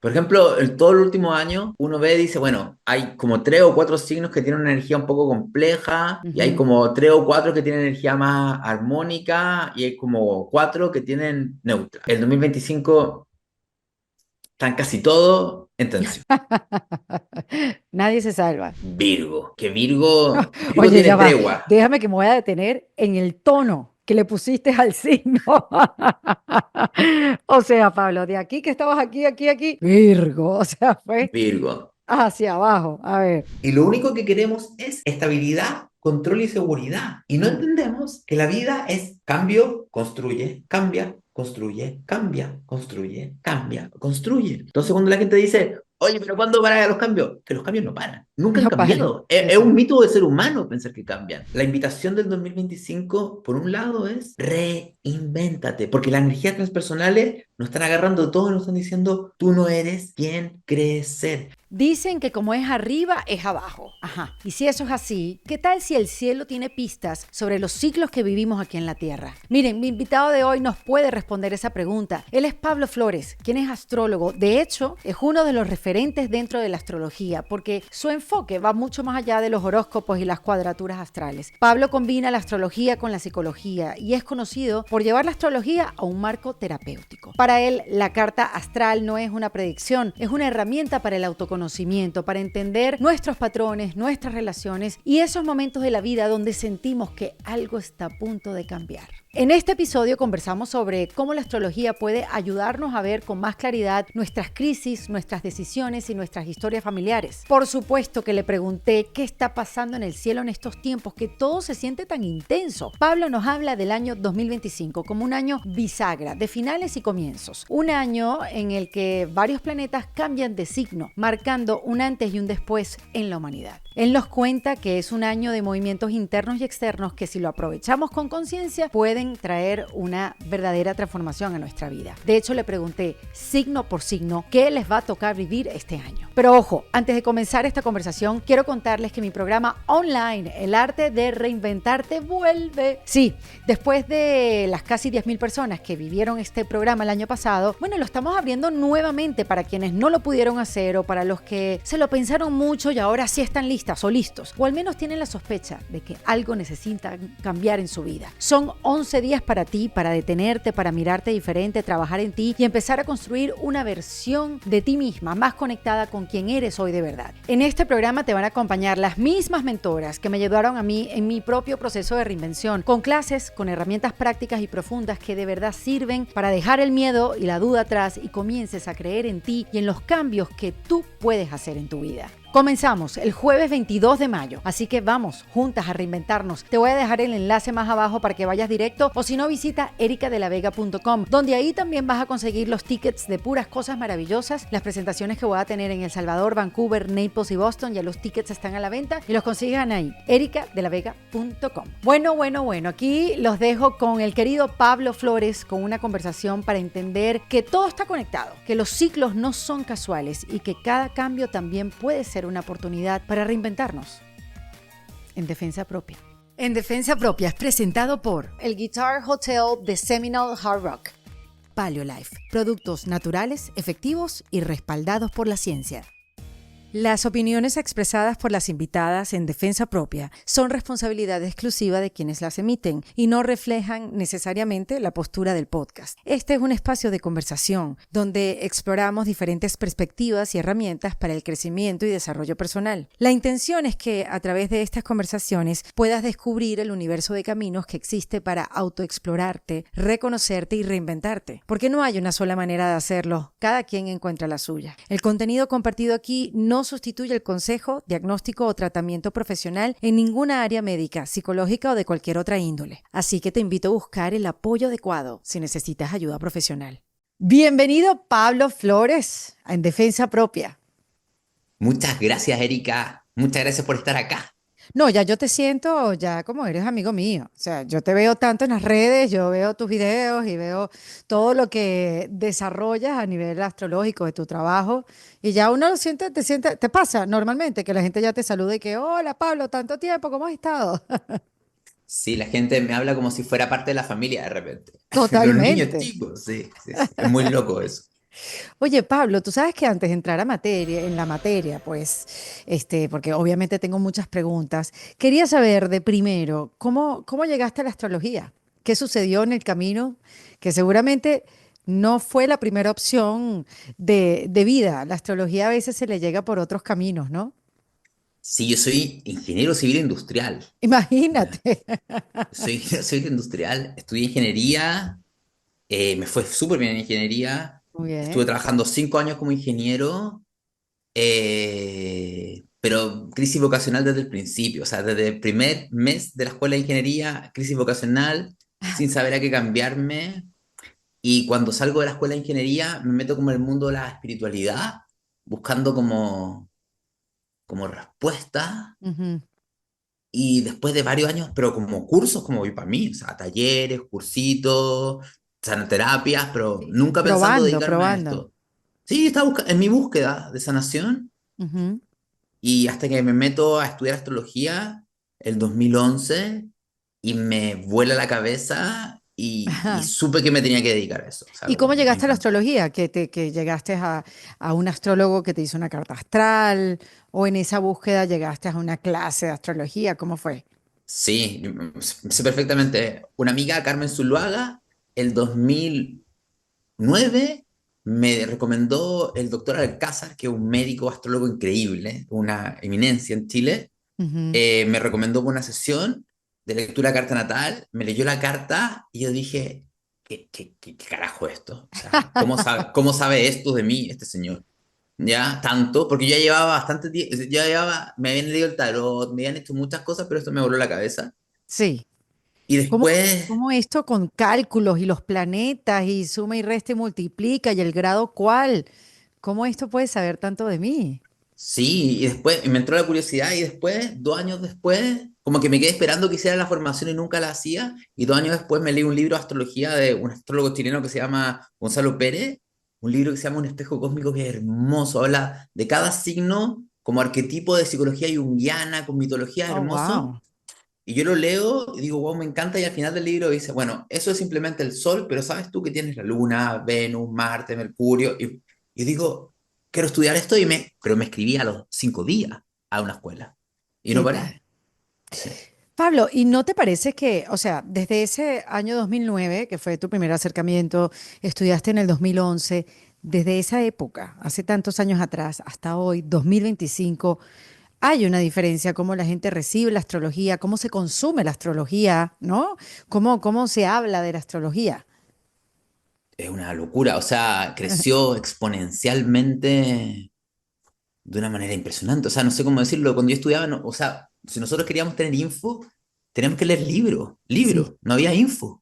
Por ejemplo, en todo el último año, uno ve y dice, bueno, hay como 3 o 4 signos que tienen una energía un poco compleja, y hay Ujú. como 3 o 4 que tienen energía más armónica, y hay como 4 que tienen neutra. El 2025 están casi todos en tensión. Nadie se salva. Virgo, que Virgo Oye, tiene ya va. tregua. Déjame que me voy a detener en el tono que le pusiste al signo. O sea, Pablo, de aquí que estabas aquí, Virgo. O sea, fue Virgo. hacia abajo. A ver. Y lo único que queremos es estabilidad, control y seguridad. Y no entendemos que la vida es cambio, construye, cambia, construye, cambia, construye, cambia, construye. Entonces cuando la gente dice, oye, pero ¿cuándo paran los cambios? Que los cambios no paran, nunca han No paran. cambiado. Es un Exacto. mito de ser humano pensar que cambian. La invitación del 2025, por un lado, es reinvéntate, porque las energías transpersonales nos están agarrando todo y nos están diciendo, tú no eres quien crees ser. Dicen que como es arriba, es abajo. Ajá. Y si eso es así, ¿qué tal si el cielo tiene pistas sobre los ciclos que vivimos aquí en la Tierra? Miren, mi invitado de hoy nos puede responder esa pregunta. Él es Pablo Flores, quien es astrólogo. De hecho, es uno de los referentes dentro de la astrología, porque su enfoque va mucho más allá de los horóscopos y las cuadraturas astrales. Pablo combina la astrología con la psicología y es conocido por llevar la astrología a un marco terapéutico. Para él, la carta astral no es una predicción, es una herramienta para el autoconocimiento, para entender nuestros patrones, nuestras relaciones y esos momentos de la vida donde sentimos que algo está a punto de cambiar. En este episodio conversamos sobre cómo la astrología puede ayudarnos a ver con más claridad nuestras crisis, nuestras decisiones y nuestras historias familiares. Por supuesto que le pregunté qué está pasando en el cielo en estos tiempos que todo se siente tan intenso. Pablo nos habla del año 2025 como un año bisagra, de finales y comienzos. Un año en el que varios planetas cambian de signo, marcando un antes y un después en la humanidad. Él nos cuenta que es un año de movimientos internos y externos que si lo aprovechamos con conciencia pueden traer una verdadera transformación a nuestra vida. De hecho, le pregunté signo por signo qué les va a tocar vivir este año. Pero ojo, antes de comenzar esta conversación, quiero contarles que mi programa online, El Arte de Reinventarte, vuelve. Sí, después de las casi 10.000 personas que vivieron este programa el año pasado, bueno, lo estamos abriendo nuevamente para quienes no lo pudieron hacer o para los que se lo pensaron mucho y ahora sí están listas o listos, o al menos tienen la sospecha de que algo necesitan cambiar en su vida. Son 11 días para ti, para detenerte, para mirarte diferente, trabajar en ti y empezar a construir una versión de ti misma más conectada con quien eres hoy de verdad. En este programa te van a acompañar las mismas mentoras que me ayudaron a mí en mi propio proceso de reinvención, con clases, con herramientas prácticas y profundas que de verdad sirven para dejar el miedo y la duda atrás y comiences a creer en ti y en los cambios que tú puedes hacer en tu vida. Comenzamos el jueves 22 de mayo, así que vamos juntas a reinventarnos. Te voy a dejar el enlace más abajo para que vayas directo o si no visita ericadelavega.com, donde ahí también vas a conseguir los tickets de puras cosas maravillosas, las presentaciones que voy a tener en El Salvador, Vancouver, Naples y Boston. Ya los tickets están a la venta y los consigan ahí, ericadelavega.com. Bueno, aquí los dejo con el querido Pablo Flores con una conversación para entender que todo está conectado, que los ciclos no son casuales y que cada cambio también puede ser una oportunidad para reinventarnos. En Defensa Propia. En Defensa Propia es presentado por el Guitar Hotel de Seminole Hard Rock. Paleolife, productos naturales, efectivos y respaldados por la ciencia. Las opiniones expresadas por las invitadas en Defensa Propia son responsabilidad exclusiva de quienes las emiten y no reflejan necesariamente la postura del podcast. Este es un espacio de conversación donde exploramos diferentes perspectivas y herramientas para el crecimiento y desarrollo personal. La intención es que a través de estas conversaciones puedas descubrir el universo de caminos que existe para autoexplorarte, reconocerte y reinventarte. Porque no hay una sola manera de hacerlo, cada quien encuentra la suya. El contenido compartido aquí no sustituye el consejo, diagnóstico o tratamiento profesional en ninguna área médica, psicológica o de cualquier otra índole. Así que te invito a buscar el apoyo adecuado si necesitas ayuda profesional. Bienvenido Pablo Flores en Defensa Propia. Muchas gracias, Erika. Muchas gracias por estar acá. No, ya yo te siento ya como eres amigo mío. O sea, yo te veo tanto en las redes, yo veo tus videos y veo todo lo que desarrollas a nivel astrológico de tu trabajo y ya uno lo siente, te pasa normalmente que la gente ya te saluda y que, hola Pablo, tanto tiempo, ¿cómo has estado? Sí, la gente me habla como si fuera parte de la familia de repente. Los niños Totalmente. chicos, sí, sí, sí. Es muy loco eso. Oye, Pablo, tú sabes que antes de entrar a materia, en la materia, pues, porque obviamente tengo muchas preguntas, quería saber de primero, ¿cómo llegaste a la astrología? ¿Qué sucedió en el camino? Que seguramente no fue la primera opción de vida. La astrología a veces se le llega por otros caminos, ¿no? Sí, yo soy ingeniero civil industrial. Imagínate. ¿Ya? Soy ingeniero civil industrial, estudié ingeniería, me fue súper bien en ingeniería, Muy estuve bien. trabajando 5 años como ingeniero, pero crisis vocacional desde el principio, o sea, desde el primer mes de la escuela de ingeniería, crisis vocacional, sin saber a qué cambiarme, y cuando salgo de la escuela de ingeniería me meto como en el mundo de la espiritualidad, buscando como respuestas. Ujú. Y después de varios años, pero como cursos, como voy para mí, o sea, talleres, cursitos, sanoterapias, pero Sí. nunca pensando Probando, dedicarme a probando. esto. Sí, estaba en mi búsqueda de sanación Ujú. y hasta que me meto a estudiar astrología el 2011 y me vuela la cabeza y Ajá. supe que me tenía que dedicar a eso. O sea, ¿Y cómo me llegaste a la encantó. astrología? ¿Que llegaste a un astrólogo que te hizo una carta astral? ¿O en esa búsqueda llegaste a una clase de astrología? ¿Cómo fue? Sí, yo sé perfectamente. Una amiga, Carmen Zuluaga, el 2009 me recomendó el doctor Alcázar, que es un médico astrólogo increíble, una eminencia en Chile. Ujú. Me recomendó una sesión de lectura de carta natal, me leyó la carta y yo dije, ¿qué carajo es esto? O sea, cómo sabe esto de mí este señor? Ya, tanto, porque yo ya llevaba bastante tiempo, me habían leído el tarot, me habían hecho muchas cosas, pero esto me voló la cabeza. Sí. Y ¿Cómo, después, cómo esto con cálculos y los planetas y suma y resta y multiplica y el grado cuál? ¿Cómo esto puede saber tanto de mí? sí, y después me entró la curiosidad y después, 2 años después, como que me quedé esperando que hiciera la formación y nunca la hacía. Y 2 años después me leí un libro de astrología de un astrólogo chileno que se llama Gonzalo Pérez, un libro que se llama Un espejo cósmico que es hermoso, habla de cada signo como arquetipo de psicología junguiana, con mitología Oh, hermoso. wow. Y yo lo leo y digo, wow, me encanta. Y al final del libro dice, bueno, eso es simplemente el Sol, pero sabes tú que tienes la Luna, Venus, Marte, Mercurio. Y digo, quiero estudiar esto, pero me escribí a los 5 días a una escuela. Y no ¿Qué tal? paré. Sí. Pablo, ¿y no te parece que, o sea, desde ese año 2009, que fue tu primer acercamiento, estudiaste en el 2011, desde esa época, hace tantos años atrás, hasta hoy, 2025, hay una diferencia cómo la gente recibe la astrología, cómo se consume la astrología, ¿no? ¿Cómo se habla de la astrología? Es una locura. O sea, creció exponencialmente de una manera impresionante. O sea, no sé cómo decirlo. Cuando yo estudiaba, o sea, si nosotros queríamos tener info, teníamos que leer libros, Sí. libros. No había info.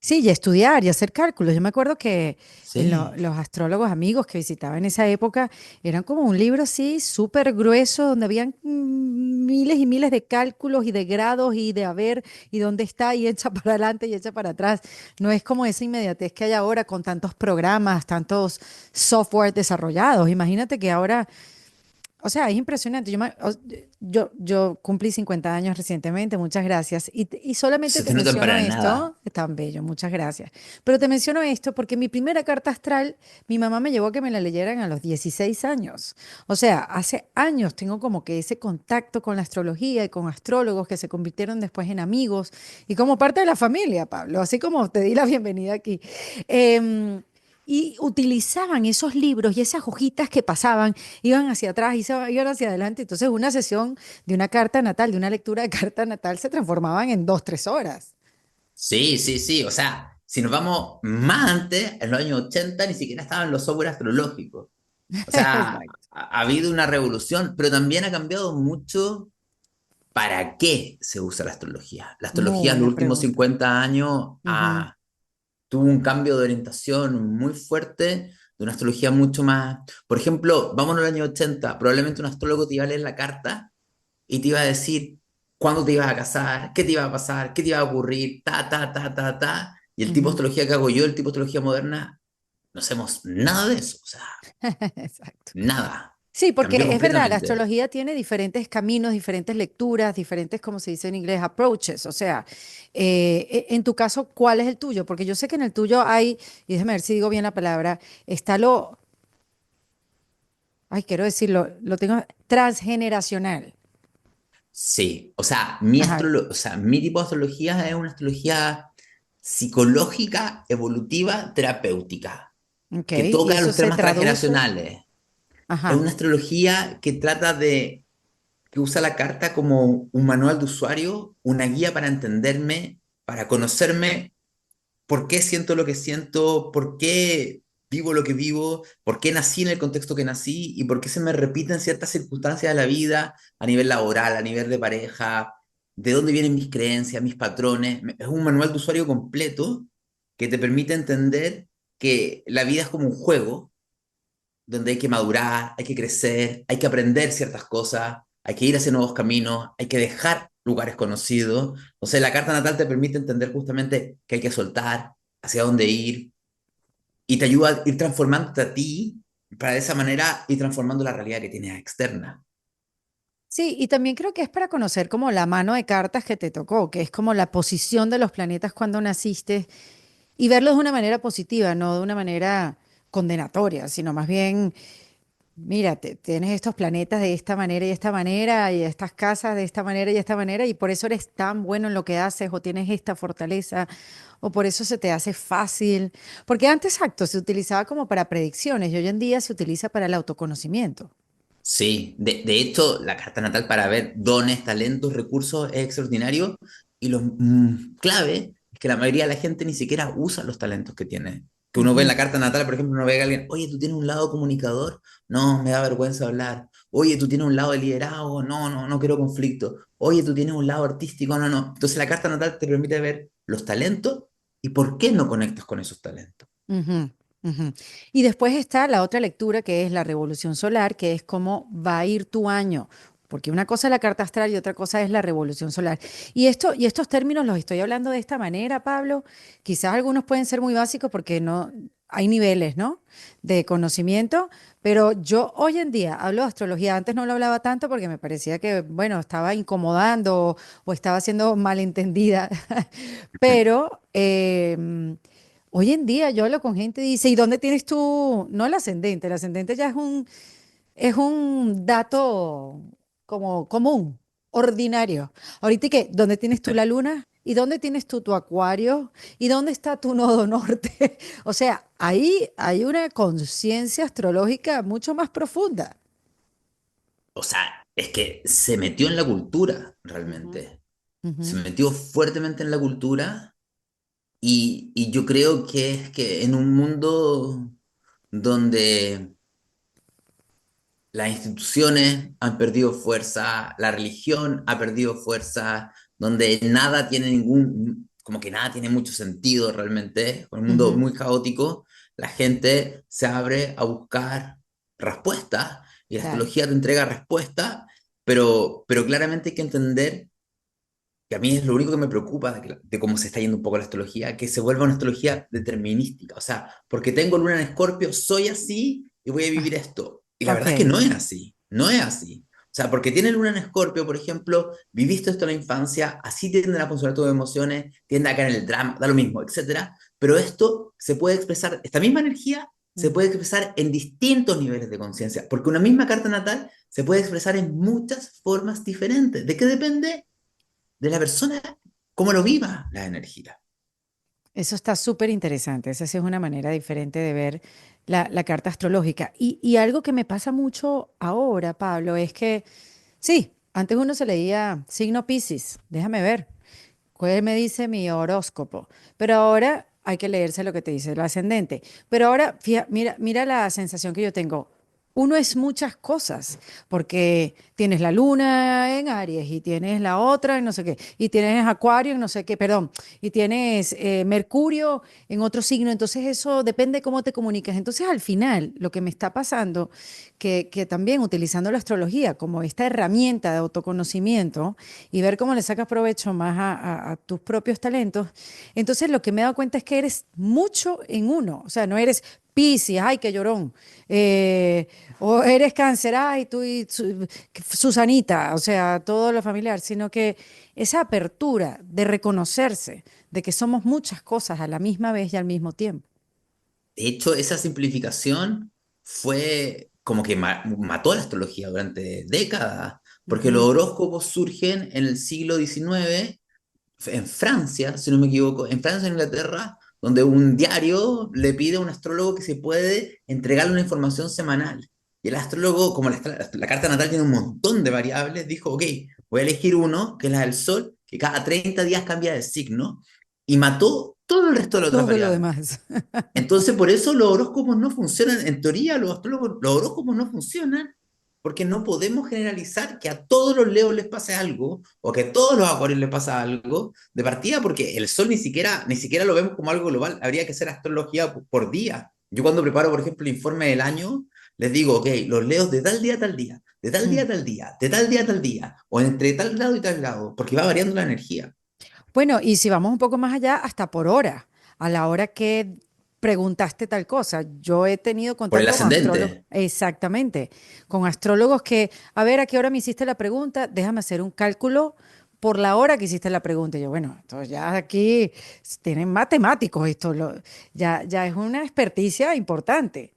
Sí, y estudiar y hacer cálculos. Yo me acuerdo que Sí. los astrólogos amigos que visitaba en esa época eran como un libro así súper grueso donde habían miles y miles de cálculos y de grados y de a ver y dónde está y echa para adelante y echa para atrás. No es como esa inmediatez que hay ahora con tantos programas, tantos software desarrollados. Imagínate que ahora o sea, es impresionante. Yo cumplí 50 años recientemente, muchas gracias. Y solamente Se te te notan menciono para esto, nada. es tan bello, muchas gracias. Pero te menciono esto porque mi primera carta astral, mi mamá me llevó a que me la leyeran a los 16 años. O sea, hace años tengo como que ese contacto con la astrología y con astrólogos que se convirtieron después en amigos y como parte de la familia, Pablo, así como te di la bienvenida aquí. Em, y utilizaban esos libros y esas hojitas que pasaban iban hacia atrás y iban hacia adelante. Entonces, una sesión de una carta natal, de una lectura de carta natal, se transformaban en 2, 3 horas. Sí, sí, sí. O sea, si nos vamos más antes, en los años 80 ni siquiera estaban los software astrológicos. O sea, Exacto. ha habido una revolución, pero también ha cambiado mucho para qué se usa la astrología. La Muy astrología en los buena últimos pregunta. 50 años Ujú. tuvo un cambio de orientación muy fuerte, de una astrología mucho más... Por ejemplo, vámonos al año 80, probablemente un astrólogo te iba a leer la carta y te iba a decir cuándo te ibas a casar, qué te iba a pasar, qué te iba a ocurrir, ta. Y el tipo de Ujú. astrología que hago yo, el tipo de astrología moderna, no hacemos nada de eso, o sea, Exacto. nada. Sí, Cambió porque es verdad, la completamente. astrología tiene diferentes caminos, diferentes lecturas, diferentes, como se dice en inglés, approaches. O sea, en tu caso, ¿cuál es el tuyo? Porque yo sé que en el tuyo hay, y déjame ver si digo bien la palabra, está ay, quiero decirlo, lo tengo transgeneracional. Sí, o sea, Ajá, o sea, mi tipo de astrología es una astrología psicológica, evolutiva, terapéutica, ok, que y toca eso los se temas traduce, transgeneracionales. Es ajá. una astrología que trata de, que usa la carta como un manual de usuario, una guía para entenderme, para conocerme, por qué siento lo que siento, por qué vivo lo que vivo, por qué nací en el contexto que nací y por qué se me repiten ciertas circunstancias de la vida a nivel laboral, a nivel de pareja, de dónde vienen mis creencias, mis patrones. Es un manual de usuario completo que te permite entender que la vida es como un juego donde hay que madurar, hay que crecer, hay que aprender ciertas cosas, hay que ir hacia nuevos caminos, hay que dejar lugares conocidos. O sea, la carta natal te permite entender justamente que hay que soltar, hacia dónde ir, y te ayuda a ir transformándote a ti para de esa manera ir transformando la realidad que tienes externa. Sí, y también creo que es para conocer como la mano de cartas que te tocó, que es como la posición de los planetas cuando naciste y verlos de una manera positiva, no de una manera condenatoria, sino más bien, mira, tienes estos planetas de esta manera, y estas casas de esta manera y esta manera, y por eso eres tan bueno en lo que haces, o tienes esta fortaleza, o por eso se te hace fácil. Porque antes, exacto, se utilizaba como para predicciones y hoy en día se utiliza para el autoconocimiento. Sí, de hecho, la carta natal para ver dones, talentos, recursos es extraordinario y lo clave es que la mayoría de la gente ni siquiera usa los talentos que tiene. Que uno ve en Ujú. la carta natal, por ejemplo, uno ve a alguien, oye, tú tienes un lado comunicador, no, me da vergüenza hablar. Oye, tú tienes un lado de liderazgo, no, no, no quiero conflicto. Oye, tú tienes un lado artístico, no, no. Entonces la carta natal te permite ver los talentos y por qué no conectas con esos talentos. Ujú, ujú. Y después está la otra lectura que es la revolución solar, que es cómo va a ir tu año. Porque una cosa es la carta astral y otra cosa es la revolución solar. Y estos términos los estoy hablando de esta manera, Pablo. Quizás algunos pueden ser muy básicos porque no hay niveles, ¿no? De conocimiento. Pero yo hoy en día hablo de astrología. Antes no lo hablaba tanto porque me parecía que, bueno, estaba incomodando o estaba siendo malentendida. Pero hoy en día yo hablo con gente y dice, ¿y dónde tienes tú? No el ascendente, ya es un dato como común, ordinario. Ahorita que, ¿dónde tienes tú la luna? ¿Y dónde tienes tú tu acuario? ¿Y dónde está tu nodo norte? O sea, ahí hay una conciencia astrológica mucho más profunda. O sea, es que se metió en la cultura Ujú, realmente. ujú, Se metió fuertemente en la cultura y yo creo que es que en un mundo donde las instituciones han perdido fuerza, la religión ha perdido fuerza, donde nada tiene ningún, como que nada tiene mucho sentido realmente, con un mundo ujú, muy caótico, la gente se abre a buscar respuestas y la claro. astrología te entrega respuestas, pero claramente hay que entender que a mí es lo único que me preocupa de cómo se está yendo un poco la astrología, que se vuelva una astrología determinística. O sea, porque tengo luna en Escorpio, soy así y voy a Ah, vivir esto. Y la verdad es que ok. no es así, no es así. O sea, porque tiene luna en Escorpio, por ejemplo, viviste esto en la infancia, así tienden a funcionar tus emociones, tiende a caer en el drama, da lo mismo, etcétera. Pero esto se puede expresar, esta misma energía se puede Ujú. expresar en distintos niveles de conciencia, porque una misma carta natal se puede expresar en muchas formas diferentes. ¿De qué depende? De la persona, cómo lo viva la energía. Eso está súper interesante. Esa sí es una manera diferente de ver la carta astrológica. Y algo que me pasa mucho ahora, Pablo, es que sí, antes uno se leía signo Piscis, déjame ver, ¿cuál me dice mi horóscopo? Pero ahora hay que leerse lo que te dice el ascendente. Pero ahora, mira la sensación que yo tengo. Uno es muchas cosas, porque tienes la luna en Aries y tienes la otra en no sé qué, y tienes Acuario en no sé qué, perdón, y tienes Mercurio en otro signo, entonces eso depende de cómo te comunicas. Entonces al final lo que me está pasando, que también utilizando la astrología como esta herramienta de autoconocimiento y ver cómo le sacas provecho más a tus propios talentos, entonces lo que me he dado cuenta es que eres mucho en uno, o sea, no eres Piscis, ay, qué llorón. Eh, o eres cáncer, ay, tú y Susanita, o sea, todo lo familiar, sino que esa apertura de reconocerse, de que somos muchas cosas a la misma vez y al mismo tiempo. De hecho, esa simplificación fue como que mató a la astrología durante décadas, porque los Ujú. horóscopos surgen en el siglo XIX en Francia, si no me equivoco, en Francia, en Inglaterra, donde un diario le pide a un astrólogo que se puede entregarle una información semanal. Y el astrólogo, como la carta natal tiene un montón de variables, dijo, ok, voy a elegir uno, que es la del Sol, que cada 30 días cambia de signo, y mató todo el resto de las otras Todo lo variables. demás. Entonces, por eso los horóscopos no funcionan. En teoría, los astrólogos, los horóscopos no funcionan porque no podemos generalizar que a todos los leos les pase algo o que a todos los acuarios les pasa algo de partida, porque el sol ni siquiera lo vemos como algo global. Habría que hacer astrología por día. Yo cuando preparo, por ejemplo, el informe del año, les digo, ok, los leos de tal día a tal día, de tal día Mm. a tal día, de tal día a tal día, o entre tal lado y tal lado, porque va variando la energía. Bueno, y si vamos un poco más allá, hasta por hora, a la hora que preguntaste tal cosa. Yo he tenido Por el contacto con astrólogos, ascendente. exactamente, con astrólogos que, a ver, ¿a qué hora me hiciste la pregunta? Déjame hacer un cálculo por la hora que hiciste la pregunta. Y yo, bueno, entonces ya aquí tienen matemáticos esto, ya es una experticia importante.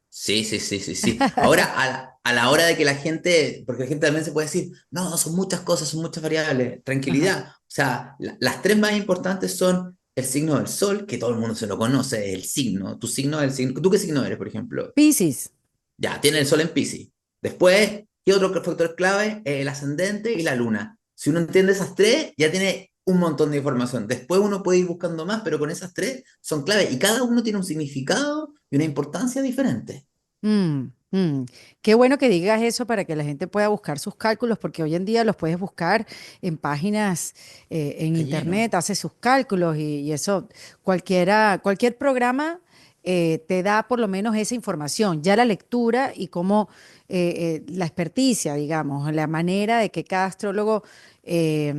Sí, sí, sí, sí, sí. Ahora, a la hora de que la gente, porque la gente también se puede decir, no, son muchas cosas, son muchas variables, Ajá. tranquilidad. O sea, las tres más importantes son el signo del sol, que todo el mundo se lo conoce, el signo, tu signo es el signo. ¿Tú qué signo eres, por ejemplo? Piscis. Ya, tiene el sol en Piscis. Después, ¿qué otro factor es clave? El ascendente y la luna. Si uno entiende esas tres, ya tiene un montón de información. Después uno puede ir buscando más, pero con esas tres son clave y cada uno tiene un significado y una importancia diferente. Mm, mm. Qué bueno que digas eso para que la gente pueda buscar sus cálculos, porque hoy en día los puedes buscar en páginas en Está lleno. internet, hace sus cálculos y eso, cualquier programa te da por lo menos esa información, ya la lectura y cómo la experticia, digamos, la manera de que cada astrólogo eh,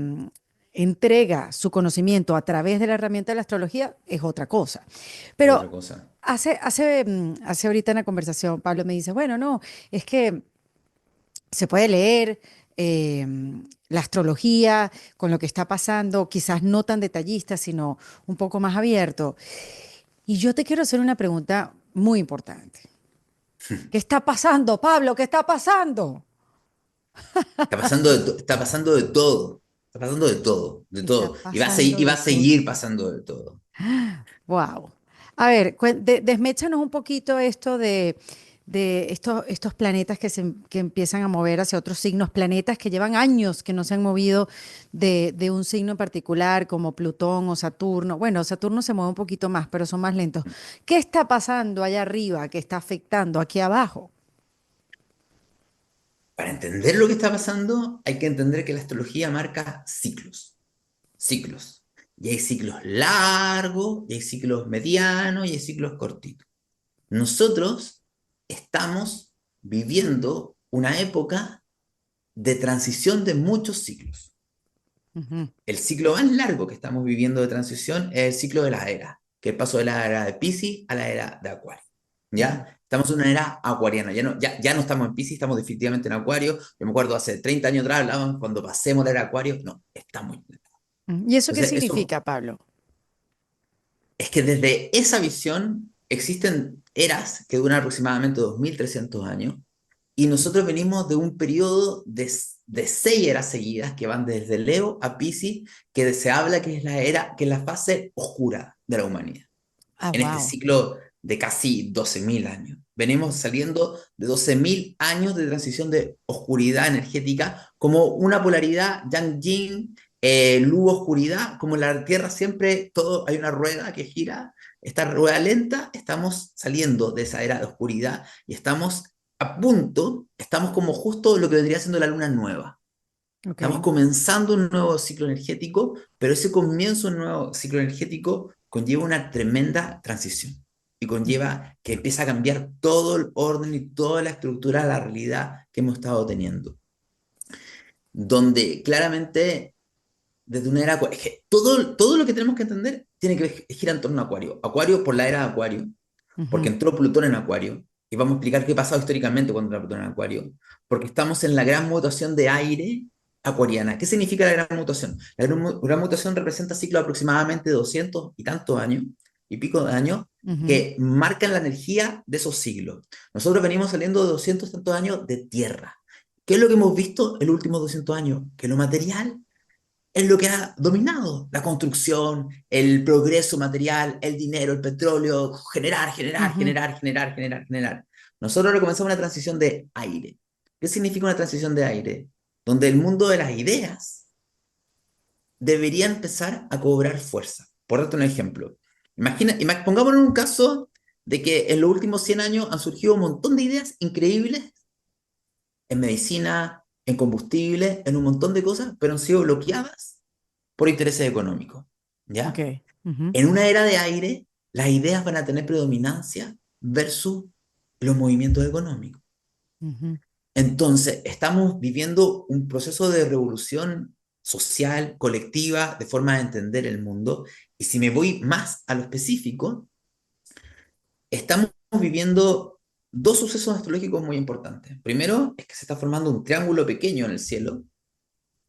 entrega su conocimiento a través de la herramienta de la astrología es otra cosa. Es otra Pero cosa. hace ahorita en la conversación, Pablo me dice, bueno, no, es que se puede leer eh, la astrología con lo que está pasando, quizás no tan detallista, sino un poco más abierto. Y yo te quiero hacer una pregunta muy importante. ¿Qué está pasando, Pablo? ¿Qué está pasando? Está pasando de todo. Está pasando de todo, de Está todo. Y va a seguir, pasando y va de a todo. seguir pasando de todo. Wow. A ver, desméchanos un poquito esto de estos planetas que empiezan a mover hacia otros signos, planetas que llevan años que no se han movido de un signo en particular, como Plutón o Saturno. Bueno, Saturno se mueve un poquito más, pero son más lentos. ¿Qué está pasando allá arriba que está afectando aquí abajo? Para entender lo que está pasando, hay que entender que la astrología marca ciclos. Ciclos. Y hay ciclos largos, y hay ciclos medianos, y hay ciclos cortitos. Nosotros estamos viviendo una época de transición de muchos ciclos. Ujú. El ciclo más largo que estamos viviendo de transición es el ciclo de la era, que es el paso de la era de Piscis a la era de Acuario. Ujú. ¿Ya? Estamos en una era acuariana, ya no estamos en Piscis, estamos definitivamente en Acuario. Yo me acuerdo hace 30 años atrás hablábamos cuando pasemos la era Acuario, no, estamos. ¿Y eso qué Entonces, eso significa, Pablo? es que desde esa visión existen eras que duran aproximadamente 2300 años y nosotros venimos de un periodo de 6 eras seguidas que van desde Leo a Piscis, que se habla que es la fase oscura de la humanidad. Ah, En este wow. ciclo de casi 12.000 años. Venimos saliendo de 12.000 años de transición de oscuridad energética, como una polaridad yang-yin, luz-oscuridad, como la Tierra siempre, todo, hay una rueda que gira, esta rueda lenta, estamos saliendo de esa era de oscuridad y estamos a punto, estamos como justo lo que vendría siendo la luna nueva. Estamos Ok. comenzando un nuevo ciclo energético, pero ese comienzo de un nuevo ciclo energético conlleva una tremenda transición y conlleva que empieza a cambiar todo el orden y toda la estructura de la realidad que hemos estado teniendo. Donde claramente, desde una era, es que todo lo que tenemos que entender tiene que girar en torno a Acuario. Acuario por la era de Acuario, porque Ujú, entró Plutón en Acuario. Y vamos a explicar qué ha pasado históricamente cuando entró Plutón en Acuario. Porque estamos en la gran mutación de aire acuariana. ¿Qué significa la gran mutación? La gran mutación representa ciclos de aproximadamente 200 y tantos años, y pico de años, ujú, que marcan la energía de esos siglos. Nosotros venimos saliendo de 200 y tantos años de Tierra. ¿Qué es lo que hemos visto en los últimos 200 años? Que lo material es lo que ha dominado la construcción, el progreso material, el dinero, el petróleo, generar, generar, ujú. generar, generar, generar, generar. Nosotros ahora comenzamos una transición de aire. ¿Qué significa una transición de aire? Donde el mundo de las ideas debería empezar a cobrar fuerza. Por darte un ejemplo, pongámonos en un caso de que en los últimos 100 años han surgido un montón de ideas increíbles en medicina, en combustible, en un montón de cosas, pero han sido bloqueadas por intereses económicos. Ok. ¿Ya? Ujú, En una era de aire, las ideas van a tener predominancia versus los movimientos económicos. ujú. Entonces, estamos viviendo un proceso de revolución social, colectiva, de forma de entender el mundo. Y si me voy más a lo específico, estamos viviendo dos sucesos astrológicos muy importantes. Primero, es que se está formando un triángulo pequeño en el cielo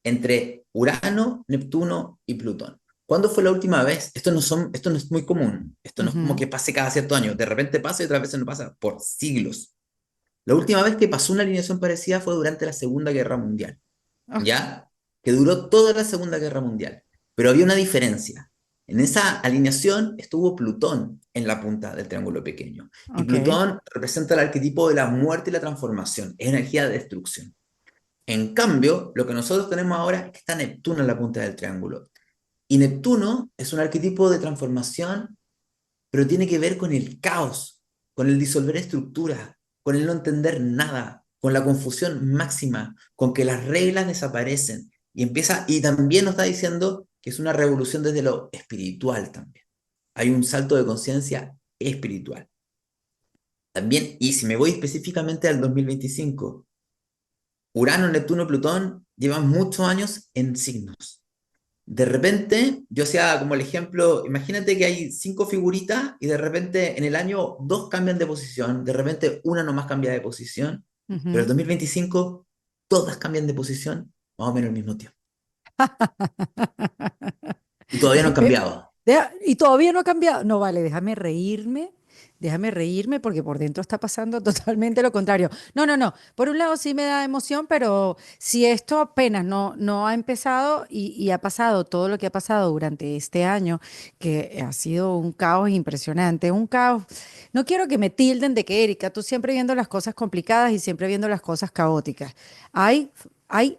entre Urano, Neptuno y Plutón. ¿Cuándo fue la última vez? Esto no es muy común. Esto no es como Ujú. que pase cada cierto año. De repente pasa y otras veces no pasa. Por siglos. La última vez que pasó una alineación parecida fue durante la Segunda Guerra Mundial. Ok, ¿Ya? Que duró toda la Segunda Guerra Mundial. Pero había una diferencia. En esa alineación estuvo Plutón en la punta del triángulo pequeño. Y ok. Plutón representa el arquetipo de la muerte y la transformación. Es energía de destrucción. En cambio, lo que nosotros tenemos ahora es que está Neptuno en la punta del triángulo. Y Neptuno es un arquetipo de transformación, pero tiene que ver con el caos, con el disolver estructuras, con el no entender nada, con la confusión máxima, con que las reglas desaparecen. Y también nos está diciendo que es una revolución desde lo espiritual también. Hay un salto de conciencia espiritual. También, y si me voy específicamente al 2025, Urano, Neptuno, Plutón llevan muchos años en signos. De repente, yo hacía como el ejemplo, imagínate que hay cinco figuritas y de repente en el año dos cambian de posición, de repente una nomás cambia de posición, pero Ujú. el 2025 todas cambian de posición más o menos al mismo tiempo. Y todavía no han Pe- cambiado. y todavía no ha cambiado. No, vale, déjame reírme porque por dentro está pasando totalmente lo contrario. No, no, no. Por un lado sí me da emoción, pero si esto apenas no ha empezado y ha pasado todo lo que ha pasado durante este año, que ha sido un caos impresionante, un caos. No quiero que me tilden de que, Erika, tú siempre viendo las cosas complicadas y siempre viendo las cosas caóticas. Hay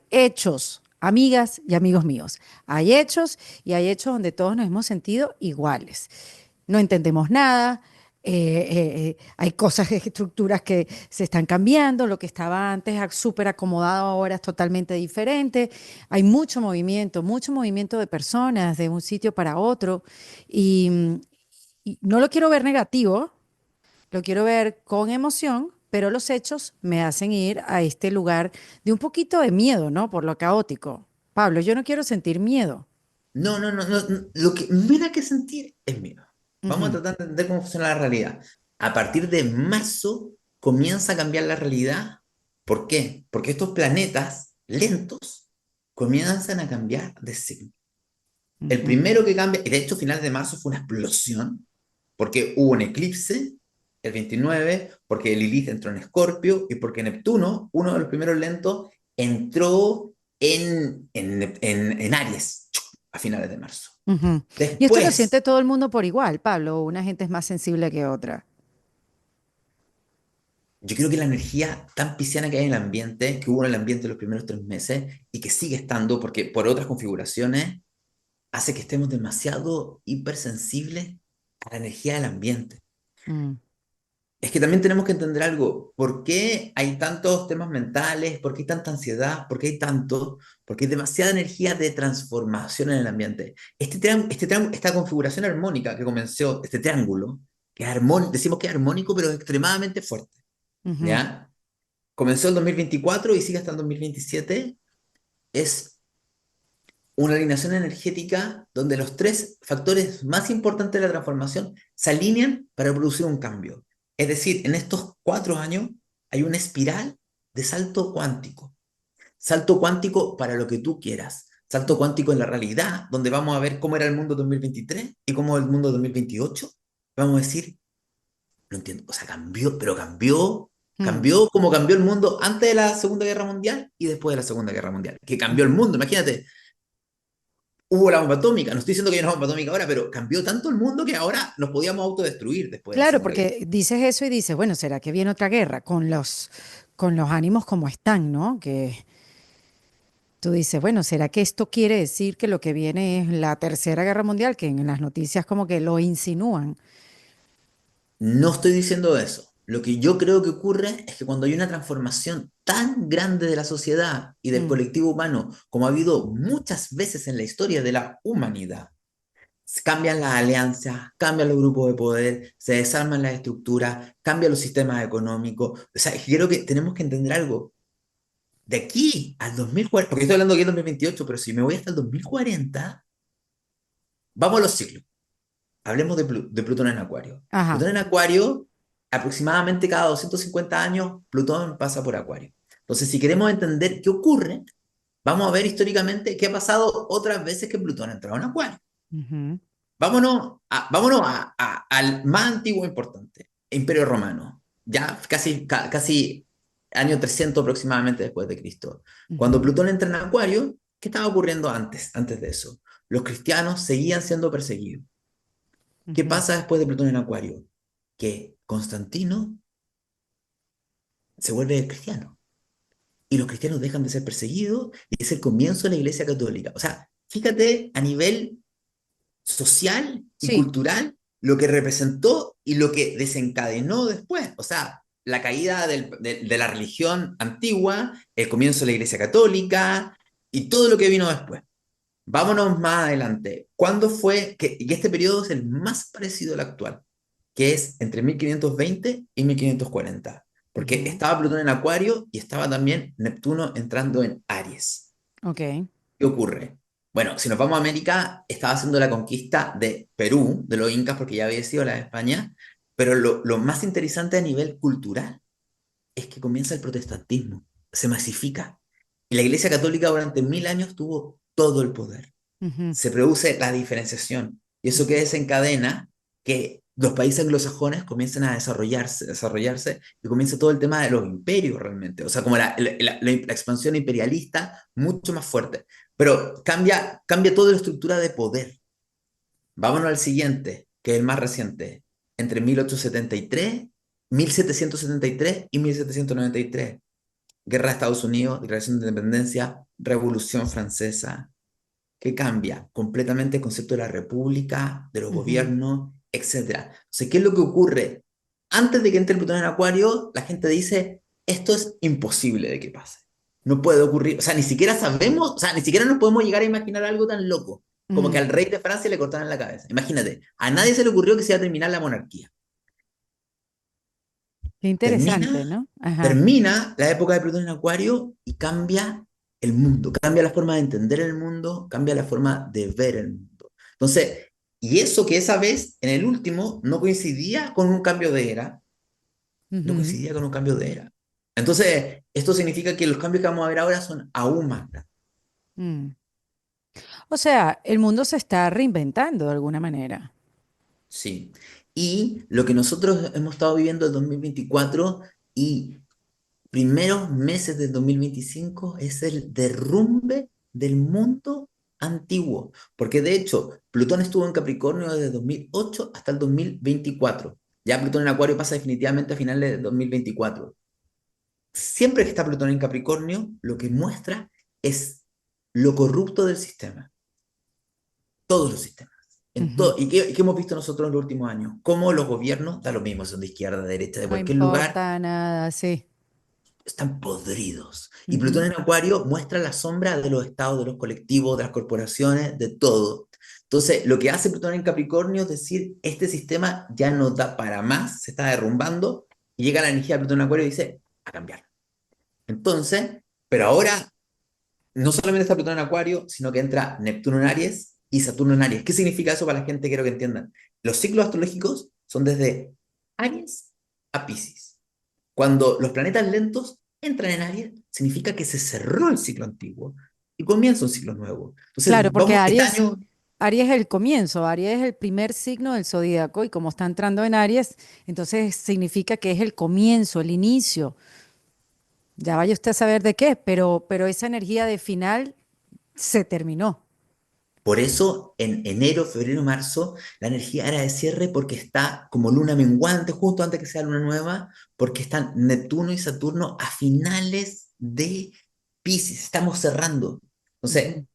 hechos. Amigas y amigos míos, hay hechos y hay hechos donde todos nos hemos sentido iguales. No entendemos nada, hay cosas, estructuras que se están cambiando, lo que estaba antes súper acomodado ahora es totalmente diferente. Hay mucho movimiento de personas de un sitio para otro y, y no lo quiero ver negativo, lo quiero ver con emoción, pero los hechos me hacen ir a este lugar de un poquito de miedo, ¿no? Por lo caótico. Pablo, yo no quiero sentir miedo. No, no, no, no, no. Lo que me da que sentir es miedo. Vamos a Ujú, tratar de entender cómo funciona la realidad. A partir de marzo comienza a cambiar la realidad. ¿Por qué? Porque estos planetas lentos comienzan a cambiar de signo. El ujú. primero que cambia, y de hecho, finales de marzo fue una explosión, porque hubo un eclipse el 29, porque Lilith entró en Escorpio y porque Neptuno, uno de los primeros lentos, entró en Aries a finales de marzo. Ujú. Y esto lo Después, siente todo el mundo por igual, Pablo. Una gente es más sensible que otra. yo creo que la energía tan pisciana que hay en el ambiente, que hubo en el ambiente los primeros 3 meses y que sigue estando, porque por otras configuraciones, hace que estemos demasiado hipersensibles a la energía del ambiente. Mm, Es que también tenemos que entender algo. ¿Por qué hay tantos temas mentales? ¿Por qué hay tanta ansiedad? ¿Por qué hay tanto? Porque hay demasiada energía de transformación en el ambiente. Esta configuración armónica que comenzó, este triángulo, que es armónico, decimos que es armónico, pero es extremadamente fuerte. ujú, ¿Ya? Comenzó el 2024 y sigue hasta el 2027. Es una alineación energética donde los tres factores más importantes de la transformación se alinean para producir un cambio. Es decir, en estos 4 años hay una espiral de salto cuántico. Salto cuántico para lo que tú quieras. Salto cuántico en la realidad, donde vamos a ver cómo era el mundo 2023 y cómo es el mundo 2028. Vamos a decir, no entiendo, o sea, cambió, pero Mm. cambió como cambió el mundo antes de la Segunda Guerra Mundial y después de la Segunda Guerra Mundial, que cambió el mundo, imagínate, hubo la bomba atómica, no estoy diciendo que hay una bomba atómica ahora, pero cambió tanto el mundo que ahora nos podíamos autodestruir después de la Claro, Segunda Guerra. porque dices eso y dices, bueno, ¿será que viene otra guerra con los ánimos como están, ¿no? Que tú dices, bueno, ¿será que esto quiere decir que lo que viene es la Tercera Guerra Mundial? Que en las noticias como que lo insinúan. No estoy diciendo eso. Lo que yo creo que ocurre es que cuando hay una transformación tan grande de la sociedad y del Mm, colectivo humano, como ha habido muchas veces en la historia de la humanidad, cambian las alianzas, cambian los grupos de poder, se desarman las estructuras, cambian los sistemas económicos. O sea, creo que tenemos que entender algo. De aquí al 2040, porque estoy hablando aquí del 2028, pero si me voy hasta el 2040, vamos a los ciclos. Hablemos de Plutón en Acuario. ajá. Plutón en Acuario, aproximadamente cada 250 años, Plutón pasa por Acuario. Entonces, si queremos entender qué ocurre, vamos a ver históricamente qué ha pasado otras veces que Plutón ha entrado en Acuario. Ujú, Al más antiguo importante, Imperio Romano, ya casi año 300 aproximadamente después de Cristo. Cuando ujú, Plutón entra en Acuario, ¿qué estaba ocurriendo antes de eso? Los cristianos seguían siendo perseguidos. ¿Qué ujú, pasa después de Plutón en Acuario? Que Constantino se vuelve cristiano y los cristianos dejan de ser perseguidos y es el comienzo de la Iglesia Católica. O sea, fíjate a nivel social y sí. cultural lo que representó y lo que desencadenó después. O sea, la caída de la religión antigua, el comienzo de la Iglesia Católica y todo lo que vino después. Vámonos más adelante. ¿Cuándo fue que y este periodo es el más parecido al actual? Que es entre 1520 y 1540? Porque Ujú, estaba Plutón en Acuario y estaba también Neptuno entrando en Aries. ok. ¿Qué ocurre? Bueno, si nos vamos a América, estaba haciendo la conquista de Perú, de los incas, porque ya había sido la de España, pero lo más interesante a nivel cultural es que comienza el protestantismo, se masifica. Y la Iglesia Católica durante 1000 años tuvo todo el poder. Ujú, Se produce la diferenciación. Y eso que ujú, desencadena que los países anglosajones comiencen a desarrollarse y comienza todo el tema de los imperios realmente. O sea, como la expansión imperialista mucho más fuerte. Pero cambia toda la estructura de poder. Vámonos al siguiente, que es el más reciente. Entre 1873, 1773 y 1793. Guerra de Estados Unidos, Declaración de Independencia, Revolución Francesa, que cambia completamente el concepto de la república, de los ujú. gobiernos, etcétera. Entonces, ¿qué es lo que ocurre? Antes de que entre Plutón en Acuario, la gente dice, esto es imposible de que pase. No puede ocurrir, o sea, ni siquiera sabemos, o sea, ni siquiera nos podemos llegar a imaginar algo tan loco, como que Mm, al rey de Francia le cortaran la cabeza. Imagínate, a nadie se le ocurrió que se iba a terminar la monarquía. qué interesante, Termina, ¿no? Ajá. termina la época de Plutón en Acuario y cambia el mundo, cambia la forma de entender el mundo, cambia la forma de ver el mundo. Entonces, y eso que esa vez, en el último, no coincidía con un cambio de era, no Ujú, coincidía con un cambio de era. Entonces, esto significa que los cambios que vamos a ver ahora son aún más grandes. mm. O sea, el mundo se está reinventando de alguna manera. Sí. Y lo que nosotros hemos estado viviendo en 2024 y primeros meses del 2025 es el derrumbe del mundo antiguo, porque de hecho Plutón estuvo en Capricornio desde 2008 hasta el 2024. Ya Plutón en Acuario pasa definitivamente a finales de 2024. Siempre que está Plutón en Capricornio, lo que muestra es lo corrupto del sistema, todos los sistemas. Ujú. ¿Y qué hemos visto nosotros en los últimos años? Cómo los gobiernos, da lo mismo, son de izquierda, de derecha, de No cualquier lugar, importa nada, sí. están podridos. Y Plutón Ujú. en Acuario muestra la sombra de los estados, de los colectivos, de las corporaciones, de todo. Entonces, lo que hace Plutón en Capricornio es decir, este sistema ya no da para más, se está derrumbando, y llega la energía de Plutón en Acuario y dice, a cambiar. Entonces, pero ahora no solamente está Plutón en Acuario, sino que entra Neptuno en Aries y Saturno en Aries. ¿Qué significa eso para la gente? Quiero que entiendan. Los ciclos astrológicos son desde Aries a Piscis. Cuando los planetas lentos entran en Aries, significa que se cerró el ciclo antiguo y comienza un ciclo nuevo. Entonces, Claro, porque vamos, este año, Aries es el comienzo, Aries es el primer signo del zodíaco y como está entrando en Aries, entonces significa que es el comienzo, el inicio. Ya vaya usted a saber de qué, pero esa energía de final se terminó. por eso en enero, febrero, marzo, la energía era de cierre porque está como luna menguante, justo antes que sea luna nueva, porque están Neptuno y Saturno a finales de Piscis, estamos cerrando. Entonces, Ujú.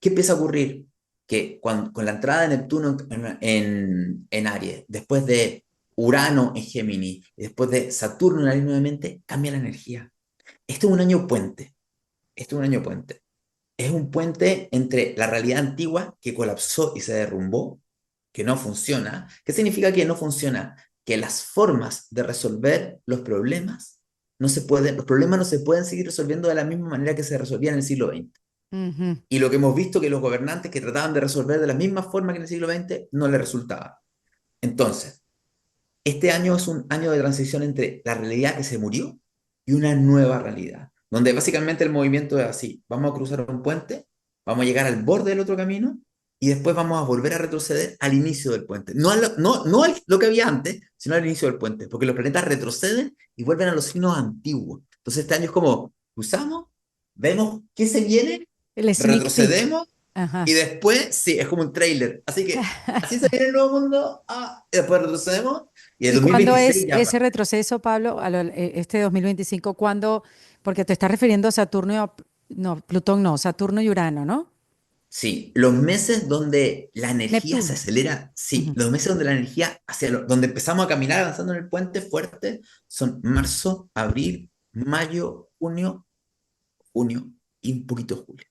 ¿qué empieza a ocurrir? Que con la entrada de Neptuno en Aries, después de Urano en Géminis, y después de Saturno en Aries nuevamente, cambia la energía. Este es un año puente. Este es un año puente. Es un puente entre la realidad antigua que colapsó y se derrumbó, que no funciona. ¿Qué significa que no funciona? Que las formas de resolver los problemas no se pueden, los problemas no se pueden seguir resolviendo de la misma manera que se resolvían en el siglo XX. Ujú. Y lo que hemos visto que los gobernantes que trataban de resolver de la misma forma que en el siglo XX no les resultaba. Entonces, este año es un año de transición entre la realidad que se murió y una nueva realidad, donde básicamente el movimiento es así: vamos a cruzar un puente, vamos a llegar al borde del otro camino y después vamos a volver a retroceder al inicio del puente. No a lo que había antes, sino al inicio del puente, porque los planetas retroceden y vuelven a los signos antiguos. Entonces este año es como cruzamos, vemos qué se viene, El sneak peek. retrocedemos y Ajá. después, sí, es como un trailer. Así que así se viene el nuevo mundo, y después retrocedemos y el ¿Y cuándo 2026 es ya ese retroceso, Pablo, este 2025? ¿Cuándo? Porque te estás refiriendo a Saturno y no, Plutón no, Saturno y Urano, ¿no? sí, los meses donde la energía se Neptuno. acelera, sí, Ujú. los meses donde la energía donde empezamos a caminar avanzando en el puente fuerte son marzo, abril, mayo, junio y un poquito julio.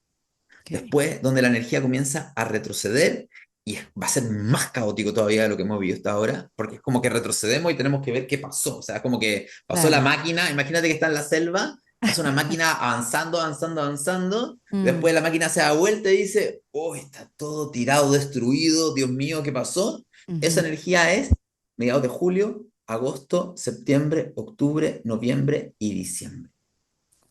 Ok, Después, donde la energía comienza a retroceder y va a ser más caótico todavía de lo que hemos vivido hasta ahora, porque es como que retrocedemos y tenemos que ver qué pasó. O sea, es como que pasó la claro. máquina, imagínate que está en la selva, pasa una máquina avanzando, avanzando, avanzando, Mm, después la máquina se da vuelta y dice, oh, está todo tirado, destruido, Dios mío, ¿qué pasó? Esa ujú. energía es mediados de julio, agosto, septiembre, octubre, noviembre y diciembre.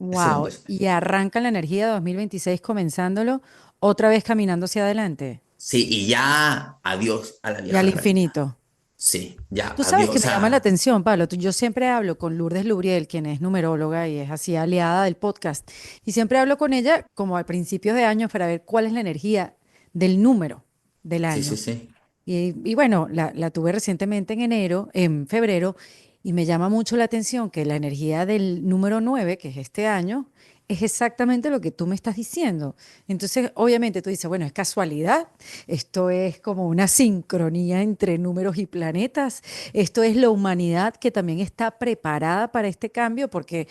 El Wow. segundo es. Y arranca la energía 2026 comenzándolo, otra vez caminando hacia adelante Sí, y ya adiós a la y al vieja realidad. infinito. Sí, ya, Tú sabes adiós. que O me llama la sea, atención, Pablo. Yo siempre hablo con Lourdes Lubriel, quien es numeróloga y es así aliada del podcast. Y siempre hablo con ella como al principio de año para ver cuál es la energía del número del sí, sí, año. sí. Y bueno, la tuve recientemente en enero, en febrero, y me llama mucho la atención que la energía del número 9 que es este año, es exactamente lo que tú me estás diciendo. Entonces, obviamente tú dices, bueno, es casualidad, esto es como una sincronía entre números y planetas, esto es la humanidad que también está preparada para este cambio, porque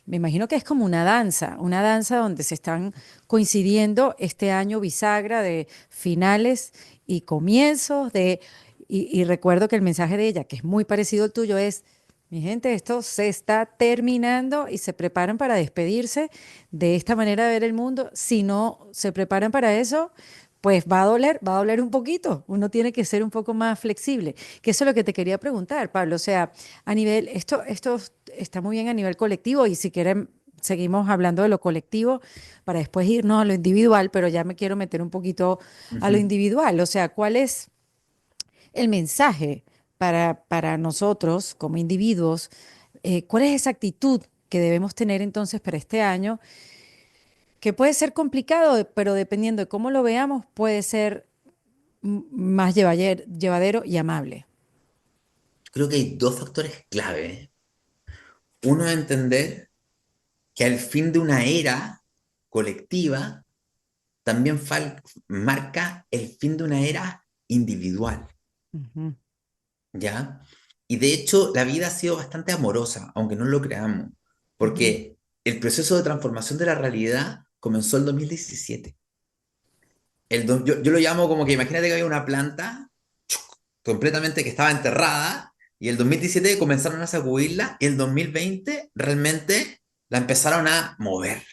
me imagino que es como una danza donde se están coincidiendo este año bisagra de finales y comienzos y recuerdo que el mensaje de ella, que es muy parecido al tuyo, es, mi gente, esto se está terminando y se preparan para despedirse de esta manera de ver el mundo. Si no se preparan para eso, pues va a doler un poquito. Uno tiene que ser un poco más flexible. Que eso es lo que te quería preguntar, Pablo. O sea, a nivel, esto está muy bien a nivel colectivo y si quieren seguimos hablando de lo colectivo para después irnos a lo individual, pero ya me quiero meter un poquito a lo Ujú. individual. O sea, ¿cuál es el mensaje para nosotros como individuos? ¿Cuál es esa actitud que debemos tener entonces para este año? Que puede ser complicado, pero dependiendo de cómo lo veamos, puede ser más llevadero y amable. Creo que hay dos factores clave, ¿eh? Uno es entender que al fin de una era colectiva también marca el fin de una era individual, Ujú, ¿ya? Y de hecho, la vida ha sido bastante amorosa, aunque no lo creamos, ujú. porque el proceso de transformación de la realidad comenzó el 2017. Yo lo llamo como que imagínate que había una planta completamente que estaba enterrada y el 2017 comenzaron a sacudirla y el 2020 realmente la empezaron a mover.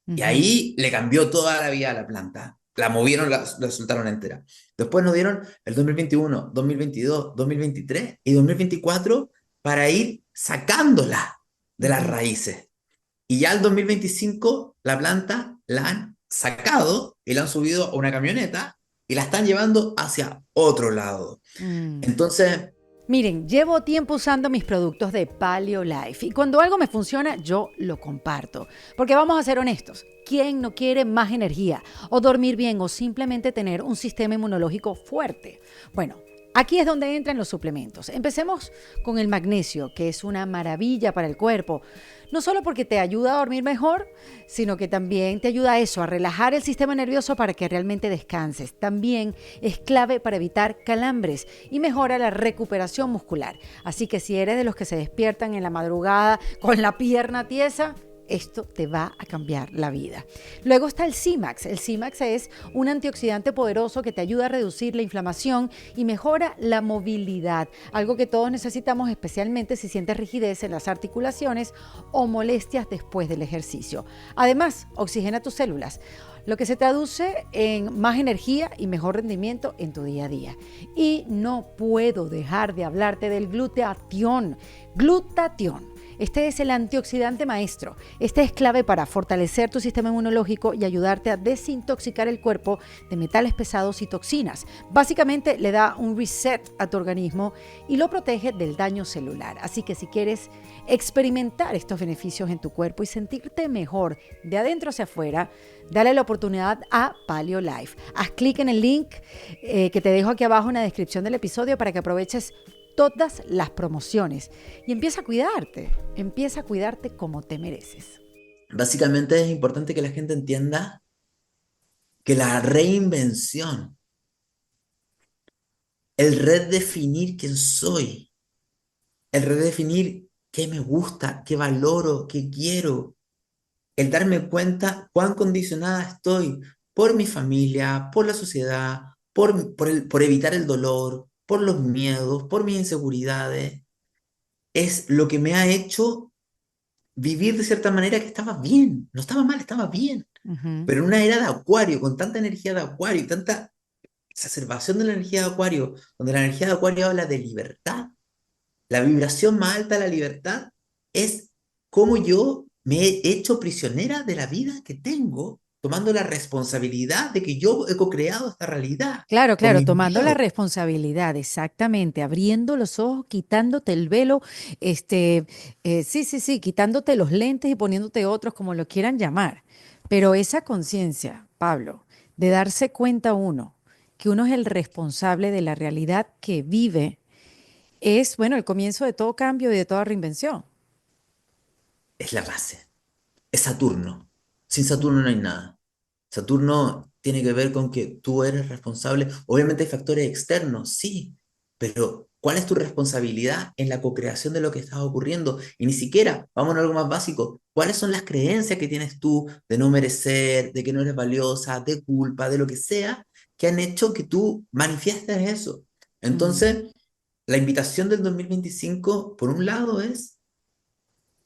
Y Ujú. ahí le cambió toda la vida a la planta. La movieron, la soltaron entera. Después nos dieron el 2021, 2022, 2023 y 2024 para ir sacándola de las Ujú. raíces. Y ya el 2025 la planta la han sacado y la han subido a una camioneta y la están llevando hacia otro lado. Mm. Entonces, Miren, llevo tiempo usando mis productos de Paleo Life y cuando algo me funciona, yo lo comparto. Porque vamos a ser honestos, ¿quién no quiere más energía o dormir bien o simplemente tener un sistema inmunológico fuerte? Bueno, aquí es donde entran los suplementos. Empecemos con el magnesio, que es una maravilla para el cuerpo. No solo porque te ayuda a dormir mejor, sino que también te ayuda a eso, a relajar el sistema nervioso para que realmente descanses. También es clave para evitar calambres y mejora la recuperación muscular. Así que si eres de los que se despiertan en la madrugada con la pierna tiesa, esto te va a cambiar la vida. Luego está el CIMAX. El CIMAX es un antioxidante poderoso que te ayuda a reducir la inflamación y mejora la movilidad, algo que todos necesitamos especialmente si sientes rigidez en las articulaciones o molestias después del ejercicio. Además, oxigena tus células, lo que se traduce en más energía y mejor rendimiento en tu día a día. Y no puedo dejar de hablarte del glutatión. Glutatión. Este es el antioxidante maestro. Este es clave para fortalecer tu sistema inmunológico y ayudarte a desintoxicar el cuerpo de metales pesados y toxinas. Básicamente le da un reset a tu organismo y lo protege del daño celular. Así que si quieres experimentar estos beneficios en tu cuerpo y sentirte mejor de adentro hacia afuera, dale la oportunidad a Paleo Life. Haz clic en el link que te dejo aquí abajo en la descripción del episodio para que aproveches todas las promociones y empieza a cuidarte como te mereces. básicamente es importante que la gente entienda que la reinvención, el redefinir quién soy, el redefinir qué me gusta, qué valoro, qué quiero, el darme cuenta cuán condicionada estoy por mi familia, por la sociedad, por evitar el dolor, por los miedos, por mis inseguridades, es lo que me ha hecho vivir de cierta manera que estaba bien, no estaba mal, estaba bien. Ujú. Pero en una era de Acuario, con tanta energía de Acuario y tanta exacerbación de la energía de Acuario, donde la energía de Acuario habla de libertad, la vibración más alta de la libertad es cómo yo me he hecho prisionera de la vida que tengo, tomando la responsabilidad de que yo he co-creado esta realidad Claro, con claro, mis tomando la miedos. responsabilidad, exactamente, abriendo los ojos, quitándote el velo, sí, quitándote los lentes y poniéndote otros, como lo quieran llamar. Pero esa conciencia, Pablo, de darse cuenta uno, que uno es el responsable de la realidad que vive, es, bueno, el comienzo de todo cambio y de toda reinvención. Es la base, es Saturno. Sin Saturno no hay nada. Saturno tiene que ver con que tú eres responsable. Obviamente hay factores externos, sí, pero ¿cuál es tu responsabilidad en la co-creación de lo que está ocurriendo? Y ni siquiera, vamos a algo más básico, ¿cuáles son las creencias que tienes tú de no merecer, de que no eres valiosa, de culpa, de lo que sea, que han hecho que tú manifiestes eso? Mm. Entonces, la invitación del 2025, por un lado, es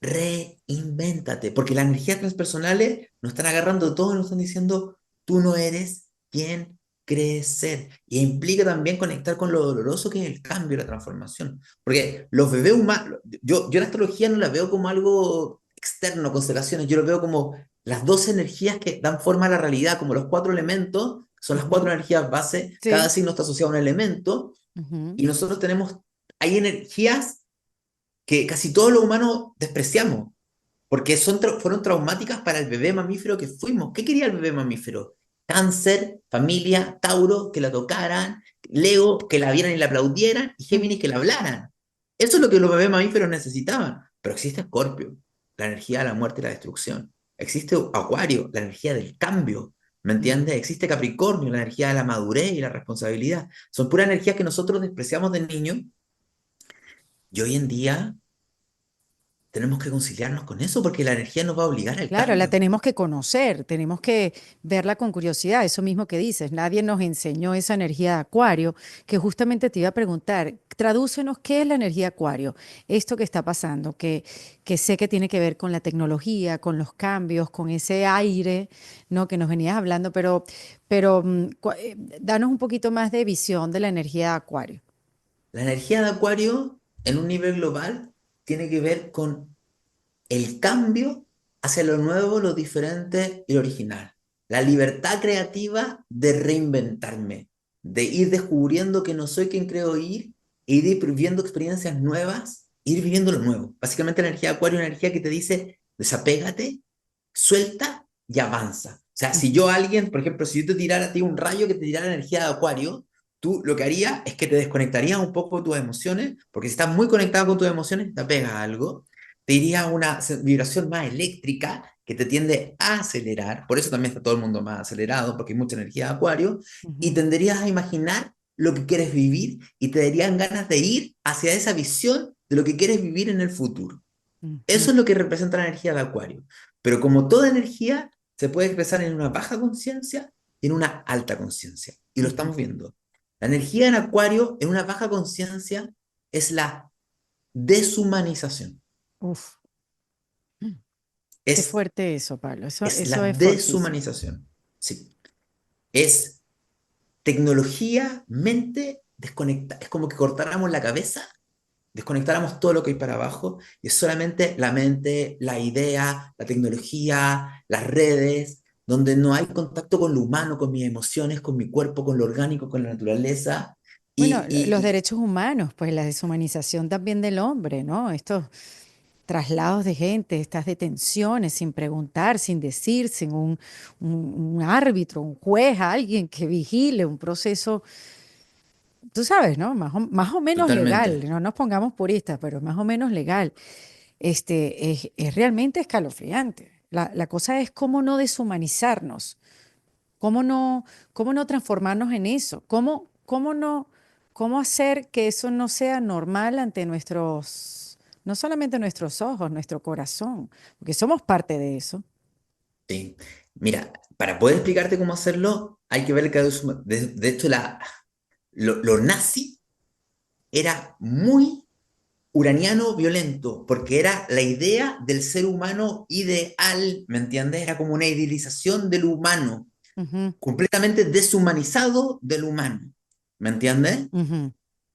reinvéntate, porque las energías transpersonales nos están agarrando todo y nos están diciendo, tú no eres quien crees ser. Y implica también conectar con lo doloroso que es el cambio, la transformación. Porque los bebés humanos, yo la astrología no la veo como algo externo, constelaciones, yo lo veo como las dos energías que dan forma a la realidad, como los cuatro elementos, son las cuatro Ujú. energías base, cada Sí. signo está asociado a un elemento, Ujú. y nosotros tenemos, hay energías que casi todos los humanos despreciamos, porque fueron traumáticas para el bebé mamífero que fuimos. ¿Qué quería el bebé mamífero? Cáncer, familia, Tauro, que la tocaran, Leo, que la vieran y la aplaudieran, y Mm. Géminis, que la hablaran. Eso es lo que los bebés mamíferos necesitaban. Pero existe Escorpio, la energía de la muerte y la destrucción. Existe Acuario, la energía del cambio. ¿Me Mm. entiendes? Existe Capricornio, la energía de la madurez y la responsabilidad. Son puras energías que nosotros despreciamos de niños y hoy en día tenemos que conciliarnos con eso porque la energía nos va a obligar al Claro, la cambio. tenemos que conocer, tenemos que verla con curiosidad, eso mismo que dices, nadie nos enseñó esa energía de Acuario, que justamente te iba a preguntar, tradúcenos qué es la energía de Acuario, esto que está pasando, que sé que tiene que ver con la tecnología, con los cambios, con ese aire, ¿no? Que nos venías hablando, pero danos un poquito más de visión de la energía de Acuario. La energía de Acuario, en un nivel global, tiene que ver con el cambio hacia lo nuevo, lo diferente y lo original. La libertad creativa de reinventarme, de ir descubriendo que no soy quien creo ir, e ir viviendo experiencias nuevas, ir viviendo lo nuevo. Básicamente la energía de Acuario es una energía que te dice, desapégate, suelta y avanza. O sea, si yo alguien, por ejemplo, si yo te tirara a ti un rayo que te tirara energía de Acuario, tú lo que harías es que te desconectarías un poco de tus emociones, porque si estás muy conectado con tus emociones, te apegas a algo, te iría a una vibración más eléctrica que te tiende a acelerar, por eso también está todo el mundo más acelerado, porque hay mucha energía de Acuario, y Ujú, tenderías a imaginar lo que quieres vivir y te darían ganas de ir hacia esa visión de lo que quieres vivir en el futuro. ujú, Eso es lo que representa la energía de Acuario. Pero como toda energía, se puede expresar en una baja conciencia y en una alta conciencia. Y lo ujú. estamos viendo. La energía en Acuario, en una baja conciencia, es la deshumanización. Uf, qué Es, fuerte eso, Pablo, es la eso es fortísimo. deshumanización. Sí. Es tecnología, mente desconecta. Es como que cortáramos la cabeza, desconectáramos todo lo que hay para abajo y es solamente la mente, la idea, la tecnología, las redes, donde no hay contacto con lo humano, con mis emociones, con mi cuerpo, con lo orgánico, con la naturaleza. Bueno, los Y derechos humanos, pues la deshumanización también del hombre, ¿no? Estos traslados de gente, estas detenciones sin preguntar, sin decir, sin un árbitro, un juez, alguien que vigile un proceso, tú sabes, ¿no? Más o menos legal, totalmente. no nos pongamos puristas, pero más o menos legal. Es realmente escalofriante. La cosa es cómo no deshumanizarnos. ¿Cómo no, cómo no transformarnos en eso? ¿Cómo no, cómo hacer que eso no sea normal ante nuestros, no solamente nuestros ojos, nuestro corazón, porque somos parte de eso. Sí. Mira, para poder explicarte cómo hacerlo, hay que ver que de hecho lo nazi era muy uraniano violento, porque era la idea del ser humano ideal, ¿me entiendes? Era como una idealización del humano, Ujú, completamente deshumanizado del humano, ¿me entiendes? ujú.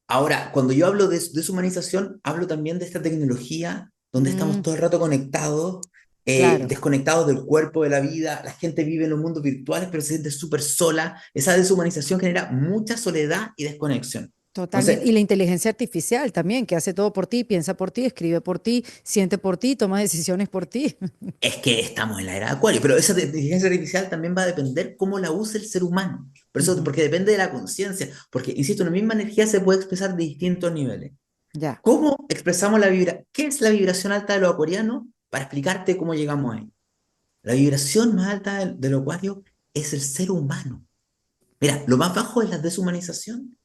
Ahora, cuando yo hablo de deshumanización, hablo también de esta tecnología donde estamos Mm, todo el rato conectados, claro, desconectados del cuerpo, de la vida. La gente vive en los mundos virtuales, pero se siente súper sola. Esa deshumanización genera mucha soledad y desconexión. totalmente. Y Entonces, la inteligencia artificial también, que hace todo por ti, piensa por ti, escribe por ti, siente por ti, toma decisiones por ti. es que estamos en la era de Acuario, pero esa inteligencia artificial también va a depender cómo la use el ser humano. Por eso, Ujú, porque depende de la conciencia, porque, insisto, una misma energía se puede expresar de distintos niveles. ya. ¿Cómo expresamos la vibra? ¿Qué es la vibración alta de los acuarianos? Para explicarte cómo llegamos ahí. La vibración más alta del acuario es el ser humano. Mira, lo más bajo es la deshumanización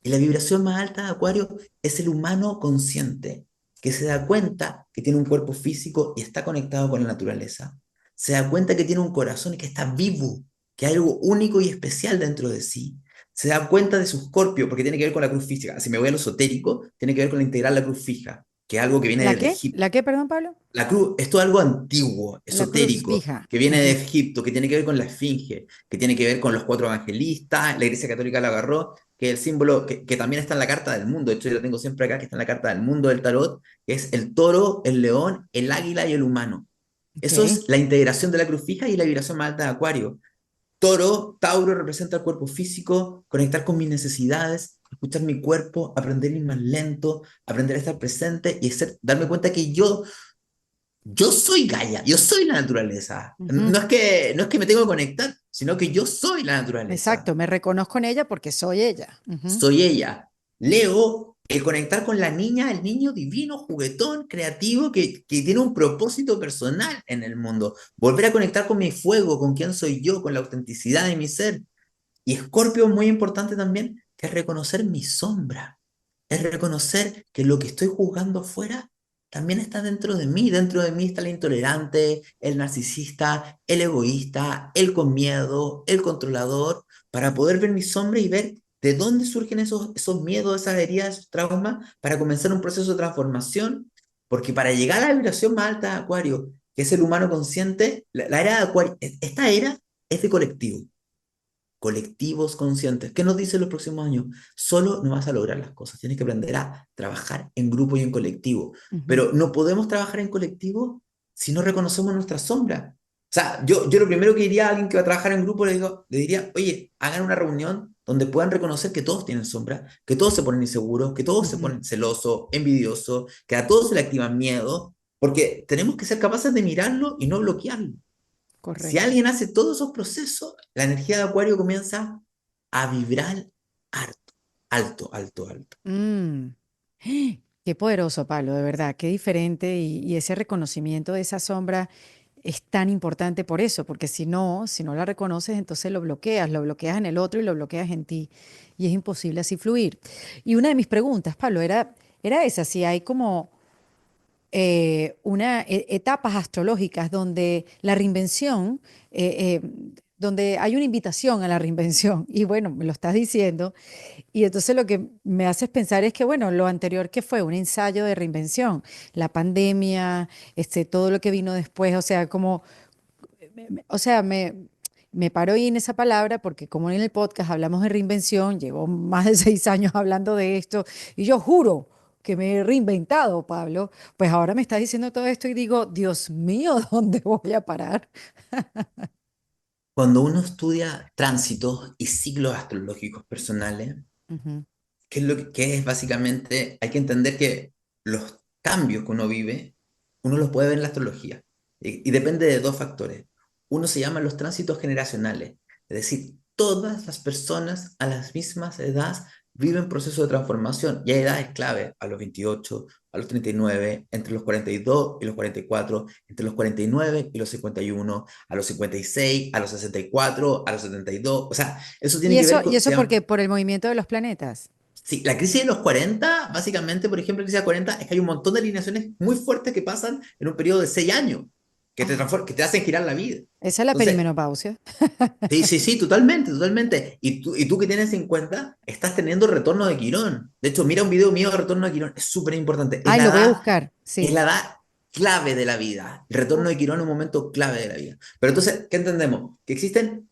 y la vibración más alta de acuario es el humano consciente, que se da cuenta que tiene un cuerpo físico y está conectado con la naturaleza. Se da cuenta que tiene un corazón y que está vivo, que hay algo único y especial dentro de sí. Se da cuenta de su escorpio, porque tiene que ver con la cruz física. Si me voy a lo esotérico, tiene que ver con la integral la cruz fija, que es algo que viene ¿La desde qué? Egipto. ¿La qué, perdón, Pablo? La cruz, esto es algo antiguo, La cruz esotérico, fija. que viene de Ujú, Egipto, que tiene que ver con la esfinge, que tiene que ver con los cuatro evangelistas, la Iglesia Católica lo agarró, que es el símbolo que también está en la carta del mundo, de hecho yo lo tengo siempre acá, que está en la carta del mundo del tarot, que es el toro, el león, el águila y el humano. Eso ok. es la integración de la cruz fija y la vibración más alta de Acuario. Toro, Tauro representa el cuerpo físico, conectar con mis necesidades, escuchar mi cuerpo, aprender a ir más lento, aprender a estar presente y darme cuenta que yo soy Gaia, yo soy la naturaleza. Ujú. No es que me tengo que conectar, sino que yo soy la naturaleza. Exacto, me reconozco en ella porque soy ella. Ujú. Soy ella. Leo, el conectar con la niña, el niño divino, juguetón, creativo, que tiene un propósito personal en el mundo. Volver a conectar con mi fuego, con quién soy yo, con la autenticidad de mi ser. Y Escorpio, muy importante también, que es reconocer mi sombra. Es reconocer que lo que estoy juzgando afuera también está dentro de mí. Dentro de mí está el intolerante, el narcisista, el egoísta, el con miedo, el controlador, para poder ver mi sombra y ver de dónde surgen esos miedos, esas heridas, esos traumas, para comenzar un proceso de transformación. Porque para llegar a la vibración más alta de Acuario, que es el humano consciente, la era de Acuario, esta era es de colectivo, colectivos conscientes. ¿Qué nos dice los próximos años? Solo no vas a lograr las cosas, tienes que aprender a trabajar en grupo y en colectivo. Ujú. Pero no podemos trabajar en colectivo si no reconocemos nuestra sombra. O sea, yo lo primero que diría a alguien que va a trabajar en grupo, le diría, oye, hagan una reunión donde puedan reconocer que todos tienen sombra, que todos se ponen inseguros, que todos se Ujú. ponen celosos, envidiosos, que a todos se le activan miedo, porque tenemos que ser capaces de mirarlo y no bloquearlo. Si Correcto. alguien hace todos esos procesos, la energía de Acuario comienza a vibrar alto, alto, alto, alto. Mm. Qué poderoso, Pablo, de verdad, qué diferente y ese reconocimiento de esa sombra es tan importante por eso, porque si no la reconoces, entonces lo bloqueas en el otro y lo bloqueas en ti y es imposible así fluir. Y una de mis preguntas, Pablo, era esa, si hay como etapas astrológicas donde la reinvención, donde hay una invitación a la reinvención, y bueno, me lo estás diciendo, y entonces lo que me haces pensar es que, bueno, lo anterior que fue un ensayo de reinvención, la pandemia, todo lo que vino después, o sea, como, o sea, me paro ahí en esa palabra porque como en el podcast hablamos de reinvención, llevo más de 6 años hablando de esto y yo juro que me he reinventado, Pablo, pues ahora me estás diciendo todo esto y digo, Dios mío, ¿dónde voy a parar? Cuando uno estudia tránsitos y ciclos astrológicos personales, Ujú. ¿qué es que es básicamente? Hay que entender que los cambios que uno vive, uno los puede ver en la astrología. Y depende de dos factores. Uno se llama los tránsitos generacionales, es decir, todas las personas a las mismas edades viven procesos de transformación. Y hay edades clave, a los 28, a los 39, entre los 42 y los 44, entre los 49 y los 51, a los 56, a los 64, a los 72. O sea, eso tiene Y que eso, ver y con, eso porque por el movimiento de los planetas. sí, la crisis de los 40, básicamente, por ejemplo, la crisis de los 40 es que hay un montón de alineaciones muy fuertes que pasan en un periodo de 6 años, Ah, que te hacen girar la vida. esa es la Entonces, perimenopausia. sí, sí, sí, totalmente, totalmente. Y tú que tienes en cuenta, estás teniendo retorno de Quirón. De hecho, mira un video mío de retorno de Quirón, es súper importante. Ay, lo voy a buscar, Es sí. la edad clave de la vida. El retorno Uf. de Quirón es un momento clave de la vida. Pero entonces, ¿qué entendemos? Que existen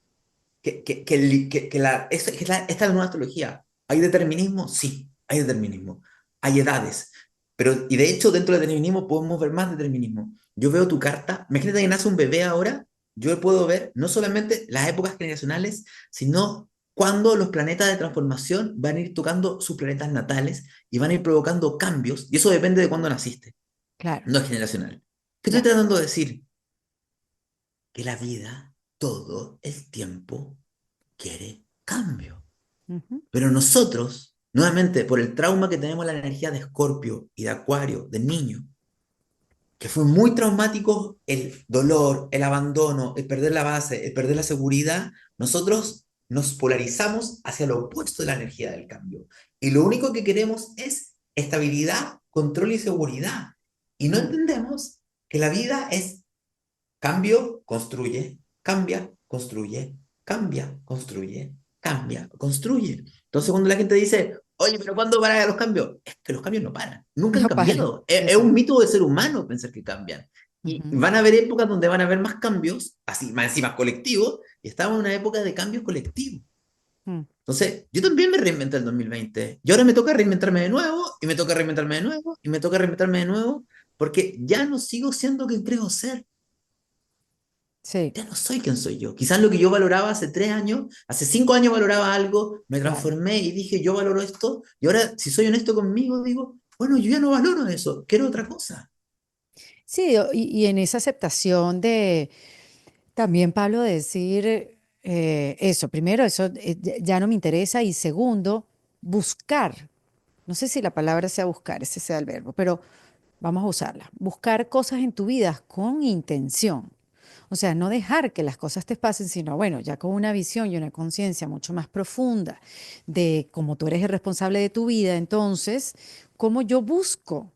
esta es la nueva astrología. ¿Hay determinismo? Sí, hay determinismo. Hay edades. Pero, y de hecho, dentro del determinismo podemos ver más determinismo. Yo veo tu carta, imagínate que nace un bebé ahora, yo puedo ver no solamente las épocas generacionales, sino cuando los planetas de transformación van a ir tocando sus planetas natales y van a ir provocando cambios, y eso depende de cuándo naciste, Claro, no es generacional. ¿Qué estoy claro. tratando de decir? Que la vida, todo el tiempo, quiere cambio. Ujú. Pero nosotros, nuevamente, por el trauma que tenemos la energía de Escorpio y de Acuario, de niño, que fue muy traumático el dolor, el abandono, el perder la base, el perder la seguridad, nosotros nos polarizamos hacia lo opuesto de la energía del cambio. Y lo único que queremos es estabilidad, control y seguridad. Y no Mm. entendemos que la vida es cambio, construye, cambia, construye, cambia, construye, cambia, construye. Entonces cuando la gente dice, oye, pero ¿cuándo paran los cambios? Es que los cambios no paran, nunca han No paran. cambiado. Es un Exacto. mito de ser humano pensar que cambian. Y Ujú. van a haber épocas donde van a haber más cambios, así más encima colectivos, y estamos en una época de cambios colectivos. Mm. Entonces, yo también me reinventé en el 2020. Y ahora me toca reinventarme de nuevo, y me toca reinventarme de nuevo, y me toca reinventarme de nuevo, porque ya no sigo siendo quien creo ser. Sí, Ya no soy quien soy yo. Quizás lo que yo valoraba hace 3 años, hace 5 años valoraba algo, me claro. transformé y dije, yo valoro esto, y ahora, si soy honesto conmigo, digo, bueno, yo ya no valoro eso, quiero otra cosa. Sí, y en esa aceptación de también, Pablo, de decir eso, primero, eso ya no me interesa, y segundo, buscar, no sé si la palabra sea buscar, ese sea el verbo, pero vamos a usarla, buscar cosas en tu vida con intención. O sea, no dejar que las cosas te pasen, sino, bueno, ya con una visión y una conciencia mucho más profunda de cómo tú eres el responsable de tu vida, entonces, ¿cómo yo busco?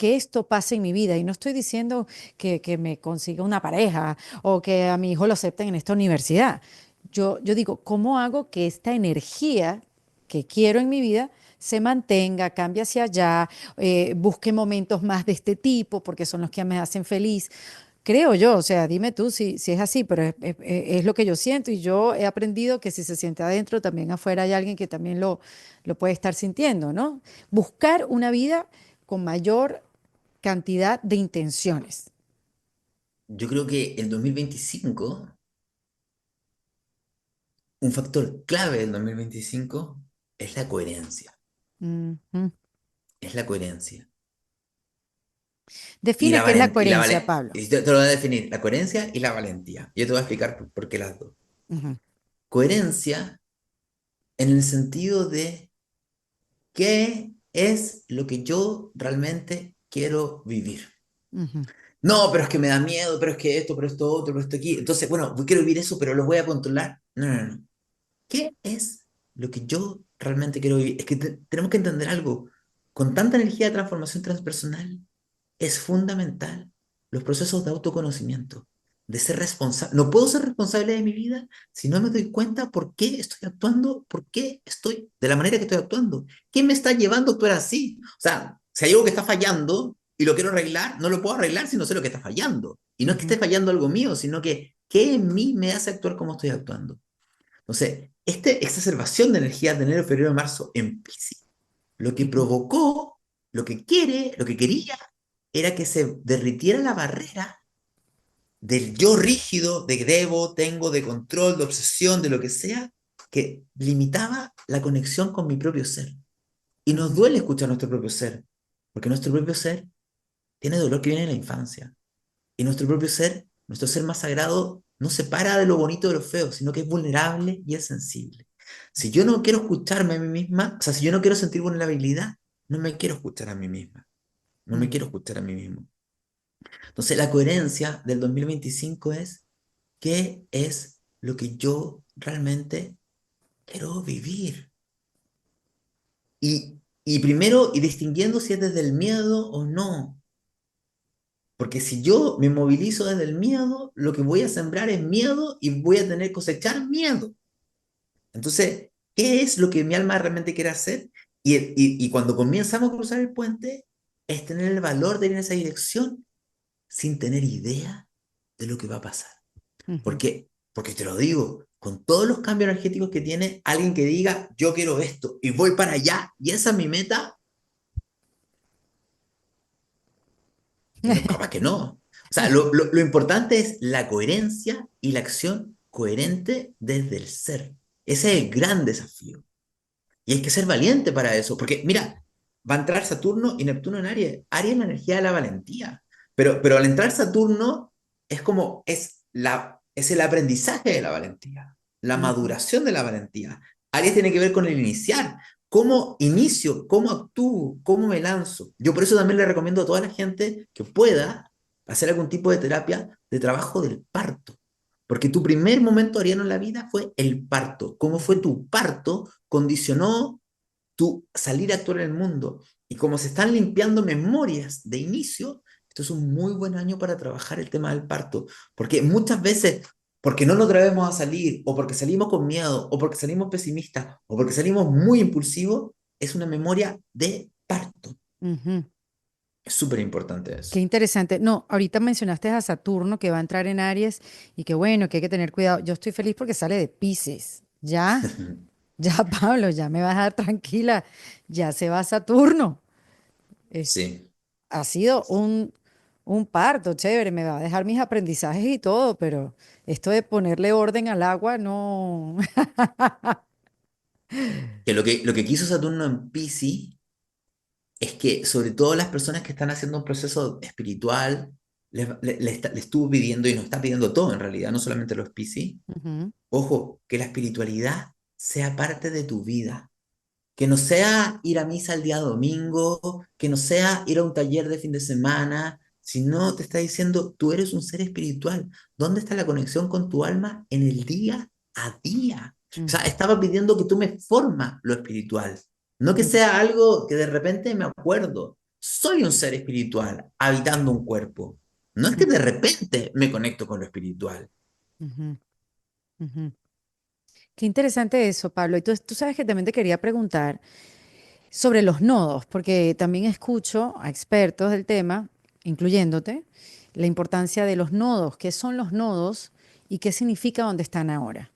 que esto pase en mi vida. Y no estoy diciendo que me consiga una pareja o que a mi hijo lo acepten en esta universidad. Yo digo, ¿cómo hago que esta energía que quiero en mi vida se mantenga, cambie hacia allá, busque momentos más de este tipo, porque son los que me hacen feliz? Creo yo, o sea, dime tú si es así, pero es lo que yo siento y yo he aprendido que si se siente adentro, también afuera hay alguien que también lo puede estar sintiendo, ¿no? Buscar una vida con mayor cantidad de intenciones. Yo creo que el 2025, un factor clave del 2025 es la coherencia. Ujú. Es la coherencia. Y Define la qué es la valentía. coherencia, Pablo. Y te lo voy a definir, la coherencia y la valentía. Yo te voy a explicar por qué las dos. Ujú, Coherencia en el sentido de qué es lo que yo realmente quiero vivir. ujú, No, pero es que me da miedo, pero es que esto, pero esto otro, pero esto aquí. Entonces, bueno, quiero vivir eso, pero lo voy a controlar. No, no, no. ¿Qué es lo que yo realmente quiero vivir? Es que tenemos que entender algo. Con tanta energía de transformación transpersonal, es fundamental los procesos de autoconocimiento, de ser responsable. No puedo ser responsable de mi vida si no me doy cuenta por qué estoy actuando, por qué estoy de la manera que estoy actuando. ¿Qué me está llevando a actuar así? O sea, si hay algo que está fallando y lo quiero arreglar, no lo puedo arreglar si no sé lo que está fallando. Y no es que ujú, esté fallando algo mío, sino que qué en mí me hace actuar como estoy actuando. Entonces, esta exacerbación de energía de enero, febrero, marzo en Piscis, lo que ujú, provocó, lo que quiere, lo que quería, era que se derritiera la barrera del yo rígido, de que debo, tengo, de control, de obsesión, de lo que sea, que limitaba la conexión con mi propio ser. Y nos ujú, duele escuchar nuestro propio ser, porque nuestro propio ser tiene dolor que viene de la infancia. Y nuestro propio ser, nuestro ser más sagrado, no se para de lo bonito de lo feo, sino que es vulnerable y es sensible. Si yo no quiero escucharme a mí misma, o sea, si yo no quiero sentir vulnerabilidad, no me quiero escuchar a mí misma, no me quiero ujú, escuchar a mí mismo. Entonces, la coherencia del 2025 es qué es lo que yo realmente quiero vivir. Y primero, y distinguiendo si es desde el miedo o no. Porque si yo me movilizo desde el miedo, lo que voy a sembrar es miedo y voy a tener que cosechar miedo. Entonces, ¿qué es lo que mi alma realmente quiere hacer? Y cuando comenzamos a cruzar el puente, es tener el valor de ir en esa dirección sin tener idea de lo que va a pasar. ujú. Porque te lo digo, con todos los cambios energéticos que tiene, alguien que diga, yo quiero esto y voy para allá y esa es mi meta, no, capaz que no. O sea, lo importante es la coherencia y la acción coherente desde el ser. Ese es el gran desafío. Y hay que ser valiente para eso, porque mira, va a entrar Saturno y Neptuno en Aries. Aries es la energía de la valentía, pero al entrar Saturno es como, es el aprendizaje de la valentía, la Ujú, maduración de la valentía. Aries tiene que ver con el iniciar, cómo inicio, cómo actúo, cómo me lanzo. Yo por eso también le recomiendo a toda la gente que pueda hacer algún tipo de terapia de trabajo del parto. Porque tu primer momento ariano en la vida fue el parto. ¿Cómo fue ujú. tu parto? Condicionó tu salir a actuar en el mundo. Y como se están limpiando memorias de inicio, esto es un muy buen año para trabajar el tema del parto. Porque muchas veces, porque no nos atrevemos a salir, o porque salimos con miedo, o porque salimos pesimistas, o porque salimos muy impulsivos, es una memoria de parto. Ujú. Es súper importante eso. Qué interesante. No, ahorita mencionaste a Saturno que va a entrar en Aries y que bueno, que hay que tener cuidado. Yo estoy feliz porque sale de Piscis. Ya, ya, Pablo, ya me vas a dar tranquila. Ya se va Saturno. Es- Sí. Ha sido un parto, chévere. Me va a dejar mis aprendizajes y todo, pero esto de ponerle orden al agua, no. Que lo que quiso Saturno en Piscis es que sobre todo las personas que están haciendo un proceso espiritual, le estuvo pidiendo y nos está pidiendo todo en realidad, no solamente los Piscis, Ujú, ojo, que la espiritualidad sea parte de tu vida, que no sea ir a misa el día domingo, que no sea ir a un taller de fin de semana, sino te está diciendo, tú eres un ser espiritual. ¿Dónde está la conexión con tu alma en el día a día? O sea, ujú, estaba pidiendo que tú me formas lo espiritual, no que ujú, sea algo que de repente me acuerdo. soy un ser espiritual habitando un cuerpo. No es que de repente me conecto con lo espiritual. Ujú, ujú. Qué interesante eso, Pablo. Y tú sabes que también te quería preguntar sobre los nodos, porque también escucho a expertos del tema, incluyéndote, la importancia de los nodos. ¿Qué son los nodos y qué significa donde están ahora?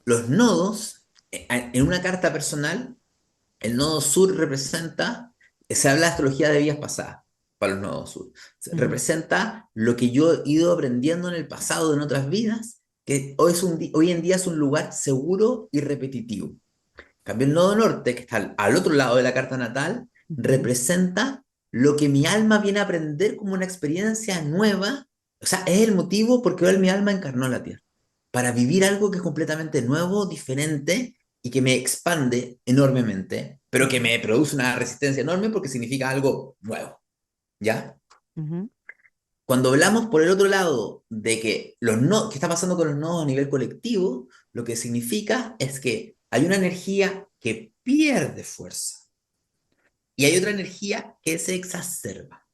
Los nodos, en una carta personal, el nodo sur representa, se habla de astrología de vidas pasadas para los nodos sur. Ujú, Representa lo que yo he ido aprendiendo en el pasado, en otras vidas, que hoy en día es un lugar seguro y repetitivo. En cambio, el nodo norte, que está al otro lado de la carta natal, ujú, representa lo que mi alma viene a aprender como una experiencia nueva. O sea, es el motivo por el cual mi alma encarnó en la Tierra. Para vivir algo que es completamente nuevo, diferente y que me expande enormemente, pero que ujú, me produce una resistencia enorme porque significa algo nuevo. ¿Ya? ujú. Cuando hablamos por el otro lado de que los no, qué está pasando con los nodos a nivel colectivo, lo que significa es que hay una energía que pierde fuerza y hay otra energía que se exacerba.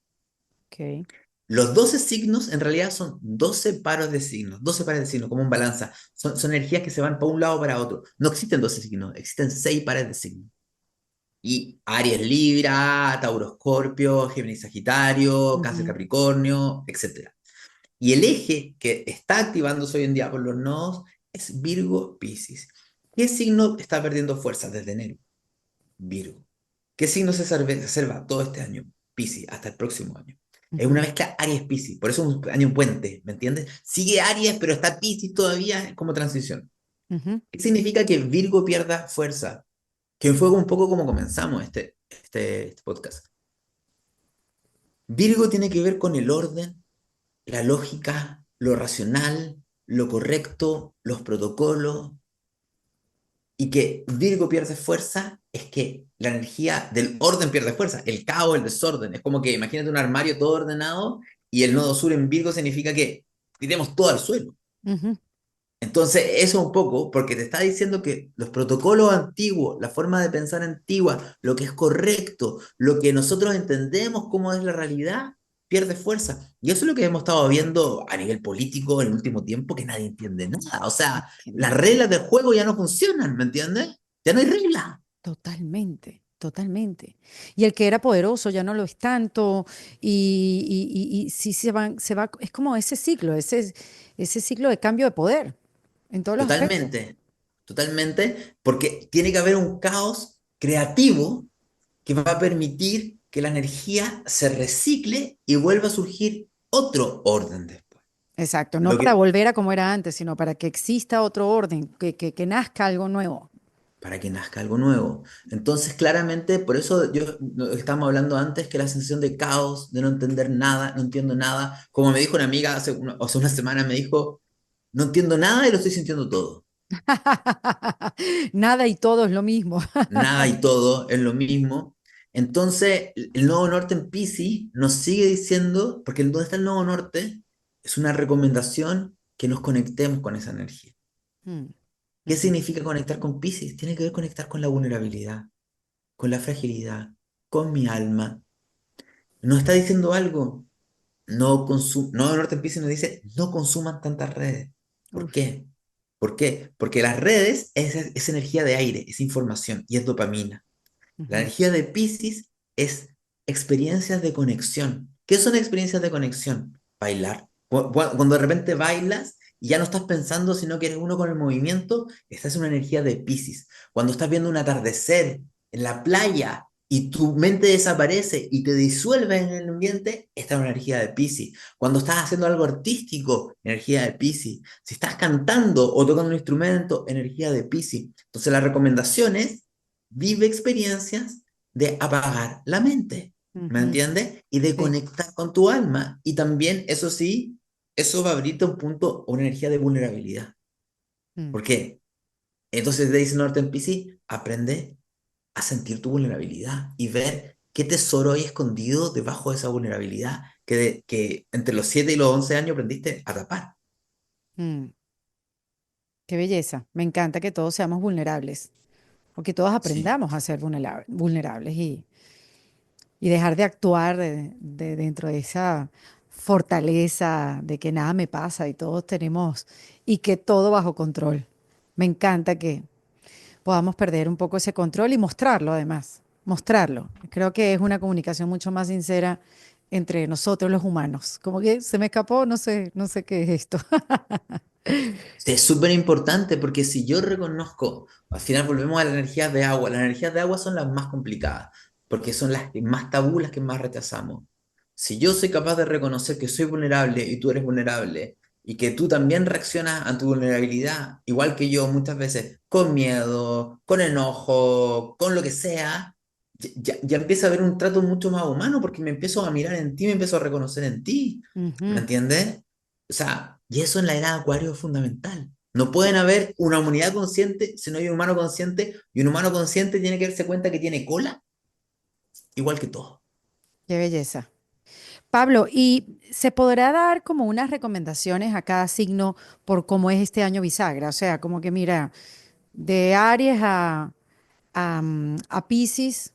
Ok. Los 12 signos en realidad son 12 pares de signos, 12 pares de signos, como un balanza. Son energías que se van para un lado o para otro. No existen 12 signos, existen 6 pares de signos. Y Aries Libra, Tauro Escorpio, Géminis Sagitario, Cáncer Ujú, Capricornio, etcétera. Y el eje que está activándose hoy en día por los nodos es Virgo Piscis. ¿Qué signo está perdiendo fuerza desde enero? Virgo. ¿Qué signo se observa todo este año? Piscis, hasta el próximo año. Es una ujú, mezcla Aries-Piscis, por eso es un año puente, ¿me entiendes? Sigue Aries, pero está Piscis todavía como transición. ujú. ¿Qué significa que Virgo pierda fuerza? Que fue un poco como comenzamos este podcast. Virgo tiene que ver con el orden, la lógica, lo racional, lo correcto, los protocolos, y que Virgo pierde fuerza es que la energía del orden pierde fuerza, el caos, el desorden. Es como que imagínate un armario todo ordenado y el nodo sur en Virgo significa que tiremos todo al suelo. Ujú, Entonces, eso un poco, porque te está diciendo que los protocolos antiguos, la forma de pensar antigua, lo que es correcto, lo que nosotros entendemos como es la realidad, pierde fuerza. Y eso es lo que hemos estado viendo a nivel político en el último tiempo, que nadie entiende nada. O sea, que las nada. reglas del juego ya no funcionan, ¿me entiendes? Ya no hay reglas. Totalmente, totalmente. Y el que era poderoso ya no lo es tanto. Y sí es como ese ciclo de cambio de poder en todos los aspectos. Totalmente, totalmente, porque tiene que haber un caos creativo que va a permitir que la energía se recicle y vuelva a surgir otro orden después. Exacto, no Lo para que, volver a como era antes, sino para que exista otro orden, que nazca algo nuevo. para que nazca algo nuevo. Entonces, claramente, por eso estamos hablando antes que la sensación de caos, de no entender nada, no entiendo nada. Como me dijo una amiga hace una semana, me dijo, no entiendo nada y lo estoy sintiendo todo. Nada y todo es lo mismo. Nada y todo es lo mismo. Entonces, el nodo norte en Piscis nos sigue diciendo, porque donde está el nodo norte, es una recomendación que nos conectemos con esa energía. Mm, ¿Qué ujú, significa conectar con Piscis? Tiene que ver conectar con la vulnerabilidad, con la fragilidad, con mi alma. Nos está diciendo algo. Nodo norte en Piscis nos dice, no consuman tantas redes. ¿Por ush, qué? ¿Por qué? Porque las redes es energía de aire, es información y es dopamina. La ujú, energía de Piscis es experiencias de conexión. ¿Qué son experiencias de conexión? Bailar. Cuando de repente bailas y ya no estás pensando, sino que eres uno con el movimiento, esta es una energía de Piscis. Cuando estás viendo un atardecer en la playa y tu mente desaparece y te disuelves en el ambiente, esta es una energía de Piscis. Cuando estás haciendo algo artístico, energía de Piscis. Si estás cantando o tocando un instrumento, energía de Piscis. Entonces la recomendación es vive experiencias de apagar la mente, ¿me ujú. entiendes? Y de Sí. conectar con tu alma. Y también, eso sí, eso va a abrirte un punto, una energía de vulnerabilidad. Mm, ¿Por qué? Entonces te dice Norton PC, aprende a sentir tu vulnerabilidad y ver qué tesoro hay escondido debajo de esa vulnerabilidad que entre los 7 y los 11 años aprendiste a tapar. mm. Qué belleza. Me encanta que todos seamos vulnerables, o que todos Sí, aprendamos a ser vulnerables. y dejar de actuar dentro de esa fortaleza de que nada me pasa y todos tenemos y que todo bajo control. Me encanta que podamos perder un poco ese control y mostrarlo además, mostrarlo. Creo que es una comunicación mucho más sincera entre nosotros los humanos. Como que se me escapó, no sé qué es esto. Es súper importante porque si yo reconozco, al final volvemos a las energías de agua. Las energías de agua son las más complicadas porque son las que más tabú, las que más rechazamos. Si yo soy capaz de reconocer que soy vulnerable y tú eres vulnerable y que tú también reaccionas a tu vulnerabilidad, igual que yo muchas veces, con miedo, con enojo, con lo que sea, ya empieza a haber un trato mucho más humano porque me empiezo a mirar en ti, me empiezo a reconocer en ti. ¿Me Ujú. entiendes? O sea, y eso en la era de Acuario es fundamental. No pueden haber una humanidad consciente si no hay un humano consciente, y un humano consciente tiene que darse cuenta que tiene cola, igual que todo. Qué belleza. Pablo, ¿y se podrá dar como unas recomendaciones a cada signo por cómo es este año bisagra? O sea, como que mira, de Aries a Piscis,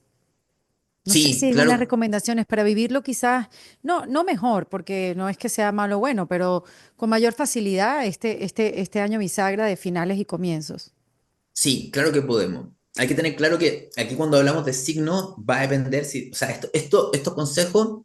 no sé si Sí, hay unas claro, recomendaciones para vivirlo quizás, no mejor, porque no es que sea malo o bueno, pero con mayor facilidad este año bisagra de finales y comienzos. sí, claro que podemos. Hay que tener claro que aquí cuando hablamos de signos va a depender si, o sea, estos consejos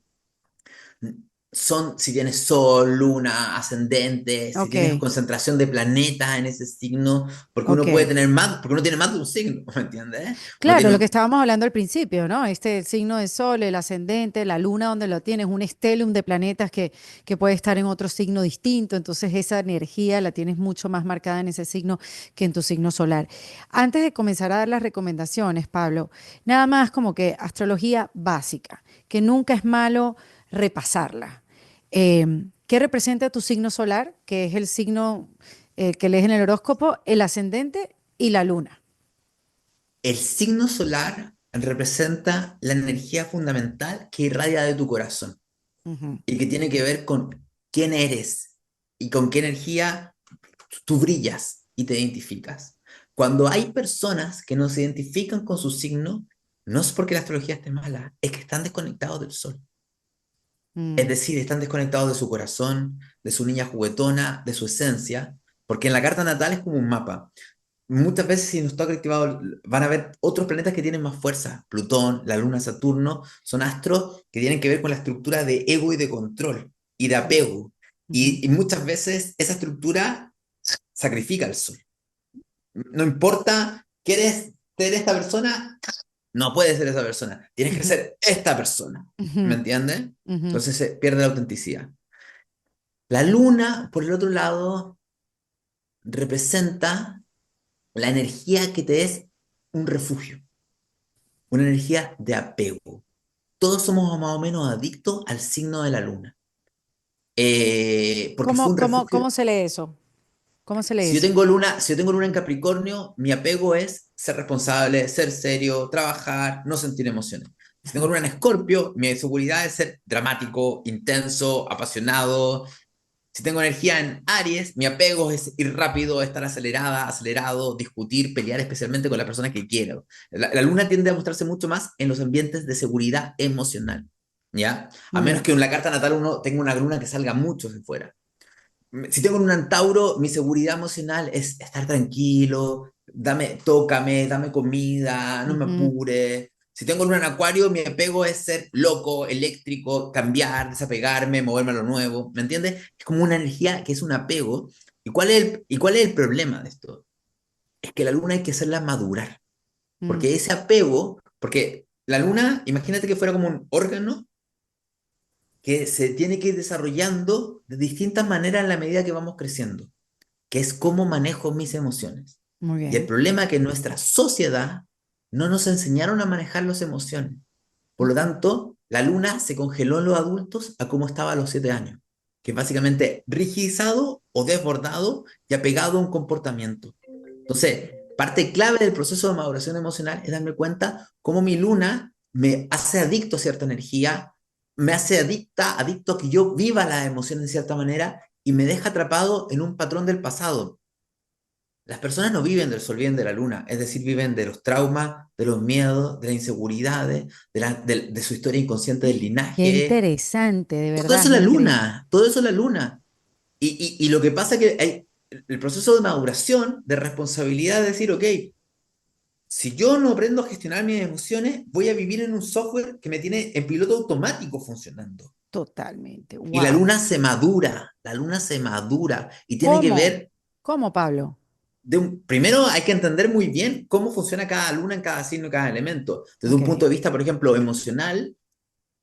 son si tienes sol, luna, ascendente, si Ok, tienes concentración de planetas en ese signo, porque uno puede ok. tener más, porque uno tiene más de un signo, ¿me entiendes? Uno Claro, lo que tiene, estábamos hablando al principio, ¿no? El signo de sol, el ascendente, la luna donde lo tienes, un stellium de planetas que puede estar en otro signo distinto, entonces esa energía la tienes mucho más marcada en ese signo que en tu signo solar. Antes de comenzar a dar las recomendaciones, Pablo, nada más como que astrología básica, que nunca es malo repasarla. ¿Qué representa tu signo solar, que es el signo que lees en el horóscopo, el ascendente y la luna? el signo solar representa la energía fundamental que irradia de tu corazón Ujú. y que tiene que ver con quién eres y con qué energía tú brillas y te identificas. Cuando hay personas que no se identifican con su signo, no es porque la astrología esté mala, es que están desconectados del sol. Es Mm. decir, están desconectados de su corazón, de su niña juguetona, de su esencia, porque en la carta natal es como un mapa. Muchas veces si no está activado, van a ver otros planetas que tienen más fuerza. Plutón, la Luna, Saturno, son astros que tienen que ver con la estructura de ego y de control y de Mm. apego. Ujú. Y muchas veces esa estructura sacrifica al sol. No importa, ¿quieres ser esta persona? No puedes ser esa persona. Tienes que Ujú, ser esta persona. ¿Me ujú, entiendes? ujú, Entonces se pierde la autenticidad. La luna, por el otro lado, representa la energía que te es un refugio, una energía de apego. Todos somos más o menos adictos al signo de la luna, porque fue ¿Cómo, un cómo, refugio. cómo se lee eso? ¿Cómo se lee Si yo eso? tengo luna, si yo tengo luna en Capricornio, mi apego es ser responsable, ser serio, trabajar, no sentir emociones. Si tengo luna en Escorpio, mi seguridad es ser dramático, intenso, apasionado. Si tengo energía en Aries, mi apego es ir rápido, estar acelerada, acelerado, discutir, pelear especialmente con la persona que quiero. La luna tiende a mostrarse mucho más en los ambientes de seguridad emocional, ¿ya? A menos Mm, que en la carta natal uno tenga una luna que salga mucho de fuera. Si tengo un Tauro, mi seguridad emocional es estar tranquilo, tócame, dame comida, no me ujú, apures. Si tengo luna en Acuario, mi apego es ser loco, eléctrico, cambiar, desapegarme, moverme a lo nuevo. ¿Me entiendes? Es como una energía que es un apego. ¿Y cuál es el problema de esto? Es que la luna hay que hacerla madurar. mm, Porque ese apego, porque la luna, imagínate que fuera como un órgano que se tiene que ir desarrollando de distintas maneras en la medida que vamos creciendo, que es cómo manejo mis emociones. muy Y el bien. problema es que en nuestra sociedad no nos enseñaron a manejar las emociones. Por lo tanto, la luna se congeló en los adultos a cómo estaba a los 7 años, que es básicamente rigidizado o desbordado y apegado a un comportamiento. Entonces, parte clave del proceso de maduración emocional es darme cuenta cómo mi luna me hace adicto a cierta energía, me hace adicto a que yo viva la emoción de cierta manera y me deja atrapado en un patrón del pasado. Las personas no viven del sol, viven de la luna, es decir, viven de los traumas, de los miedos, de las inseguridades, de su historia inconsciente del Qué linaje. interesante, de Todo verdad, eso es es la increíble. luna, todo eso es la luna. Y lo que pasa es que hay el proceso de maduración, de responsabilidad, de decir, ok, si yo no aprendo a gestionar mis emociones, voy a vivir en un software que me tiene en piloto automático funcionando. Totalmente. Y la Wow. luna se madura, la luna se madura y tiene que ¿Cómo? ver ¿Cómo, Pablo? primero hay que entender muy bien cómo funciona cada luna en cada signo y cada elemento. Desde un punto Ok. de vista, por ejemplo, emocional,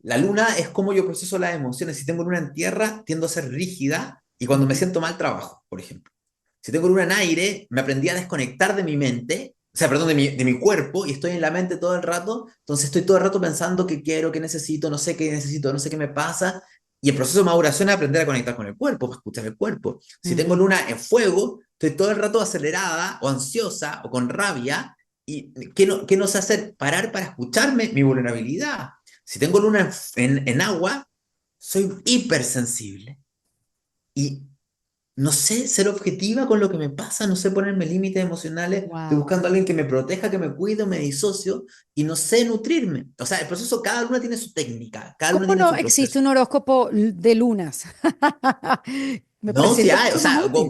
la luna es cómo yo proceso las emociones. Si tengo luna en tierra, tiendo a ser rígida y cuando me Ujú. siento mal, trabajo, por ejemplo. Si tengo luna en aire, me aprendí a desconectar de mi mente, o sea, perdón, de mi cuerpo, y estoy en la mente todo el rato, entonces estoy todo el rato pensando qué quiero, qué necesito, no sé qué me pasa, y el proceso de maduración es aprender a conectar con el cuerpo, para escuchar el cuerpo. Si tengo Ujú. luna en fuego, estoy todo el rato acelerada, o ansiosa, o con rabia, y ¿qué no sé hacer? Parar para escucharme mi vulnerabilidad. Si tengo luna en agua, soy hipersensible. Y no sé ser objetiva con lo que me pasa, no sé ponerme límites emocionales, estoy Wow. buscando a alguien que me proteja, que me cuide, me disocio y no sé nutrirme. O sea, el proceso, cada luna tiene su técnica, cada luna ¿Cómo tiene no su existe proceso. un horóscopo de lunas? Me No, sí parecería hay, o mucho más sea, útil.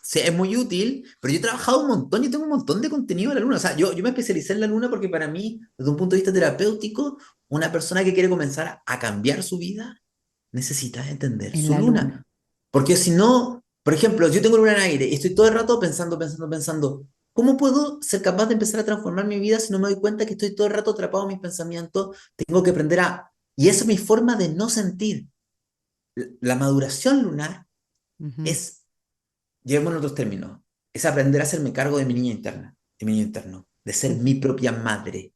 sí, es muy útil, pero yo he trabajado un montón, yo tengo un montón de contenido de la luna. O sea, yo me especialicé en la luna porque para mí, desde un punto de vista terapéutico, una persona que quiere comenzar a cambiar su vida necesita entender En su la luna. luna. Porque si no, por ejemplo, yo tengo luna en aire y estoy todo el rato pensando, ¿cómo puedo ser capaz de empezar a transformar mi vida si no me doy cuenta que estoy todo el rato atrapado en mis pensamientos? Tengo que aprender a... Y esa es mi forma de no sentir. La maduración lunar Ujú, es, llevémoslo en otros términos, es aprender a hacerme cargo de mi niña interna, de mi niño interno, de ser mi ujú, propia madre.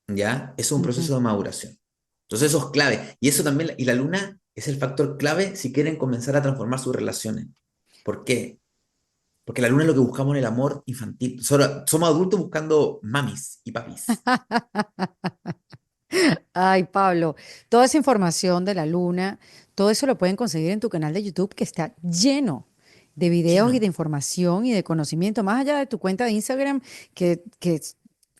¿Ya? Eso es un ujú. proceso de maduración. Entonces eso es clave. Y eso también, y la luna es el factor clave si quieren comenzar a transformar sus relaciones. ¿Por qué? Porque la luna es lo que buscamos en el amor infantil. Somos adultos buscando mamis y papis. Ay, Pablo, toda esa información de la luna, todo eso lo pueden conseguir en tu canal de YouTube que está lleno de videos y de Lleno. información y de conocimiento, más allá de tu cuenta de Instagram, que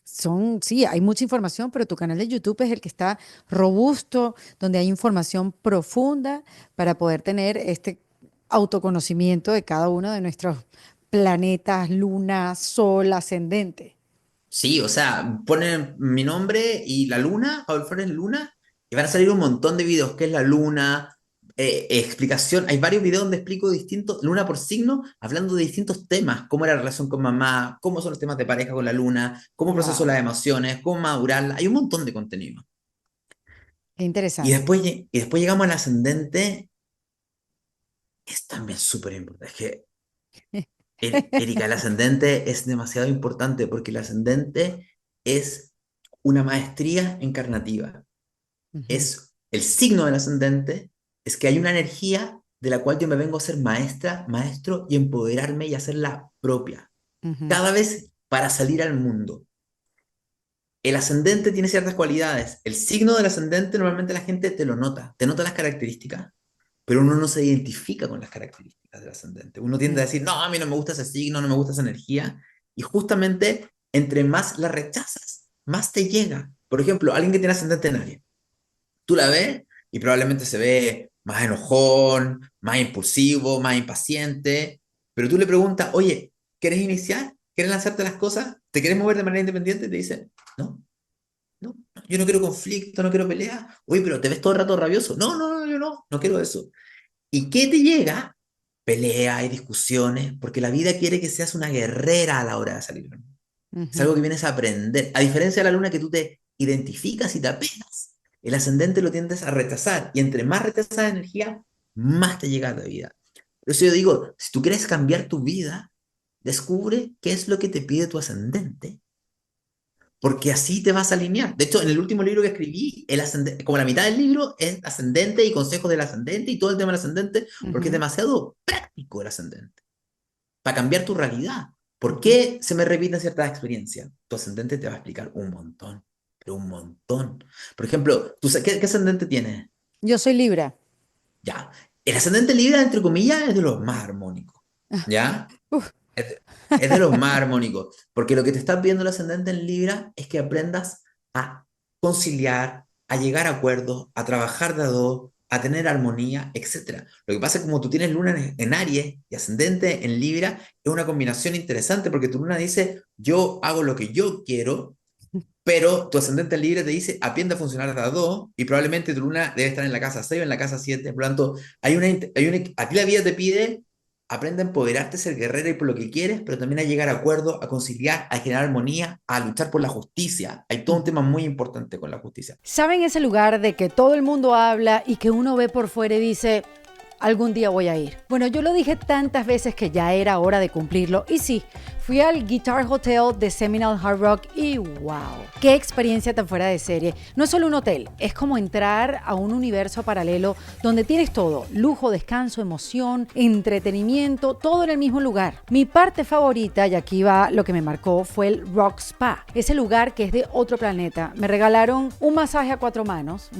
son, sí, hay mucha información, pero tu canal de YouTube es el que está robusto, donde hay información profunda para poder tener este autoconocimiento de cada uno de nuestros planetas, luna, sol, ascendente. Sí, o sea, ponen mi nombre y la luna, Pablo Flores Luna, y van a salir un montón de videos. ¿Qué es la luna? Explicación. Hay varios videos donde explico distintos, luna por signo, hablando de distintos temas. Cómo era la relación con mamá, cómo son los temas de pareja con la luna, cómo proceso Wow, las emociones, cómo madurarla. Hay un montón de contenido. qué Y interesante. después, y después llegamos al ascendente, es también súper importante. Es que, Erika, el ascendente es demasiado importante porque el ascendente es una maestría encarnativa. Ujú, Es el signo del ascendente, es que hay una energía de la cual yo me vengo a ser maestra, maestro y empoderarme y hacerla propia, ujú, cada vez para salir al mundo. El ascendente tiene ciertas cualidades. El signo del ascendente normalmente la gente te nota las características, pero uno no se identifica con las características del ascendente. Uno tiende a mm. decir, no, a mí no me gusta ese signo, no me gusta esa energía, y justamente entre más la rechazas, más te llega. Por ejemplo, alguien que tiene ascendente en Aries. Tú la ves y probablemente se ve más enojón, más impulsivo, más impaciente, pero tú le preguntas, oye, ¿quieres iniciar? ¿Quieres lanzarte las cosas? ¿Te quieres mover de manera independiente? Y te dice, no, no, yo no quiero conflicto, no quiero pelea. Oye, pero te ves todo el rato rabioso. No, no, no, yo no quiero eso. ¿Y qué te llega? Pelea y discusiones, porque la vida quiere que seas una guerrera a la hora de salir. Es Ujú, algo que vienes a aprender. A diferencia de la luna que tú te identificas y te apegas, el ascendente lo tiendes a rechazar. Y entre más rechazas energía, más te llega a la vida. Por eso yo digo, si tú quieres cambiar tu vida, descubre qué es lo que te pide tu ascendente, porque así te vas a alinear. De hecho, en el último libro que escribí, como la mitad del libro es ascendente y consejos del ascendente y todo el tema del ascendente, porque es ujú, demasiado práctico el ascendente para cambiar tu realidad. ¿Por ujú. qué se me repiten ciertas experiencias? Tu ascendente te va a explicar un montón, pero un montón. Por ejemplo, ¿qué ascendente tienes? Yo soy Libra. Ya. El ascendente Libra, entre comillas, es de los más armónicos. ¿Ya? Uf. es de los más armónicos, porque lo que te está pidiendo el ascendente en Libra es que aprendas a conciliar, a llegar a acuerdos, a trabajar de a dos, a tener armonía, etcétera. Lo que pasa es que como tú tienes luna en Aries y ascendente en Libra, es una combinación interesante porque tu luna dice, yo hago lo que yo quiero, pero tu ascendente en Libra te dice, aprende a funcionar de a dos y probablemente tu luna debe estar en la casa 6 o en la casa 7. Por lo tanto, a ti la vida te pide, aprende a empoderarte, ser guerrera y por lo que quieres, pero también a llegar a acuerdos, a conciliar, a generar armonía, a luchar por la justicia. Hay todo un tema muy importante con la justicia. ¿Saben ese lugar de que todo el mundo habla y que uno ve por fuera y dice, algún día voy a ir? Bueno, yo lo dije tantas veces que ya era hora de cumplirlo. Y sí, fui al Guitar Hotel de Seminole Hard Rock y wow, qué experiencia tan fuera de serie. No es solo un hotel, es como entrar a un universo paralelo donde tienes todo, lujo, descanso, emoción, entretenimiento, todo en el mismo lugar. Mi parte favorita, y aquí va lo que me marcó, fue el Rock Spa, ese lugar que es de otro planeta. Me regalaron un masaje a cuatro manos,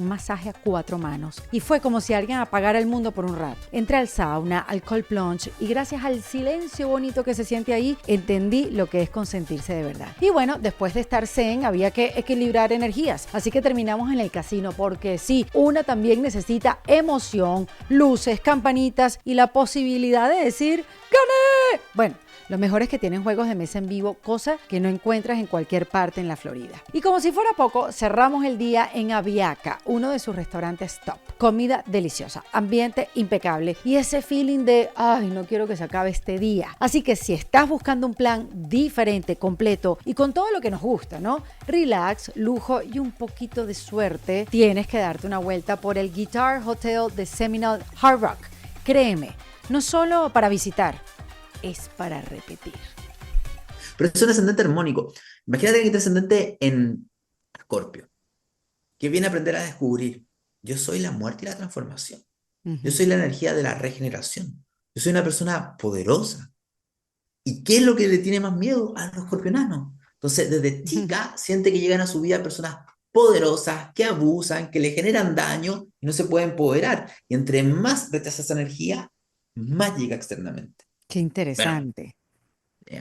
y fue como si alguien apagara el mundo por un rato. Entré al sauna, al cold plunge y gracias al silencio bonito que se siente ahí, entendí lo que es consentirse de verdad. Y bueno, después de estar zen, había que equilibrar energías, así que terminamos en el casino, porque sí, una también necesita emoción, luces, campanitas y la posibilidad de decir ¡gané! Bueno, lo mejor es que tienen juegos de mesa en vivo, cosa que no encuentras en cualquier parte en la Florida. Y como si fuera poco, cerramos el día en Aviaca, uno de sus restaurantes top. Comida deliciosa, ambiente impecable y ese feeling de, ay, no quiero que se acabe este día. Así que si estás buscando un plan diferente, completo y con todo lo que nos gusta, ¿no? Relax, lujo y un poquito de suerte, tienes que darte una vuelta por el Guitar Hotel de Seminole Hard Rock. Créeme, no solo para visitar, es para repetir. Pero es un ascendente armónico. Imagínate que este ascendente en Escorpio, que viene a aprender a descubrir, yo soy la muerte y la transformación. Yo Ujú. soy la energía de la regeneración. Yo soy una persona poderosa. ¿Y qué es lo que le tiene más miedo a los escorpionanos? Entonces, desde chica siente que llegan a su vida personas poderosas, que abusan, que le generan daño y no se pueden empoderar. Y entre más rechaza esa energía, más llega externamente. Qué Bueno, interesante.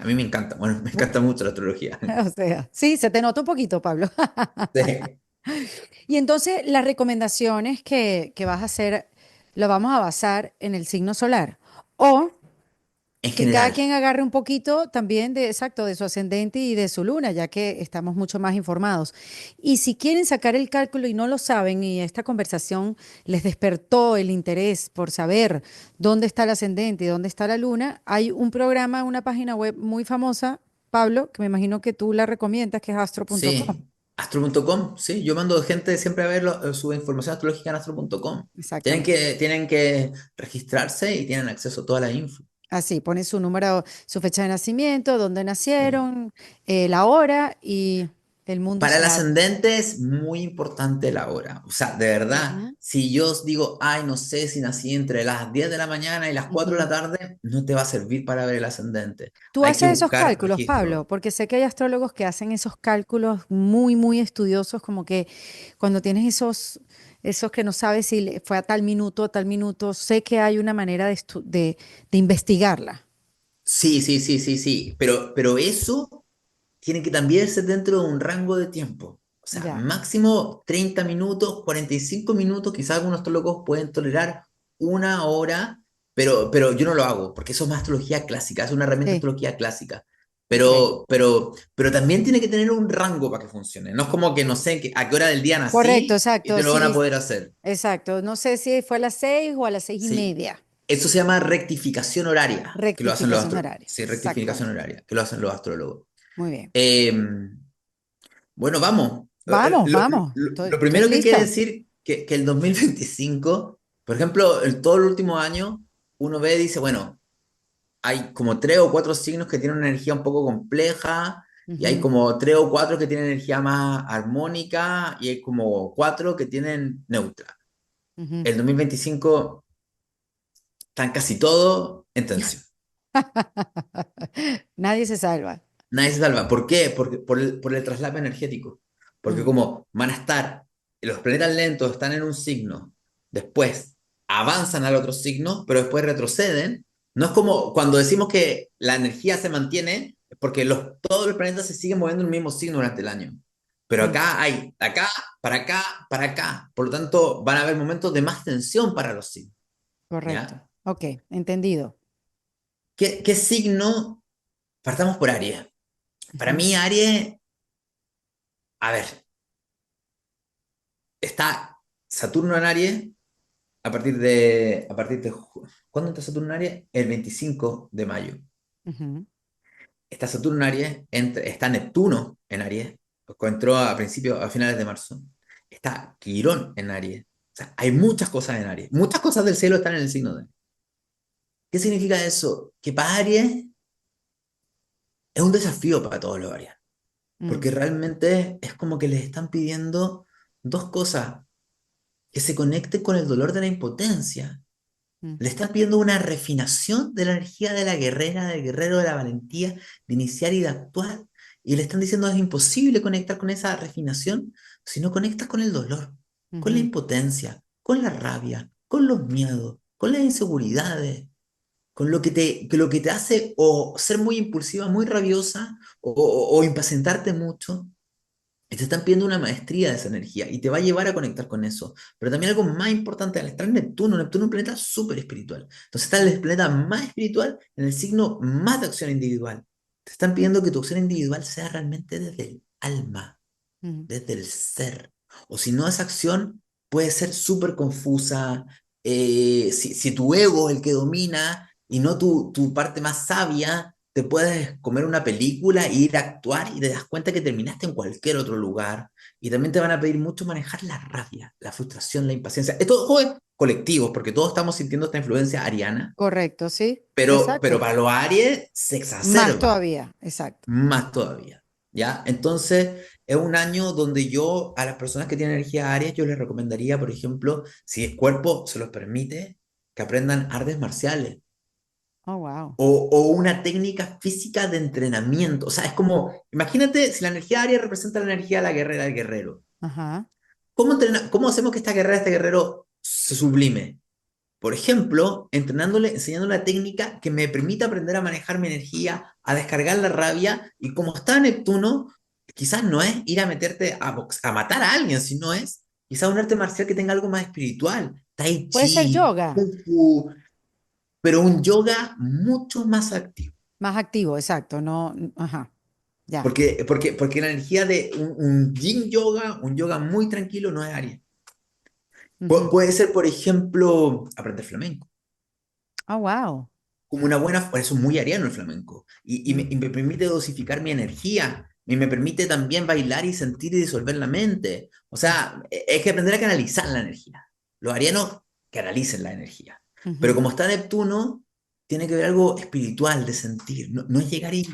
a mí me encanta, bueno, me encanta mucho la astrología. O sea, sí, se te nota un poquito, Pablo. Sí. Y entonces las recomendaciones que vas a hacer, ¿lo vamos a basar en el signo solar? O En que cada general, quien agarre un poquito también de, exacto, de su ascendente y de su luna, ya que estamos mucho más informados. Y si quieren sacar el cálculo y no lo saben, y esta conversación les despertó el interés por saber dónde está el ascendente y dónde está la luna, hay un programa, una página web muy famosa, Pablo, que me imagino que tú la recomiendas, que es astro.com. sí. Astro.com, sí, yo mando gente siempre a ver su información astrológica en astro.com. Exactamente. Tienen que registrarse y tienen acceso a toda la info. Así, ponen su número, su fecha de nacimiento, dónde Sí. nacieron, la hora y el mundo Para se el abre. ascendente es muy importante la hora. O sea, de verdad, Ujú, si yo os digo, ay, no sé si nací entre las 10 de la mañana y las 4 de la ujú. tarde, no te va a servir para ver el ascendente. Tú Hay que haces esos buscar cálculos, Pablo, registro. porque sé que hay astrólogos que hacen esos cálculos muy, muy estudiosos, como que cuando tienes esos que no sabes si fue a tal minuto, sé que hay una manera de investigarla. Sí, sí, sí, sí, sí. Pero eso tiene que también ser dentro de un rango de tiempo. O sea, Ya, máximo 30 minutos, 45 minutos, quizás algunos astrólogos pueden tolerar una hora, pero yo no lo hago, porque eso es más astrología clásica, es una herramienta de sí, astrología clásica. ok. Pero también tiene que tener un rango para que funcione. No es como que no sé a qué hora del día Correcto, nací y exacto, te lo van a sí, poder hacer. exacto. No sé si fue a las 6 o a las seis y Sí. media. Eso se llama rectificación horaria, que lo hacen los Rectificación astrólogos. horaria, Sí, rectificación exactamente. horaria, que lo hacen los astrólogos. Muy bien. Eh, bueno, vamos. Vamos, vamos, Lo estoy primero que hay que lista. decir que el 2025, por ejemplo, todo el último año, uno ve y dice, bueno, hay como tres o cuatro signos que tienen una energía un poco compleja, y hay Ujú, como tres o cuatro que tienen energía más armónica, y hay como cuatro que tienen neutra. ujú. El 2025 están casi todos en tensión. Nadie se salva. Nadie se salva. ¿Por qué? Porque por el traslado energético. Porque Mm, como van a estar, los planetas lentos están en un signo, después avanzan al otro signo, pero después retroceden, No es como cuando decimos que la energía se mantiene, porque todos los planetas se siguen moviendo en el mismo signo durante el año. Pero Sí, acá hay, acá, para acá, para acá. Por lo tanto, van a haber momentos de más tensión para los signos, correcto. ¿ya? Ok, entendido. ¿Qué signo? Partamos por Aries. Para Ujú, mí, Aries, a ver, está Saturno en Aries ¿cuándo está Saturno en Aries? El 25 de mayo. ujú, Está Saturno en Aries, está Neptuno en Aries, entró a finales de marzo. Está Quirón en Aries. O sea, hay muchas cosas en Aries. Muchas cosas del cielo están en el signo de Aries. ¿Qué significa eso? Que para Aries es un desafío para todos los Aries. mm, Porque realmente es como que les están pidiendo dos cosas. Que se conecten con el dolor de la impotencia. mm, Le están pidiendo una refinación de la energía de la guerrera, del guerrero, de la valentía, de iniciar y de actuar. Y le están diciendo es imposible conectar con esa refinación si no conectas con el dolor, con la ujú, impotencia, con la rabia, con los miedos, con las inseguridades, con lo que te hace o ser muy impulsiva, muy rabiosa o impacientarte mucho. Y te están pidiendo una maestría de esa energía y te va a llevar a conectar con eso. Pero también algo más importante, al estar en Neptuno, Neptuno es un planeta súper espiritual. Entonces está el planeta más espiritual en el signo más de acción individual. Te están pidiendo que tu acción individual sea realmente desde el alma, mm. desde el ser. O si no, esa acción puede ser súper confusa. Si tu ego es el que domina y no tu parte más sabia, te puedes comer una película e ir a actuar y te das cuenta que terminaste en cualquier otro lugar. Y también te van a pedir mucho manejar la rabia, la frustración, la impaciencia. Esto es colectivos, porque todos estamos sintiendo esta influencia ariana, Correcto, sí, pero exacto. para los Aries se Más exacerba todavía, exacto. más todavía, ¿ya? Entonces, es un año donde yo a las personas que tienen energía Aries, yo les recomendaría, por ejemplo, si el cuerpo se los permite, que aprendan artes marciales Oh, wow. o una técnica física de entrenamiento. O sea, es como, imagínate si la energía Aries representa la energía de la guerrera del guerrero. Ajá. ¿Cómo hacemos que esta guerrera, este guerrero se sublime? Por ejemplo, enseñándole la técnica que me permita aprender a manejar mi energía, a descargar la rabia, y como está Neptuno, quizás no es ir a meterte a matar a alguien, sino es quizás un arte marcial que tenga algo más espiritual, tai Puede ser chi, yoga, kung fu, pero un yoga mucho más activo. más activo, exacto. No, ajá, ya. Porque la energía de un yin yoga, un yoga muy tranquilo, no es Aries. Ujú. Puede ser, por ejemplo, aprender flamenco. Oh, wow. Como una buena, por eso es muy ariano el flamenco, y me permite dosificar mi energía, y me permite también bailar y sentir y disolver la mente. O sea, es que aprender a canalizar la energía. Los arianos canalicen la energía. Pero Ujú. como está Neptuno, tiene que ver algo espiritual de sentir, no, no es llegar y...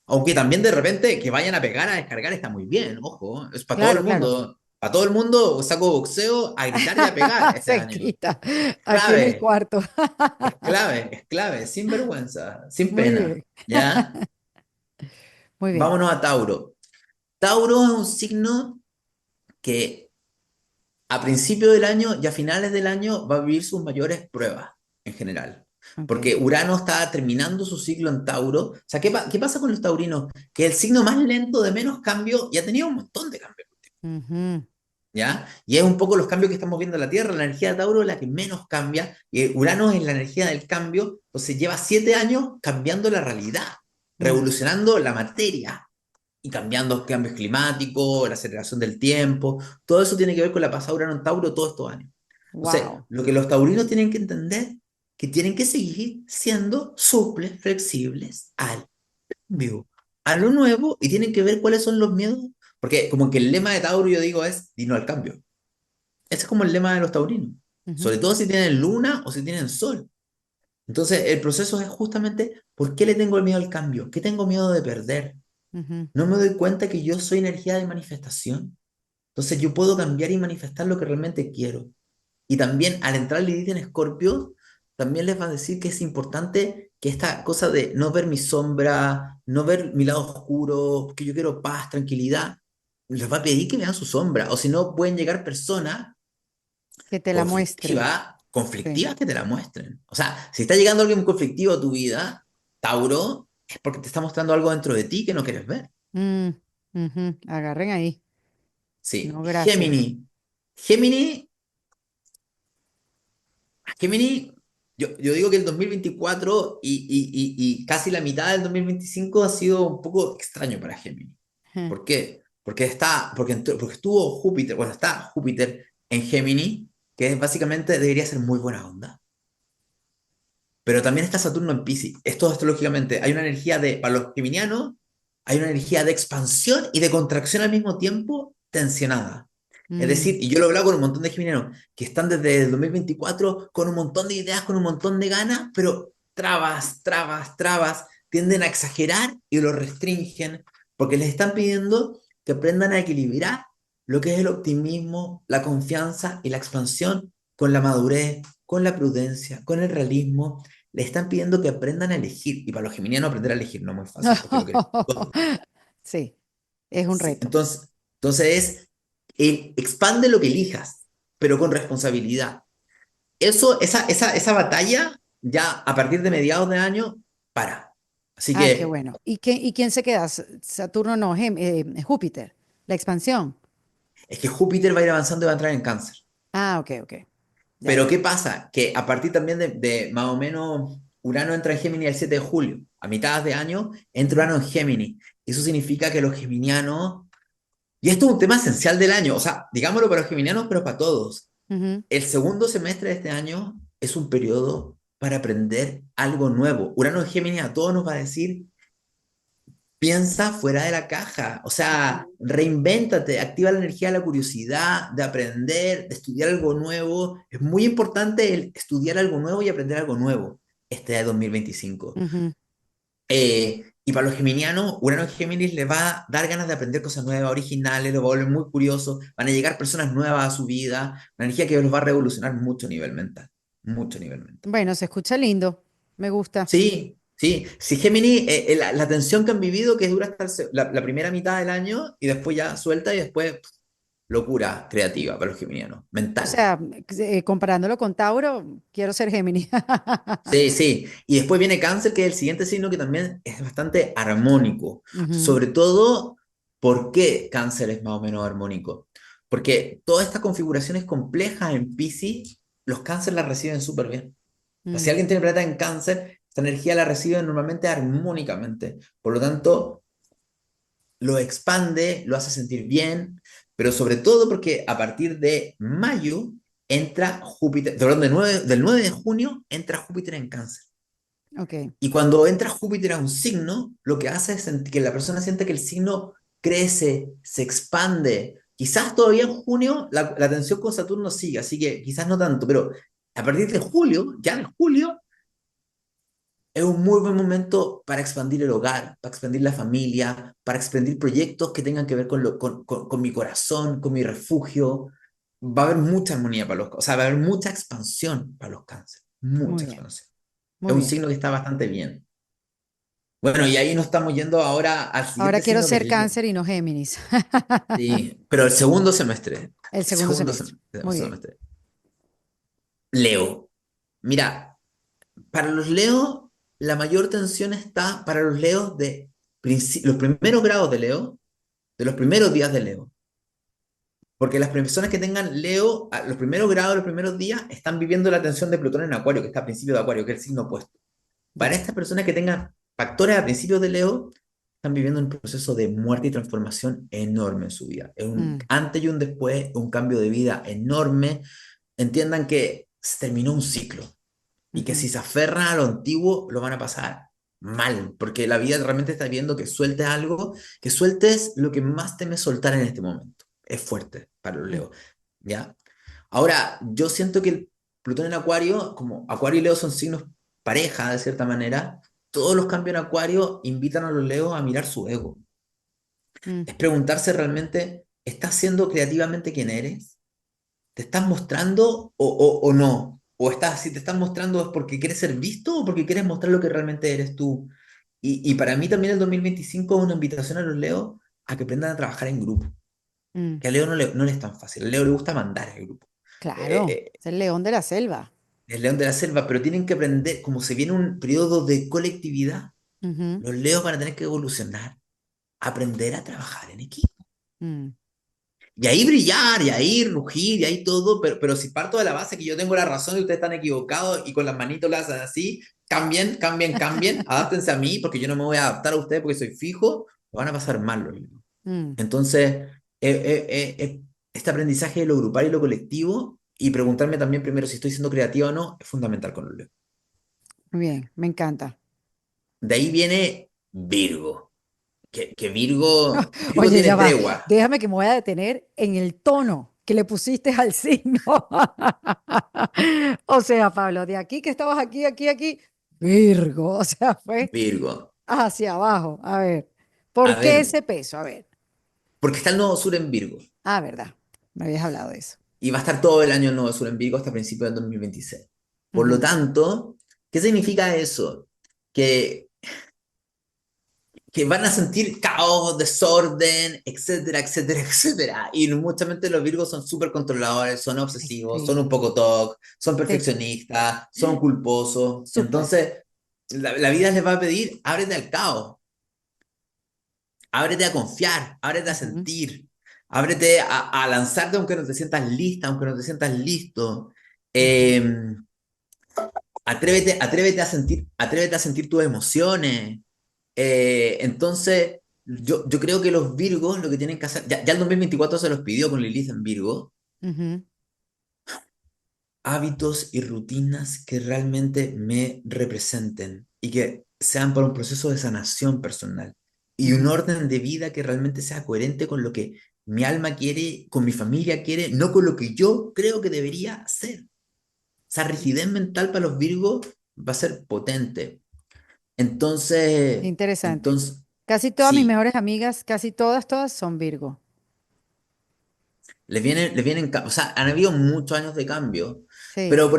Aunque también de repente que vayan a pegar, a descargar está muy bien, ojo, es para todo Claro, el claro. mundo. Para todo el mundo saco boxeo a gritar y a pegar este año. Cerquita, aquí en el Clave. cuarto. Es clave, sin vergüenza, sin Muy pena, bien, ¿ya? muy bien. Vámonos a Tauro. Tauro es un signo que a principio del año y a finales del año va a vivir sus mayores pruebas en general. Porque Ok. Urano está terminando su ciclo en Tauro. O sea, ¿qué pasa con los taurinos? Que el signo más lento de menos cambio ya tenía un montón de cambios, Ujú, ¿ya? Y es un poco los cambios que estamos viendo en la Tierra. La energía de Tauro es la que menos cambia, y Urano es la energía del cambio. Entonces lleva 7 años cambiando la realidad, mm. revolucionando la materia y cambiando cambios climáticos, la aceleración del tiempo. Todo eso tiene que ver con la pasada Urano en Tauro todos estos años. Entonces, Wow. lo que los taurinos tienen que entender que tienen que seguir siendo suples, flexibles al cambio, a lo nuevo, y tienen que ver cuáles son los miedos. Porque como que el lema de Tauro, yo digo, es dino al cambio. Ese es como el lema de los taurinos, Ujú, sobre todo si tienen luna o si tienen sol. Entonces, el proceso es justamente, ¿por qué le tengo el miedo al cambio? ¿Qué tengo miedo de perder? ujú, ¿No me doy cuenta que yo soy energía de manifestación? Entonces, yo puedo cambiar y manifestar lo que realmente quiero. Y también, al entrar Lilith en Escorpio, también les va a decir que es importante que esta cosa de no ver mi sombra, no ver mi lado oscuro, que yo quiero paz, tranquilidad, les va a pedir que vean su sombra. O si no, pueden llegar personas que te la muestren. conflictiva, Sí. conflictivas que te la muestren. O sea, si está llegando alguien conflictivo a tu vida, Tauro, es porque te está mostrando algo dentro de ti que no quieres ver. Mm, ujú. Agarren ahí. Sí, No, gracias. Géminis. Géminis, Géminis, yo digo que el 2024 y casi la mitad del 2025 ha sido un poco extraño para Géminis. Ujú. ¿Por qué? Porque estuvo Júpiter, bueno, está Júpiter en Géminis, que básicamente debería ser muy buena onda. Pero también está Saturno en Piscis. Esto astrológicamente, hay una energía para los geminianos, hay una energía de expansión y de contracción al mismo tiempo tensionada. Es Mm, decir, y yo lo he hablado con un montón de geminianos que están desde el 2024 con un montón de ideas, con un montón de ganas, pero trabas, trabas, trabas, tienden a exagerar y lo restringen porque les están pidiendo que aprendan a equilibrar lo que es el optimismo, la confianza y la expansión con la madurez, con la prudencia, con el realismo. Le están pidiendo que aprendan a elegir. Y para los geminianos aprender a elegir no es muy fácil porque lo quieren todo. Sí, es un Sí, reto. entonces es, expande lo que elijas, pero con responsabilidad. Esa batalla ya a partir de mediados de año para. Así Ah, qué que bueno. ¿Y quién se queda? Saturno no, Júpiter, la expansión. es que Júpiter va a ir avanzando y va a entrar en cáncer. Ah, ok, ok. Ya, Pero ya. ¿qué pasa? Que a partir también de más o menos Urano entra en Géminis el 7 de julio. A mitad de año entra Ujú, Urano en Géminis. Eso significa que los geminianos, y esto es un tema esencial del año, o sea, digámoslo para los geminianos, pero para todos. ujú. El segundo semestre de este año es un periodo para aprender algo nuevo. Urano en Géminis a todos nos va a decir, piensa fuera de la caja, o sea, Ujú. reinvéntate, activa la energía de la curiosidad, de aprender, de estudiar algo nuevo. Es muy importante el estudiar algo nuevo y aprender algo nuevo este de 2025. Ujú. Y para los geminianos, Urano en Géminis les va a dar ganas de aprender cosas nuevas, originales, los va a volver muy curiosos, van a llegar personas nuevas a su vida, una energía que los va a revolucionar mucho a nivel mental, mucho a nivel mental. Bueno, se escucha lindo. Me gusta. Sí, sí, sí, Géminis, la tensión que han vivido que dura hasta la primera mitad del año y después ya suelta y después locura creativa para los geminianos, O mental. sea, comparándolo con Tauro, quiero ser Géminis. Sí, sí. Y después viene Cáncer, que es el siguiente signo que también es bastante armónico. Ujú, Sobre todo, ¿por qué Cáncer es más o menos armónico? Porque todas estas configuraciones complejas en Piscis, los Cáncer las reciben súper bien. O sea, si mm, alguien tiene planeta en Cáncer, esta energía la recibe normalmente armónicamente. Por lo tanto, lo expande, lo hace sentir bien, pero sobre todo porque a partir de mayo entra Júpiter, perdón, del 9 de junio entra Júpiter en Cáncer. ok. Y cuando entra Júpiter a un signo, lo que hace es que la persona siente que el signo crece, se expande. Quizás todavía en junio la tensión con Saturno sigue, así que quizás no tanto, pero a partir de julio, ya en julio, es un muy buen momento para expandir el hogar, para expandir la familia, para expandir proyectos que tengan que ver con mi corazón, con mi refugio. Va a haber mucha armonía para o sea, va a haber mucha expansión para los cánceres, Muy mucha bien, expansión. Es muy un bien. signo que está bastante bien. Bueno, y ahí nos estamos yendo ahora al Ahora siguiente quiero signo que es ser Leo. Cáncer y no Géminis. Sí, pero el segundo semestre, El segundo semestre. Muy bien. semestre. Leo. Mira, para los Leo, la mayor tensión está para los Leos de los primeros grados de Leo, de los primeros días de Leo. Porque las personas que tengan Leo, a los primeros grados, los primeros días, están viviendo la tensión de Plutón en Acuario, que está a principio de Acuario, que es el signo opuesto. Para Ya. estas personas que tengan factores a principios de Leo, están viviendo un proceso de muerte y transformación enorme en su vida. Es un Mm, antes y un después, un cambio de vida enorme. Entiendan que se terminó un ciclo y que ujú, si se aferran a lo antiguo, lo van a pasar mal, porque la vida realmente está viendo que sueltes algo, que sueltes lo que más temes soltar en este momento. Es fuerte para los mm, Leo, ¿ya? Ahora, yo siento que el Plutón en Acuario, como Acuario y Leo son signos pareja, de cierta manera, todos los cambios en Acuario invitan a los Leos a mirar su ego. mm. Es preguntarse realmente, ¿estás siendo creativamente quien eres? ¿Te estás mostrando o no? ¿O estás, si te estás mostrando es porque quieres ser visto o porque quieres mostrar lo que realmente eres tú? Y para mí también el 2025 es una invitación a los Leos a que aprendan a trabajar en grupo. Mm. Que a Leo no le es tan fácil. A Leo le gusta mandar el grupo. Claro, Eh, es el león de la selva. el león de la selva, pero tienen que aprender, como se viene un periodo de colectividad, Ujú, los leos van a tener que evolucionar, aprender a trabajar en equipo. mm. Y ahí brillar, y ahí rugir, y ahí todo, pero si parto de la base que yo tengo la razón y ustedes están equivocados y con las manitos las hacen así, cambien, cambien, cambien, adáptense a mí porque yo no me voy a adaptar a ustedes porque soy fijo, lo van a pasar mal los niños. Mm, Entonces, este aprendizaje de lo grupal y lo colectivo y preguntarme también primero si estoy siendo creativo o no es fundamental con los leones. muy bien, me encanta. De ahí viene Virgo, que Virgo Oye, tiene ya va. tregua. Déjame que me voy a detener en el tono que le pusiste al signo. O sea, Pablo, de aquí que estabas aquí, aquí, aquí, Virgo. O sea, fue Virgo. hacia abajo. A ver, A ¿por qué ver, ese peso? A ver. porque está el nodo sur en Virgo. Ah, verdad. Me habías hablado de eso. Y va a estar todo el año el nodo sur en Virgo hasta principios del 2026. Por lo Ujú, tanto, ¿qué significa eso? Que, que van a sentir caos, desorden, etcétera, etcétera, etcétera. Y muchas veces los Virgos son súper controladores, son ay, obsesivos, son sí, un poco toc, son sí, perfeccionistas, son culposos. súper. Entonces, la vida les va a pedir, ábrete al caos, ábrete a confiar, ábrete a Ujú, sentir, ábrete a lanzarte aunque no te sientas lista, aunque no te sientas listo. ujú. Eh, atrévete a sentir tus emociones. Entonces, yo creo que los Virgos lo que tienen que hacer, ya el 2024 se los pidió con Lilith en Virgo, Ujú, hábitos y rutinas que realmente me representen y que sean para un proceso de sanación personal y un ujú. orden de vida que realmente sea coherente con lo que mi alma quiere, con mi familia quiere, no con lo que yo creo que debería ser. Esa rigidez mental para los Virgos va a ser potente. Qué Entonces, interesante. entonces, Casi todas mis sí, mejores amigas, casi todas, todas son Virgo. o sea, han habido muchos años de cambio, Sí. pero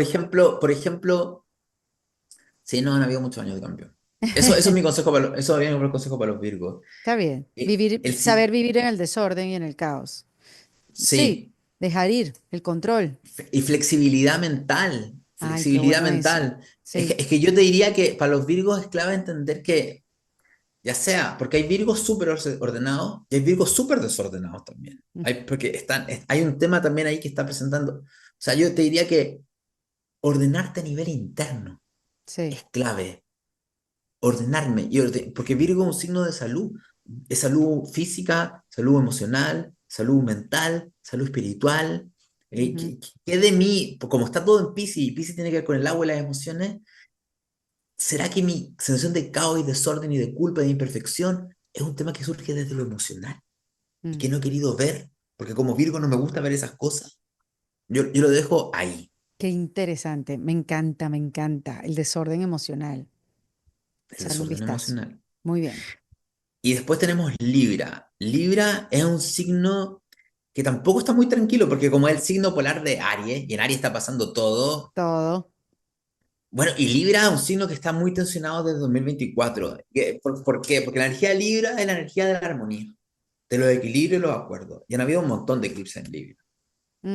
sí, no han habido muchos años de cambio. Eso es mi consejo eso es mi consejo para los Virgos. Está bien. El Saber sí, vivir en el desorden y en el caos. Sí, sí, dejar ir el control. y flexibilidad mental, Ay, qué flexibilidad bueno eso. mental. Sí. Es que yo te diría que para los Virgos es clave entender que, ya sea, porque hay Virgos súper ordenados y hay Virgos súper desordenados también. Mm, Porque hay un tema también ahí que está presentando. O sea, yo te diría que ordenarte a nivel interno sí. es clave. Ordenarme. Porque Virgo es un signo de salud. Es salud física, salud emocional, salud mental, salud espiritual. Ujú, ¿Qué de mí, como está todo en Piscis y Piscis tiene que ver con el agua y las emociones, será que mi sensación de caos y desorden y de culpa y de imperfección es un tema que surge desde lo emocional y mm. que no he querido ver? Porque como Virgo no me gusta ver esas cosas. Yo lo dejo ahí, Qué interesante. Me encanta, me encanta. El desorden emocional. el Echarle un desorden vistazo. emocional. Muy bien. Y después tenemos Libra. Libra es un signo que tampoco está muy tranquilo, porque como es el signo polar de Aries, y en Aries está pasando todo, Todo. bueno, y Libra es un signo que está muy tensionado desde 2024. ¿Por qué? Porque la energía de Libra es la energía de la armonía, de los equilibrios y los acuerdos. Y han habido un montón de eclipses en Libra.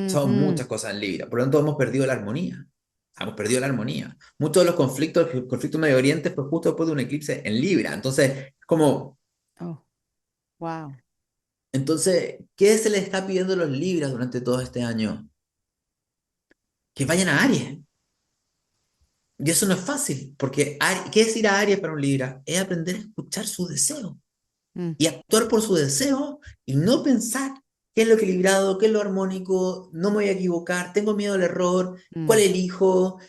Son Ujú. muchas cosas en Libra. Por lo tanto, hemos perdido la armonía. Hemos perdido la armonía. Muchos de los conflictos, el conflicto en Medio Oriente fue justo después de un eclipse en Libra. Entonces, como Oh, wow. ¿qué se les está pidiendo a los Libras durante todo este año? Que vayan a Aries. Y eso no es fácil, porque ¿qué es ir a Aries para un Libra? Es aprender a escuchar su deseo Mm, y actuar por su deseo y no pensar qué es lo equilibrado, qué es lo armónico, no me voy a equivocar, tengo miedo al error, cuál mm. elijo,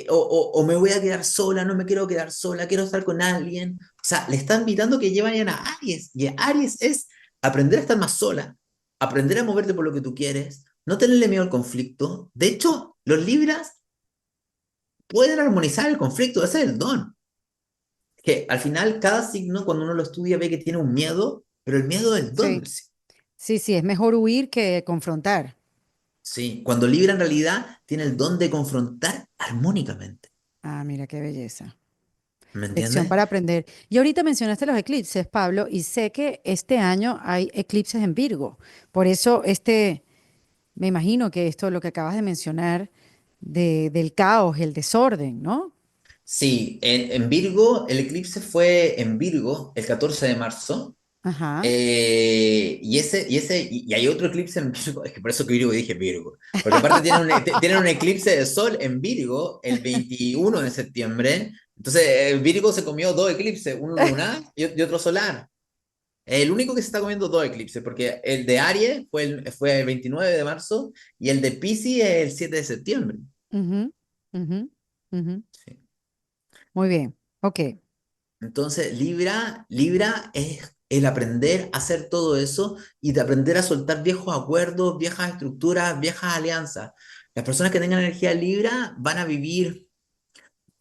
o me voy a quedar sola, no me quiero quedar sola, quiero estar con alguien. O sea, le están invitando que lleven a Aries y Aries es aprender a estar más sola, aprender a moverte por lo que tú quieres, no tenerle miedo al conflicto. De hecho, los Libras pueden armonizar el conflicto, ese es el don. Que al final cada signo cuando uno lo estudia ve que tiene un miedo, pero el miedo es el don Sí, del signo. sí, sí, es mejor huir que confrontar. Sí, cuando Libra en realidad tiene el don de confrontar armónicamente. Ah, mira qué belleza. ¿Me Lección entiendes? para aprender. Y ahorita mencionaste los eclipses, Pablo, y sé que este año hay eclipses en Virgo. Por eso me imagino que esto, lo que acabas de mencionar, del caos, el desorden, ¿no? Sí, en Virgo, el eclipse fue en Virgo el 14 de marzo. Ajá. Y hay otro eclipse en Virgo, es que por eso que Virgo dije Virgo, porque aparte tienen un eclipse de sol en Virgo el 21 de septiembre, entonces Virgo se comió dos eclipses, uno lunar y otro solar. El único que se está comiendo dos eclipses, porque el de Aries fue el 29 de marzo y el de Piscis es el 7 de septiembre. Ujú, ujú, ujú. Sí. Muy bien. Ok. Entonces, Libra es el aprender a hacer todo eso y de aprender a soltar viejos acuerdos, viejas estructuras, viejas alianzas. Las personas que tengan energía Libra van a vivir,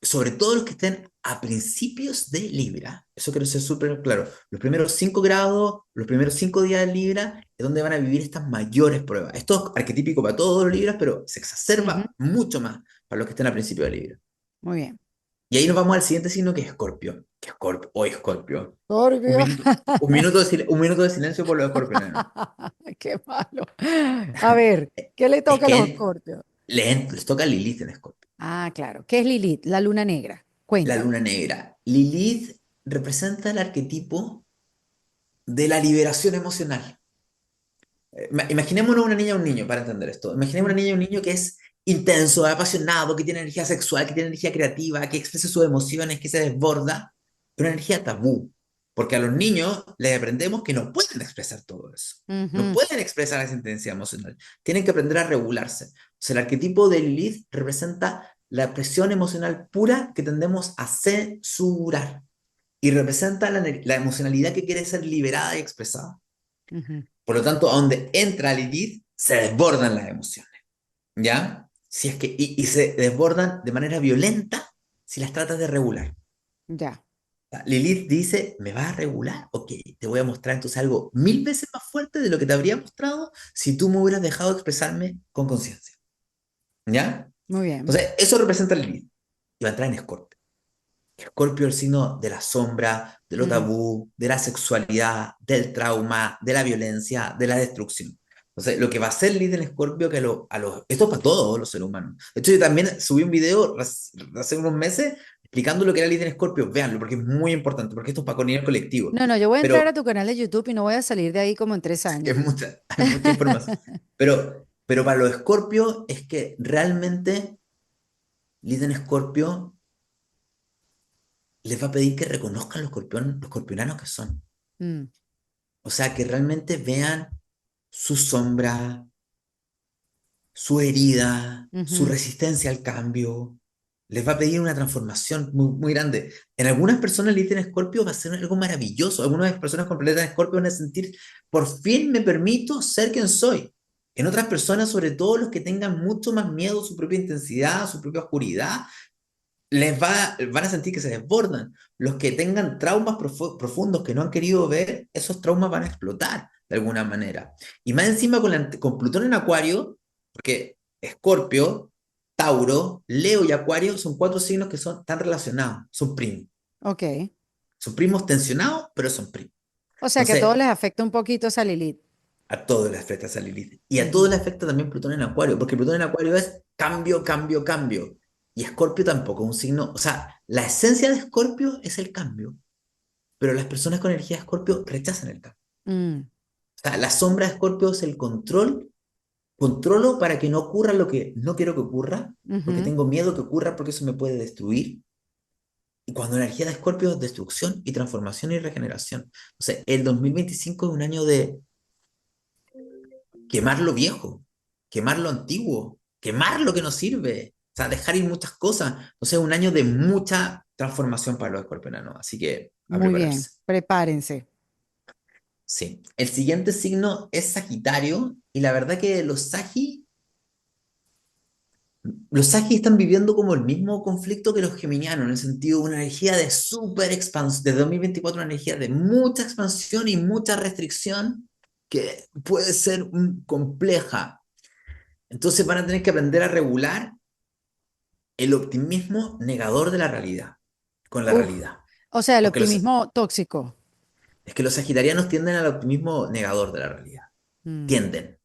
sobre todo los que estén a principios de Libra. Eso quiero ser súper claro. Los primeros 5 grados, los primeros 5 días de Libra es donde van a vivir estas mayores pruebas. Esto es arquetípico para todos los Libras, pero se Ujú. exacerba mucho más para los que estén a principios de Libra. Muy bien. Y ahí nos vamos al siguiente signo que es Escorpio. Que Escorpio, hoy Escorpio. Un Scorpio. minuto, un minuto de silencio por los escorpiones. Qué malo. A ver, ¿qué le Es toca a los que escorpios? les toca Lilith en Escorpio, Ah, claro. ¿Qué es Lilith? La luna negra. la Cuéntame. luna negra. Lilith representa el arquetipo de la liberación emocional. Imaginémonos una niña o un niño para entender esto. Imaginemos una niña y un niño que es intenso, apasionado, que tiene energía sexual, que tiene energía creativa, que expresa sus emociones, que se desborda, pero una energía tabú. Porque a los niños les aprendemos que no pueden expresar todo eso. No Ujú. pueden expresar esa intensidad emocional. Tienen que aprender a regularse. O sea, el arquetipo de Lilith representa la presión emocional pura que tendemos a censurar y representa la emocionalidad que quiere ser liberada y expresada. Ujú. Por lo tanto, a donde entra Lilith, se desbordan las emociones, ¿ya? Si es que, y se desbordan de manera violenta si las tratas de regular. Ya. Lilith dice, ¿me vas a regular? Ok, te voy a mostrar entonces algo 1000 veces más fuerte de lo que te habría mostrado si tú me hubieras dejado expresarme con conciencia, ¿ya? Muy bien. Entonces, eso representa Lilith. Y va a entrar en Escorpio. Escorpio es el signo de la sombra, de lo Mm. tabú, de la sexualidad, del trauma, de la violencia, de la destrucción. Entonces, lo que va a hacer Lilith en Escorpio, que esto es para todos los seres humanos. De hecho, yo también subí un video hace unos meses explicando lo que era Lilith en Escorpio. Véanlo, porque es muy importante, porque esto es para nivel colectivo. No, no, yo voy a Pero entrar a tu canal de YouTube y no voy a salir de ahí como en tres es años. hay mucha información. Pero para los Escorpios es que realmente Lilith en Escorpio les va a pedir que reconozcan los escorpionanos que son. Mm. O sea, que realmente vean su sombra, su herida, su Ujú. resistencia al cambio. Les va a pedir una transformación muy, muy grande. En algunas personas el ítem Escorpio va a ser algo maravilloso. Algunas personas completas en Escorpio van a sentir, por fin me permito ser quien soy. En otras personas, sobre todo los que tengan mucho más miedo a su propia intensidad, a su propia oscuridad, van a sentir que se desbordan. Los que tengan traumas profundos que no han querido ver, esos traumas van a explotar de alguna manera. Y más encima con Plutón en Acuario, porque Escorpio, Tauro, Leo y Acuario son 4 signos que son tan relacionados, son primos. Ok. Son primos tensionados, pero son primos. O sea que a todos Entonces, les afecta un poquito esa Lilith. a todos les afecta esa Lilith. Y a todos Ujú. les afecta también Plutón en Acuario, porque Plutón en Acuario es cambio, cambio, cambio. Y Escorpio tampoco, un signo, o sea, la esencia de Escorpio es el cambio, pero las personas con energía de Escorpio rechazan el cambio. Mm. O sea, la sombra de Escorpio es el control, controlo para que no ocurra lo que no quiero que ocurra, porque Ujú. tengo miedo que ocurra porque eso me puede destruir. Y cuando la energía de Escorpio es destrucción y transformación y regeneración. O sea, el 2025 es un año de quemar lo viejo, quemar lo antiguo, quemar lo que no sirve, o sea, dejar ir muchas cosas. O sea, un año de mucha transformación para los escorpionanos, así que a Muy bien. prepararse. Prepárense. Sí, el siguiente signo es Sagitario y la verdad que los Sagis están viviendo como el mismo conflicto que los geminianos, en el sentido de una energía de súper expansión, de 2024 una energía de mucha expansión y mucha restricción que puede ser compleja. Entonces van a tener que aprender a regular el optimismo negador de la realidad, con la Uf. realidad. O sea, el Porque optimismo tóxico. es que los sagitarianos tienden al optimismo negador de la realidad. Mm. Tienden.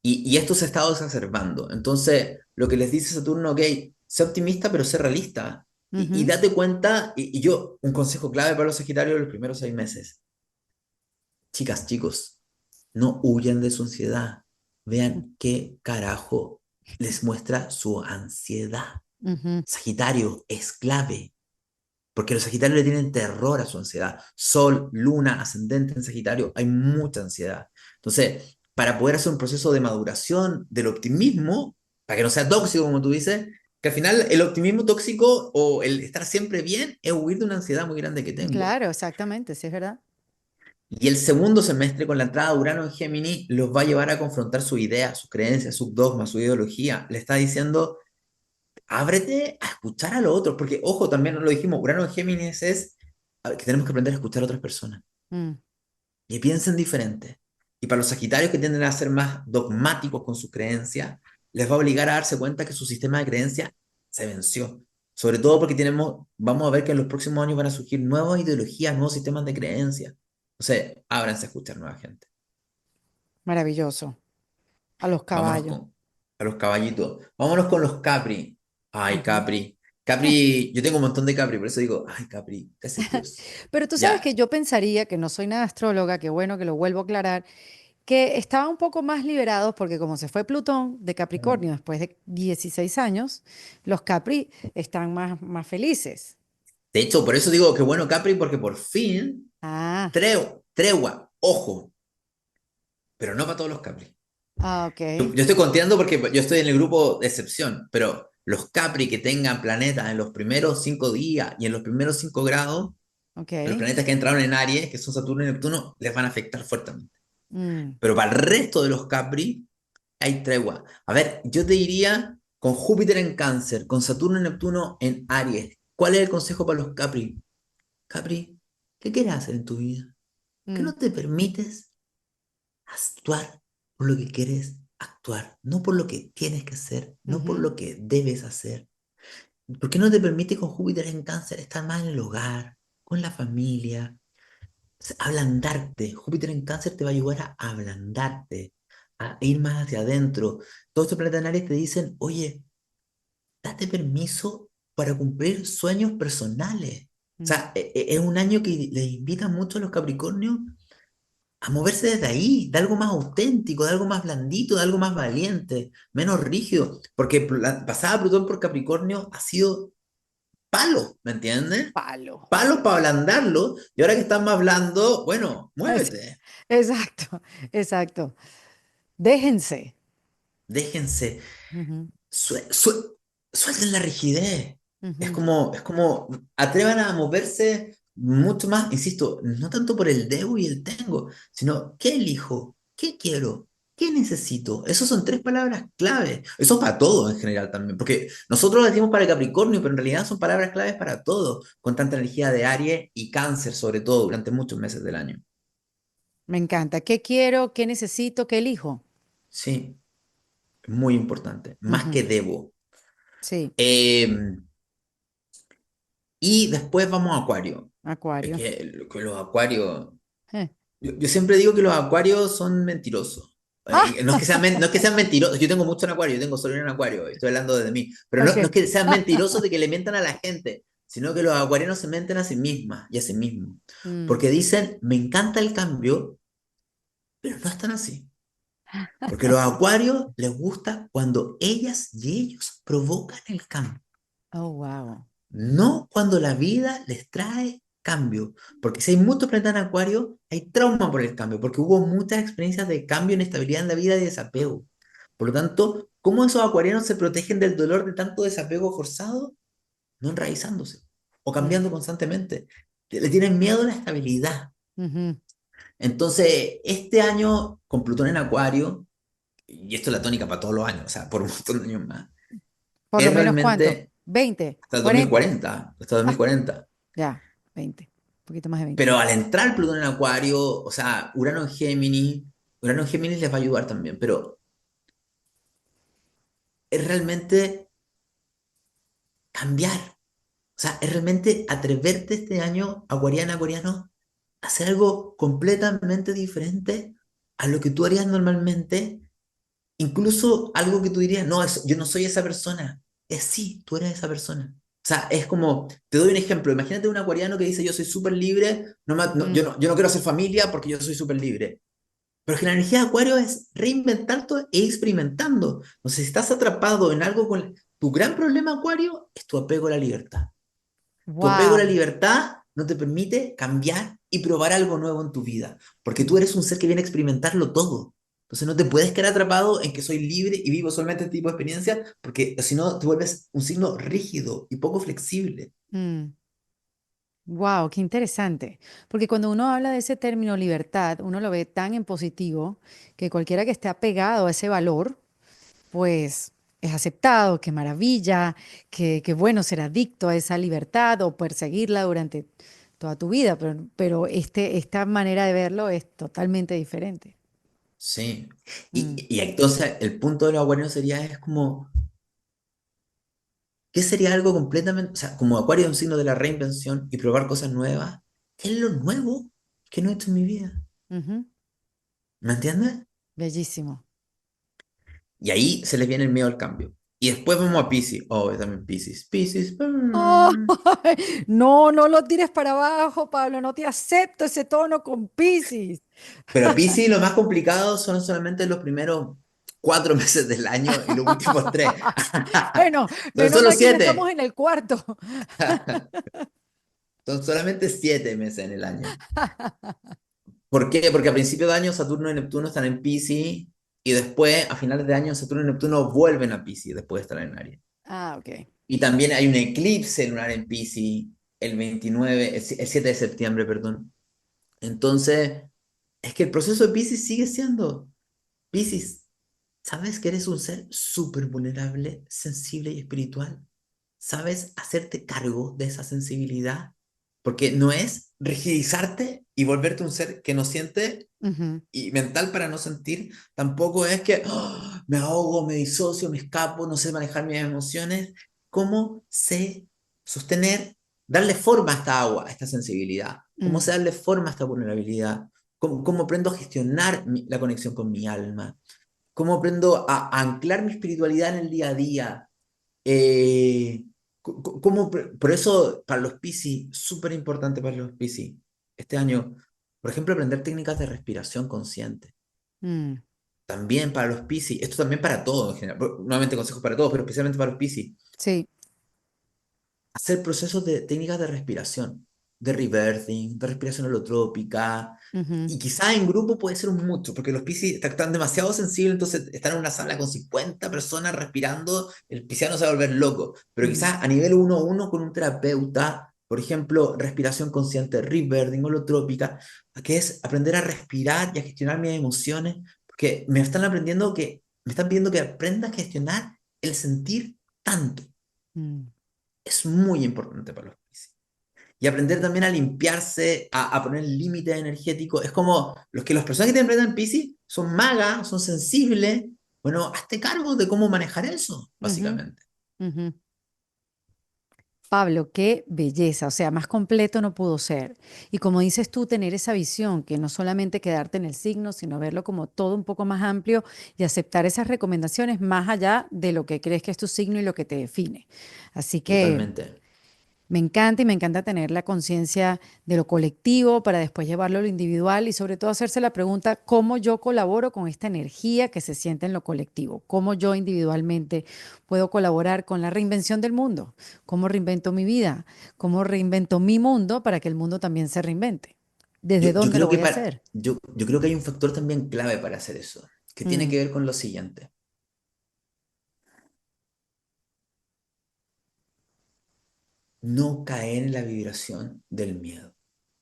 Y esto se ha estado exacerbando. Entonces, lo que les dice Saturno, ok, sé optimista, pero sé realista. Y Ujú. date cuenta, y yo, un consejo clave para los Sagitarios los primeros 6 meses. Chicas, chicos, no huyan de su ansiedad. Vean qué carajo les muestra su ansiedad. Ujú. Sagitario es clave, porque los Sagitarios le tienen terror a su ansiedad. Sol, luna, ascendente en Sagitario, hay mucha ansiedad. Entonces, para poder hacer un proceso de maduración del optimismo, para que no sea tóxico, como tú dices, que al final el optimismo tóxico o el estar siempre bien es huir de una ansiedad muy grande que tengo. Claro, exactamente, sí es verdad. Y el segundo semestre, con la entrada de Urano en Géminis, los va a llevar a confrontar sus ideas, sus creencias, sus dogmas, su ideología. Le está diciendo, ábrete a escuchar a los otros, porque, ojo, también lo dijimos, Urano en Géminis es que tenemos que aprender a escuchar a otras personas, Mm. que piensen diferente. Y para los Sagitarios que tienden a ser más dogmáticos con sus creencias, les va a obligar a darse cuenta que su sistema de creencias se venció. Sobre todo porque vamos a ver que en los próximos años van a surgir nuevas ideologías, nuevos sistemas de creencias. Entonces, ábranse a escuchar nueva gente. Maravilloso. A los Vámonos caballos. a los caballitos. Vámonos con los Capri. Ay, Ujú. Capri. Capri, yo tengo un montón de Capri, por eso digo, ay, Capri, ese Dios. Pero tú sabes que Ya. yo pensaría, que no soy nada astróloga, que bueno que lo vuelvo a aclarar, que estaban un poco más liberados porque como se fue Plutón de Mm. Capricornio después de 16 años, los Capri están más felices. De hecho, por eso digo que bueno, Capri, porque por fin, Ah, tregua, ojo, pero no para todos los Capri. ah, ok, Yo estoy conteando porque yo estoy en el grupo de excepción, pero los Capri que tengan planetas en los primeros 5 días y en los primeros 5 grados, los ok. planetas que entraron en Aries, que son Saturno y Neptuno, les van a afectar fuertemente. Mm, Pero para el resto de los Capri, hay tregua. A ver, yo te diría, con Júpiter en Cáncer, con Saturno y Neptuno en Aries, ¿cuál es el consejo para los Capri? Capri, ¿qué quieres hacer en tu vida? ¿Por qué mm, no te permites actuar por lo que quieres actuar? No por lo que tienes que hacer, no por ujú. lo que debes hacer. ¿Por qué no te permites con Júpiter en Cáncer estar más en el hogar, con la familia? Ablandarte. Júpiter en Cáncer te va a ayudar a ablandarte, a ir más hacia adentro. Todos estos planetas en Aries te dicen, oye, date permiso para cumplir sueños personales. O Mm. sea, es un año que les invita mucho a los Capricornios a moverse desde ahí, de algo más auténtico, de algo más blandito, de algo más valiente, menos rígido. Porque la pasada Plutón por Capricornio ha sido palo, ¿me entiendes? Palo. Palo para ablandarlo. Y ahora que están más blando, bueno, Es- muévete. Exacto, exacto. Déjense. Déjense, Ujú, sue- sue- suelten la rigidez. ujú. Es como, atrevan a moverse mucho más, insisto, no tanto por el debo y el tengo, sino ¿qué elijo? ¿Qué quiero? ¿Qué necesito? Esas son tres palabras clave. Eso para todo en general también, porque nosotros lo decimos para Capricornio, pero en realidad son palabras claves para todo, con tanta energía de Aries y Cáncer, sobre todo, durante muchos meses del año. Me encanta. ¿Qué quiero? ¿Qué necesito? ¿Qué elijo? Sí, muy importante, más Ujú. que debo. Sí, Eh, Y después vamos a Acuario. Es Acuario. que los Acuarios. Eh. Yo siempre digo que los Acuarios son mentirosos. Ah, No es que no es que sean mentirosos. Yo tengo mucho en Acuario, yo tengo solo en Acuario, estoy hablando de mí. Pero no, no es ok. que sean mentirosos de que le mientan a la gente, sino que los acuarianos se mienten a sí mismas y a sí mismos. Mm. Porque dicen, me encanta el cambio, pero no están así. Porque los acuarios les gusta cuando ellas y ellos provocan el cambio. Oh, wow. No cuando la vida les trae cambio, porque si hay muchos planetas en Acuario, hay trauma por el cambio, porque hubo muchas experiencias de cambio, inestabilidad en la vida y desapego. Por lo tanto, ¿cómo esos acuarianos se protegen del dolor de tanto desapego forzado? No enraizándose o Mm, cambiando constantemente. Le tienen miedo a la estabilidad. ujú. Entonces, este año con Plutón en Acuario, y esto es la tónica para todos los años, o sea, por un montón de años más, ¿Por lo es menos cuánto? realmente 20, hasta el 40. 2040, hasta Ah, 2040. ya, 20. Un poquito más de 20. Pero al entrar Plutón en Acuario, o sea, Urano en Géminis les va a ayudar también, pero es realmente cambiar. O sea, es realmente atreverte este año, acuariana, acuariano, a hacer algo completamente diferente a lo que tú harías normalmente incluso algo que tú dirías, no, yo no soy esa persona. Es sí, tú eres esa persona. O sea, es como, te doy un ejemplo, imagínate un acuariano que dice yo soy súper libre, Mm. yo no quiero hacer familia porque yo soy súper libre. Pero que la energía de Acuario es reinventar todo e experimentando. Entonces, si estás atrapado en algo con... Tu gran problema, Acuario, es tu apego a la libertad. Tu apego a la Wow. libertad no te permite cambiar y probar algo nuevo en tu vida, porque tú eres un ser que viene a experimentarlo todo. Entonces no te puedes quedar atrapado en que soy libre y vivo solamente este tipo de experiencia, porque si no te vuelves un signo rígido y poco flexible. Wow, qué interesante. Porque cuando uno habla de ese término libertad, uno lo ve tan en positivo que cualquiera que esté apegado a ese valor, pues es aceptado, qué maravilla, que bueno ser adicto a esa libertad o perseguirla durante toda tu vida, pero esta manera de verlo es totalmente diferente. Sí. Mm, Y entonces el punto de los acuarios sería, es como, ¿qué sería algo completamente, o sea, como Acuario es un signo de la reinvención y probar cosas nuevas? ¿Qué es lo nuevo que no he hecho en mi vida? ujú. ¿Me entiendes? Bellísimo. Y ahí se les viene el miedo al cambio. Y después vamos a Piscis. Oh, también Piscis. Piscis. Oh, no, no lo tires para abajo, Pablo, no te acepto ese tono con Piscis. Pero Piscis lo más complicado son solamente los primeros 4 meses del año y los últimos tres. Bueno, Son menos solo mal que ya estamos 7. en el cuarto. Son solamente 7 meses en el año. ¿Por qué? Porque a principio de año Saturno y Neptuno están en Piscis y después, a finales de año, Saturno y Neptuno vuelven a Piscis después de estar en Aries. Ah, ok. Y también hay un eclipse lunar en Piscis el 29, el 7 de septiembre, perdón. Entonces, es que el proceso de Piscis sigue siendo Piscis. ¿Sabes que eres un ser súper vulnerable, sensible y espiritual? ¿Sabes hacerte cargo de esa sensibilidad? Porque no es rigidizarte y volverte un ser que no siente Ujú, y mental para no sentir. Tampoco es que me ahogo, me disocio, me escapo, no sé manejar mis emociones. ¿Cómo sé sostener, darle forma a esta agua, a esta sensibilidad? ¿Cómo mm, sé darle forma a esta vulnerabilidad? ¿Cómo aprendo a gestionar la conexión con mi alma? ¿Cómo aprendo a anclar mi espiritualidad en el día a día? Eh, por eso, para los Piscis, súper importante para los Piscis, este año, por ejemplo, aprender técnicas de respiración consciente. mm. También para los Piscis, esto también para todos en general, nuevamente consejos para todos, pero especialmente para los Piscis, Sí. hacer procesos de técnicas de respiración, de rebirthing, de respiración holotrópica, Ujú, y quizás en grupo puede ser un mucho, porque los Piscis están demasiado sensibles, entonces están en una sala con 50 personas respirando, el pisciano se va a volver loco, pero ujú, quizás a nivel 1 a 1 con un terapeuta, por ejemplo, respiración consciente, rebirthing, holotrópica, que es aprender a respirar y a gestionar mis emociones, porque me están pidiendo que aprenda a gestionar el sentir tanto. mm. Es muy importante para los Piscis. Y aprender también a limpiarse, a poner límites energéticos. Es como las personas que te enfrentan Piscis son magas, son sensibles. Bueno, hazte cargo de cómo manejar eso, Ujú, básicamente. ujú. Pablo, qué belleza, o sea, más completo no pudo ser. Y como dices tú, tener esa visión, que no solamente quedarte en el signo, sino verlo como todo un poco más amplio y aceptar esas recomendaciones más allá de lo que crees que es tu signo y lo que te define. Así que Totalmente. me encanta y me encanta tener la conciencia de lo colectivo para después llevarlo a lo individual y sobre todo hacerse la pregunta, ¿cómo yo colaboro con esta energía que se siente en lo colectivo? ¿Cómo yo individualmente puedo colaborar con la reinvención del mundo? ¿Cómo reinvento mi vida? ¿Cómo reinvento mi mundo para que el mundo también se reinvente? ¿Desde Yo dónde lo creo que voy a hacer? yo creo que hay un factor también clave para hacer eso, que tiene Mm, que ver con lo siguiente. No caer en la vibración del miedo.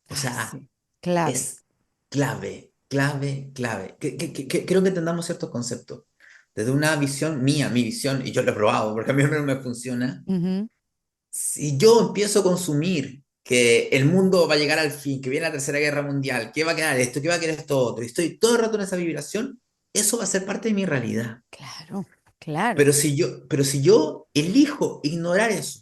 O ay, sea, sí, clave. es clave, clave, clave. Creo que entendamos ciertos conceptos. Desde una visión mía, mi visión, y yo lo he probado porque a mí no me funciona. Ujú, Si yo empiezo a consumir que el mundo va a llegar al fin, que viene la Tercera Guerra Mundial, que va a quedar esto, que va a quedar esto otro, y estoy todo el rato en esa vibración, eso va a ser parte de mi realidad. claro, claro. Pero si yo elijo ignorar eso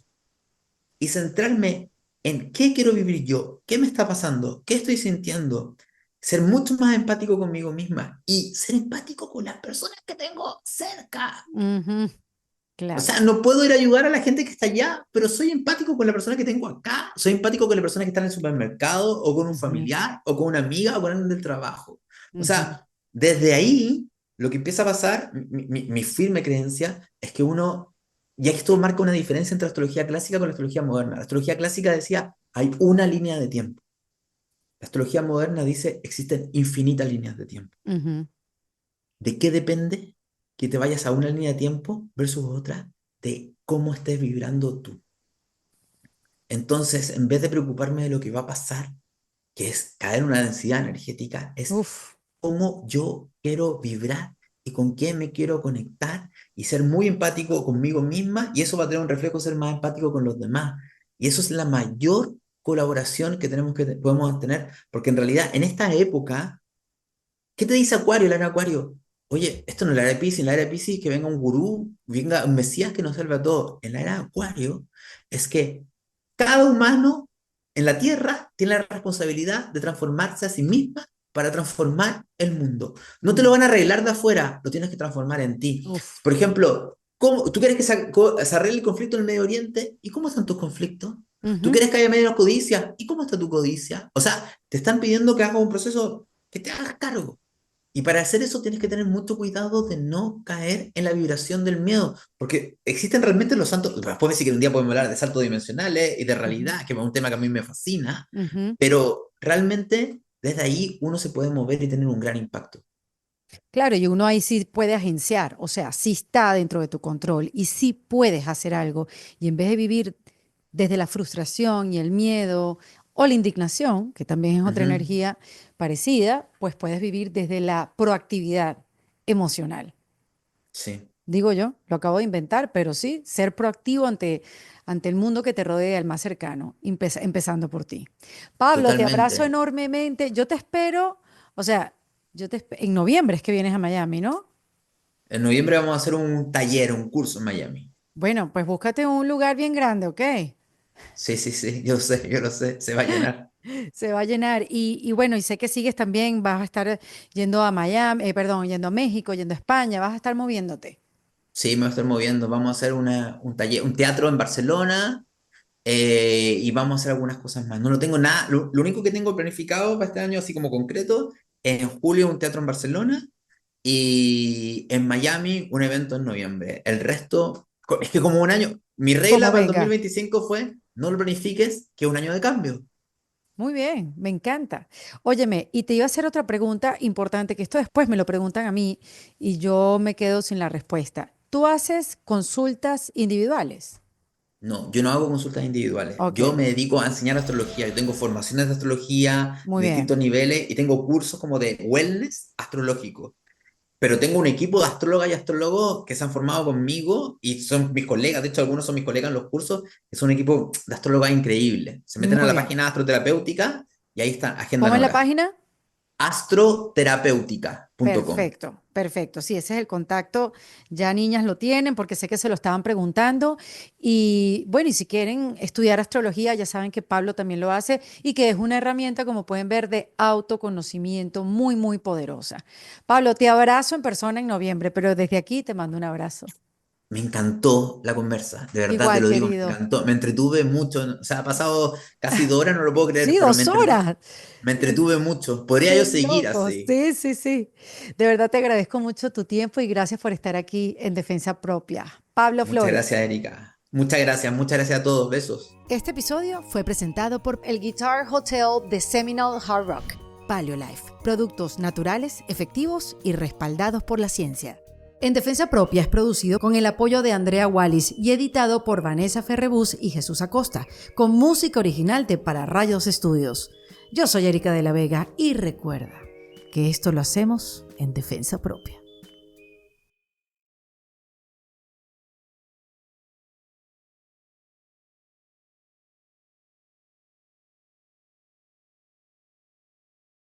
y centrarme en qué quiero vivir yo, qué me está pasando, qué estoy sintiendo, ser mucho más empático conmigo misma y ser empático con las personas que tengo cerca. Ujú, O claro. sea, no puedo ir a ayudar a la gente que está allá, pero soy empático con la persona que tengo acá. Soy empático con la persona que está en el supermercado, o con un Ujú, familiar, o con una amiga, o con alguien del trabajo. O ujú, sea, desde ahí, lo que empieza a pasar, mi firme creencia, es que uno, ya que esto marca una diferencia entre la astrología clásica con la astrología moderna. La astrología clásica decía, hay una línea de tiempo. La astrología moderna dice, existen infinitas líneas de tiempo. ujú. ¿De qué depende que te vayas a una línea de tiempo versus otra? De cómo estés vibrando tú. Entonces, en vez de preocuparme de lo que va a pasar, que es caer en una densidad energética, es Uf, cómo yo quiero vibrar y con quién me quiero conectar y ser muy empático conmigo misma, y eso va a tener un reflejo, ser más empático con los demás. Y eso es la mayor colaboración que tenemos podemos tener, porque en realidad en esta época, ¿qué te dice Acuario, el año Acuario? Oye, esto no es la era de Piscis, en la era de Piscis que venga un gurú, venga un mesías que nos salve a todos. En la era de Acuario es que cada humano en la Tierra tiene la responsabilidad de transformarse a sí misma para transformar el mundo. No te lo mm, van a arreglar de afuera, lo tienes que transformar en ti. uf, Por ejemplo, ¿tú quieres que se arregle el conflicto en el Medio Oriente? ¿Y cómo están tus conflictos? ¿Tú ujú. quieres que haya menos codicia? ¿Y cómo está tu codicia? O sea, te están pidiendo que hagas un proceso que te hagas cargo. Y para hacer eso tienes que tener mucho cuidado de no caer en la vibración del miedo, porque existen realmente los saltos, después decir que un día podemos hablar de saltos dimensionales y de Ujú, realidad, que es un tema que a mí me fascina, ujú. pero realmente desde ahí uno se puede mover y tener un gran impacto. Claro, y uno ahí sí puede agenciar, o sea, sí está dentro de tu control y sí puedes hacer algo. Y en vez de vivir desde la frustración y el miedo o la indignación, que también es otra Ujú. energía parecida, pues puedes vivir desde la proactividad emocional. Sí, Digo yo, lo acabo de inventar, pero sí, ser proactivo ante el mundo que te rodea, el más cercano, empezando por ti. Pablo, te abrazo totalmente. enormemente. Yo te espero, o sea, en noviembre es que vienes a Miami, ¿no? En noviembre vamos a hacer un taller, un curso en Miami. Bueno, pues búscate un lugar bien grande, ¿ok? Sí, sí, sí, yo lo sé, se va a llenar. Se va a llenar. Y bueno, y sé que sigues también, vas a estar yendo a Miami, perdón, yendo a México, yendo a España, vas a estar moviéndote. Sí, me voy a estar moviendo. Vamos a hacer un taller, un teatro en Barcelona. Y vamos a hacer algunas cosas más. No lo tengo nada, lo único que tengo planificado para este año, así como concreto, en julio un teatro en Barcelona y en Miami un evento en noviembre. El resto, es que como un año, mi regla Como para el venga. 2025 fue, no lo planifiques, que es un año de cambio. Muy bien, me encanta. Óyeme, y te iba a hacer otra pregunta importante, que esto después me lo preguntan a mí y yo me quedo sin la respuesta. ¿Tú haces consultas individuales? No, yo no hago consultas individuales. Ok, Yo me dedico a enseñar astrología. Yo tengo formaciones de astrología muy de bien. distintos niveles y tengo cursos como de wellness astrológico. Pero tengo un equipo de astrólogas y astrólogos que se han formado conmigo y son mis colegas, de hecho algunos son mis colegas en los cursos, que son un equipo de astrólogas increíble. Se meten a Muy la bien. página astroterapéutica y ahí está, agendan ¿Cómo es la hora. página? Astroterapéutica.com. Perfecto, perfecto. Sí, ese es el contacto. Ya niñas lo tienen porque sé que se lo estaban preguntando. Y bueno, y si quieren estudiar astrología, ya saben que Pablo también lo hace y que es una herramienta, como pueden ver, de autoconocimiento muy, muy poderosa. Pablo, te abrazo en persona en noviembre, pero desde aquí te mando un abrazo. Me encantó la conversa, de verdad te Igual, lo digo, me querido. encantó. Me entretuve mucho, o sea, ha pasado casi 2 horas, no lo puedo creer, Sí, pero 2 horas. me entretuve mucho. Podría yo Qué seguir loco. así. Sí, sí, sí. De verdad te agradezco mucho tu tiempo y gracias por estar aquí en Defensa Propia. Pablo Muchas Flores. gracias, Erika. Muchas gracias a todos. Besos. Este episodio fue presentado por el Guitar Hotel de Seminole Hard Rock, Paleolife, productos naturales, efectivos y respaldados por la ciencia. En Defensa Propia es producido con el apoyo de Andrea Wallis y editado por Vanessa Ferrebus y Jesús Acosta, con música original de Para Rayos Estudios. Yo soy Erika de la Vega y recuerda que esto lo hacemos en Defensa Propia.